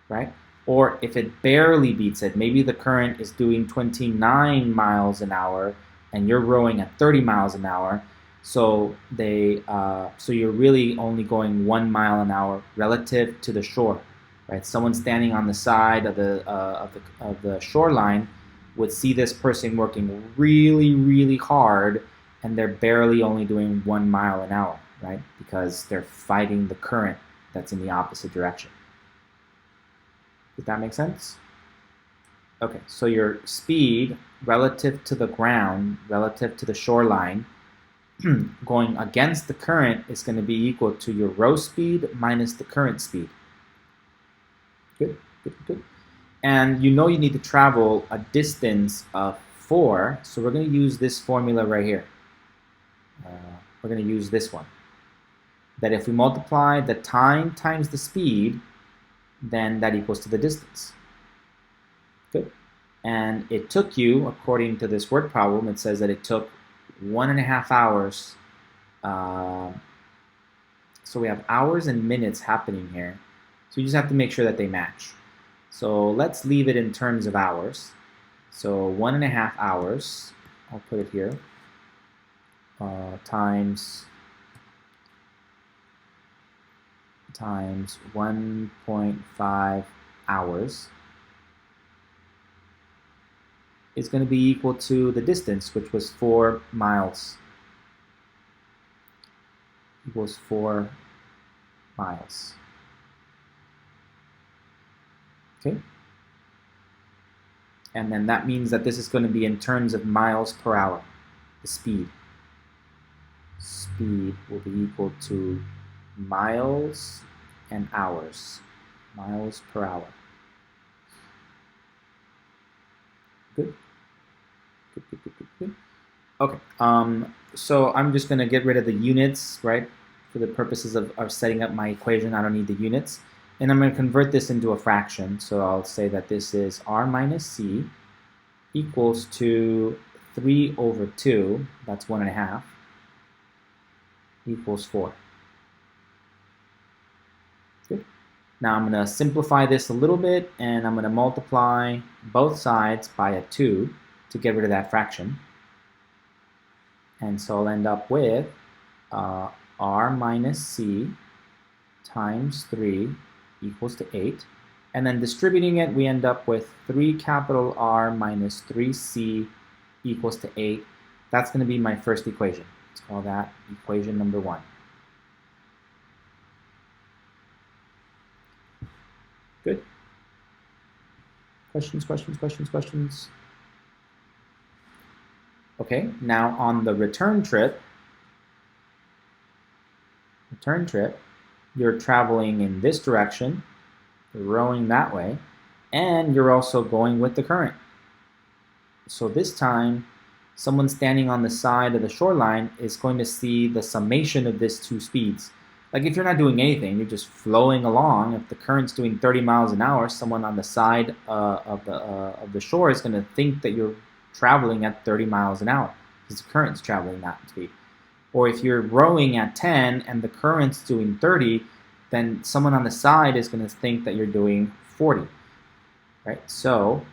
right? Or if it barely beats it, maybe the current is doing 29 miles an hour and you're rowing at 30 miles an hour, so you're really only going 1 mile an hour relative to the shore, right? Someone standing on the side of the shoreline would see this person working really, really hard, and they're barely only doing 1 mile an hour, right? Because they're fighting the current that's in the opposite direction. Does that make sense? Okay, so your speed relative to the ground, relative to the shoreline, going against the current is going to be equal to your row speed minus the current speed. Good, good, good. And you know you need to travel a distance of 4, so we're going to use this formula right here. We're going to use this one. That if we multiply the time times the speed, then that equals to the distance. Good. And it took you, according to this word problem, it says that it took 1.5 hours. So we have hours and minutes happening here. So you just have to make sure that they match. So let's leave it in terms of hours. So 1.5 hours, I'll put it here, times 1.5 hours is going to be equal to the distance, which was 4 miles. Equals 4 miles. Okay? And then that means that this is going to be in terms of miles per hour, the speed. Speed will be equal to miles and hours. Miles per hour. Good. Good, good, good, good, good. Okay. So I'm just going to get rid of the units, right? For the purposes of setting up my equation, I don't need the units. And I'm going to convert this into a fraction. So I'll say that this is r minus c equals to 3 over 2, that's 1.5, equals 4. Good. Now I'm going to simplify this a little bit, and I'm going to multiply both sides by a 2 to get rid of that fraction. And so I'll end up with r minus c times 3 equals to 8. And then distributing it, we end up with 3 capital R minus 3c equals to 8. That's going to be my first equation. Let's call that equation number 1. Good. Questions, questions, questions, questions? Okay, now on the return trip, you're traveling in this direction, you're rowing that way, and you're also going with the current. So this time, someone standing on the side of the shoreline is going to see the summation of these two speeds. Like if you're not doing anything, you're just flowing along. If the current's doing 30 miles an hour, someone on the side of the shore is going to think that you're traveling at 30 miles an hour because the current's traveling that speed. Or if you're rowing at 10 and the current's doing 30, then someone on the side is going to think that you're doing 40, right? So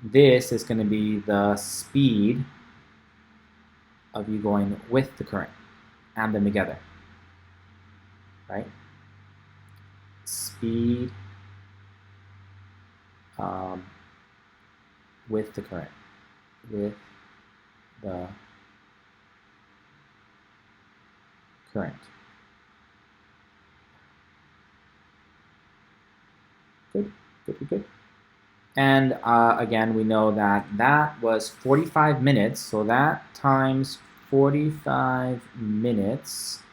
this is going to be the speed of you going with the current. Add them together, right? Speed with the current, with the current. Good, good, good, good. And again, we know that that was 45 minutes, so that times 45 minutes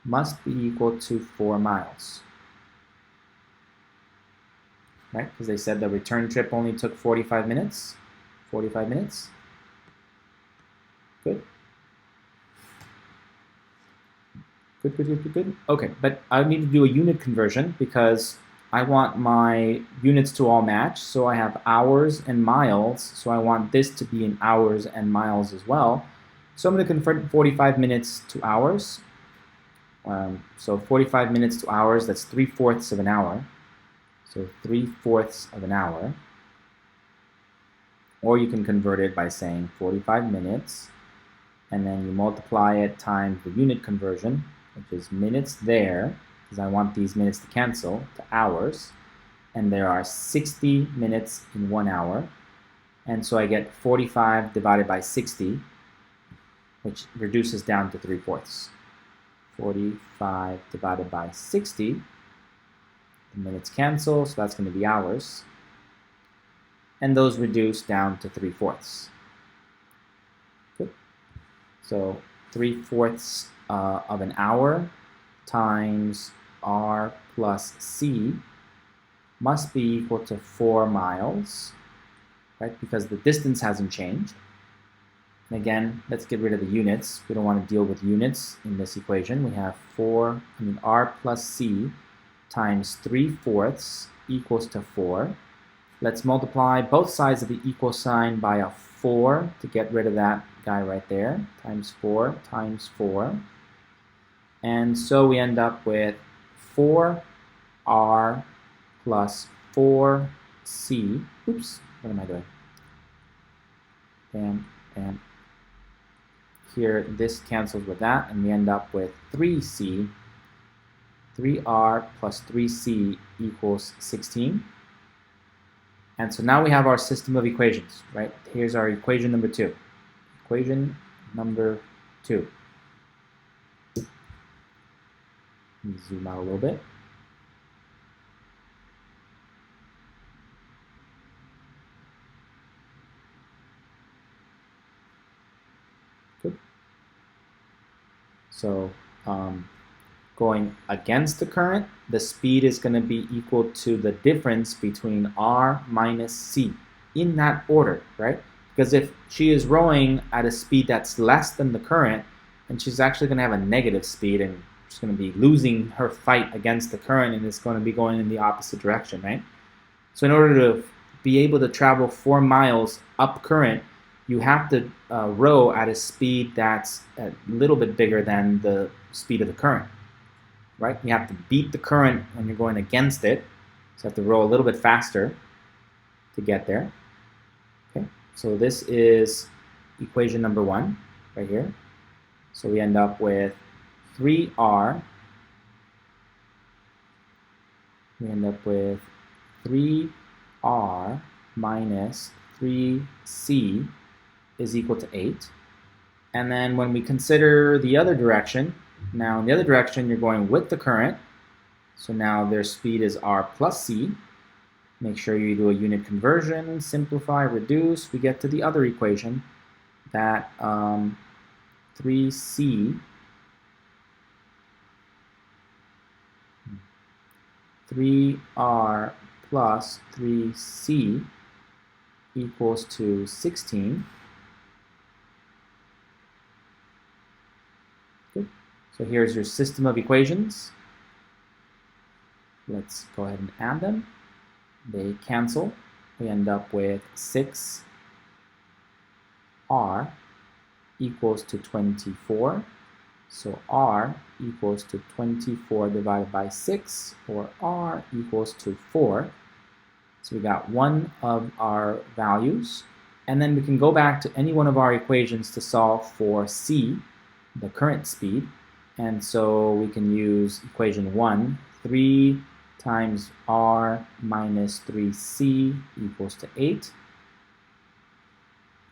must be equal to 4 miles. Right? Because they said the return trip only took 45 minutes. 45 minutes. Good. Good, good, good, good, good. Okay, but I need to do a unit conversion because I want my units to all match. So I have hours and miles. So I want this to be in hours and miles as well. So I'm going to convert 45 minutes to hours. So 45 minutes to hours, that's 3/4 of an hour. So 3/4 of an hour. Or you can convert it by saying 45 minutes, and then you multiply it times the unit conversion, which is minutes there, because I want these minutes to cancel, to hours. And there are 60 minutes in 1 hour. And so I get 45 divided by 60, which reduces down to 3/4. 45 divided by 60, the minutes cancel, so that's going to be hours. And those reduce down to 3/4. Good. So 3/4 of an hour times r plus c must be equal to 4 miles, right? Because the distance hasn't changed. And again, let's get rid of the units. We don't want to deal with units in this equation. We have r plus c times 3/4 equals to 4. Let's multiply both sides of the equal sign by a 4 to get rid of that guy right there. Times 4 times 4. And so we end up with 4r plus 4c. Oops, what am I doing? Bam, bam. Here, this cancels with that, and we end up with 3c. 3r plus 3c equals 16. And so now we have our system of equations, right? Here's our equation number 2. Equation number 2. Let me zoom out a little bit. Good. So going against the current, the speed is going to be equal to the difference between r minus c, in that order, right? Because if she is rowing at a speed that's less than the current, and she's actually going to have a negative speed, and she's going to be losing her fight against the current, and it's going to be going in the opposite direction, right? So in order to be able to travel 4 miles up current, you have to row at a speed that's a little bit bigger than the speed of the current. Right? You have to beat the current when you're going against it. So you have to row a little bit faster to get there. Okay, so this is equation number 1 right here. So we end up with 3r. We end up with 3r minus 3c is equal to 8. And then when we consider the other direction, now in the other direction you're going with the current, so now their speed is r plus c. Make sure you do a unit conversion, simplify, reduce. We get to the other equation that 3c 3r plus 3c equals to 16. Good. So here's your system of equations. Let's go ahead and add them. They cancel. We end up with 6r equals to 24. So r equals to 24 divided by 6, or r equals to 4. So we got one of our values. And then we can go back to any one of our equations to solve for c, the current speed. And so we can use equation 1, 3 times r minus 3c equals to 8.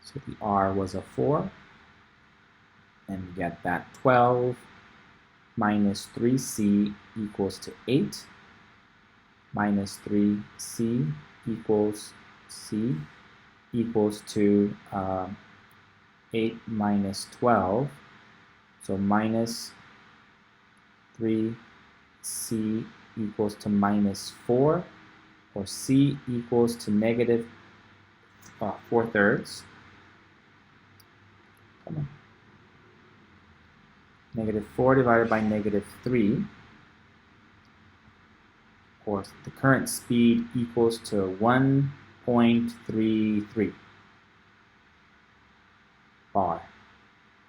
So the r was a 4. And we get that 12 minus 3c equals to 8. Minus 3c equals c equals to 8 minus 12. So minus 3c equals to minus 4, or c equals to negative 4/3. Come on. Negative 4 divided by negative 3, or the current speed equals to 1.33 bar.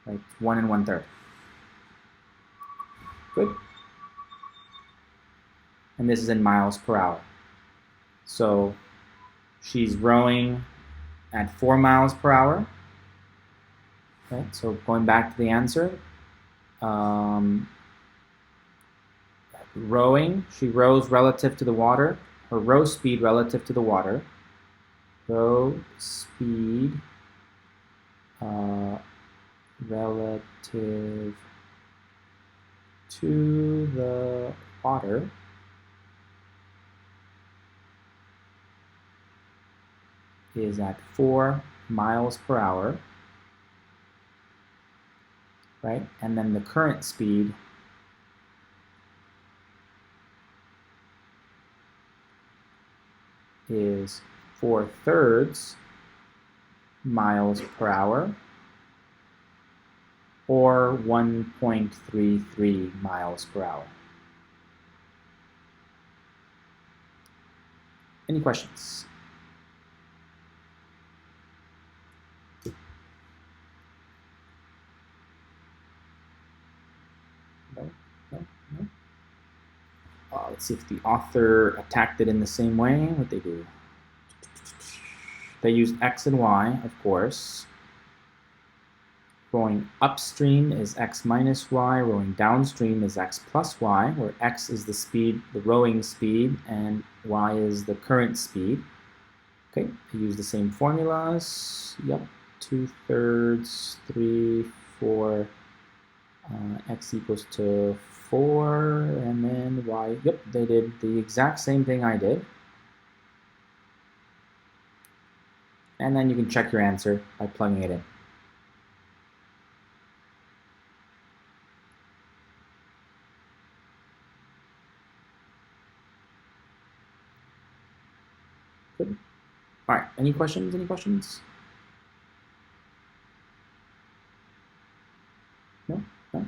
Like 1 1/3. Good. And this is in miles per hour. So she's rowing at 4 miles per hour. Okay, so going back to the answer, rowing, she rows relative to the water, her row speed relative to the water, row speed relative to the water is at 4 miles per hour, right? And then the current speed is 4/3 miles per hour, or 1.33 miles per hour. Any questions? No. Let's see if the author attacked it in the same way. What they do? They used x and y, of course. Rowing upstream is x minus y. Rowing downstream is x plus y, where x is the speed, the rowing speed, and y is the current speed. Okay, they use the same formulas. Yep, 2/3, 3, 4. X equals to 4, and then y. Yep, they did the exact same thing I did. And then you can check your answer by plugging it in. Good. All right, any questions? Any questions? No? No?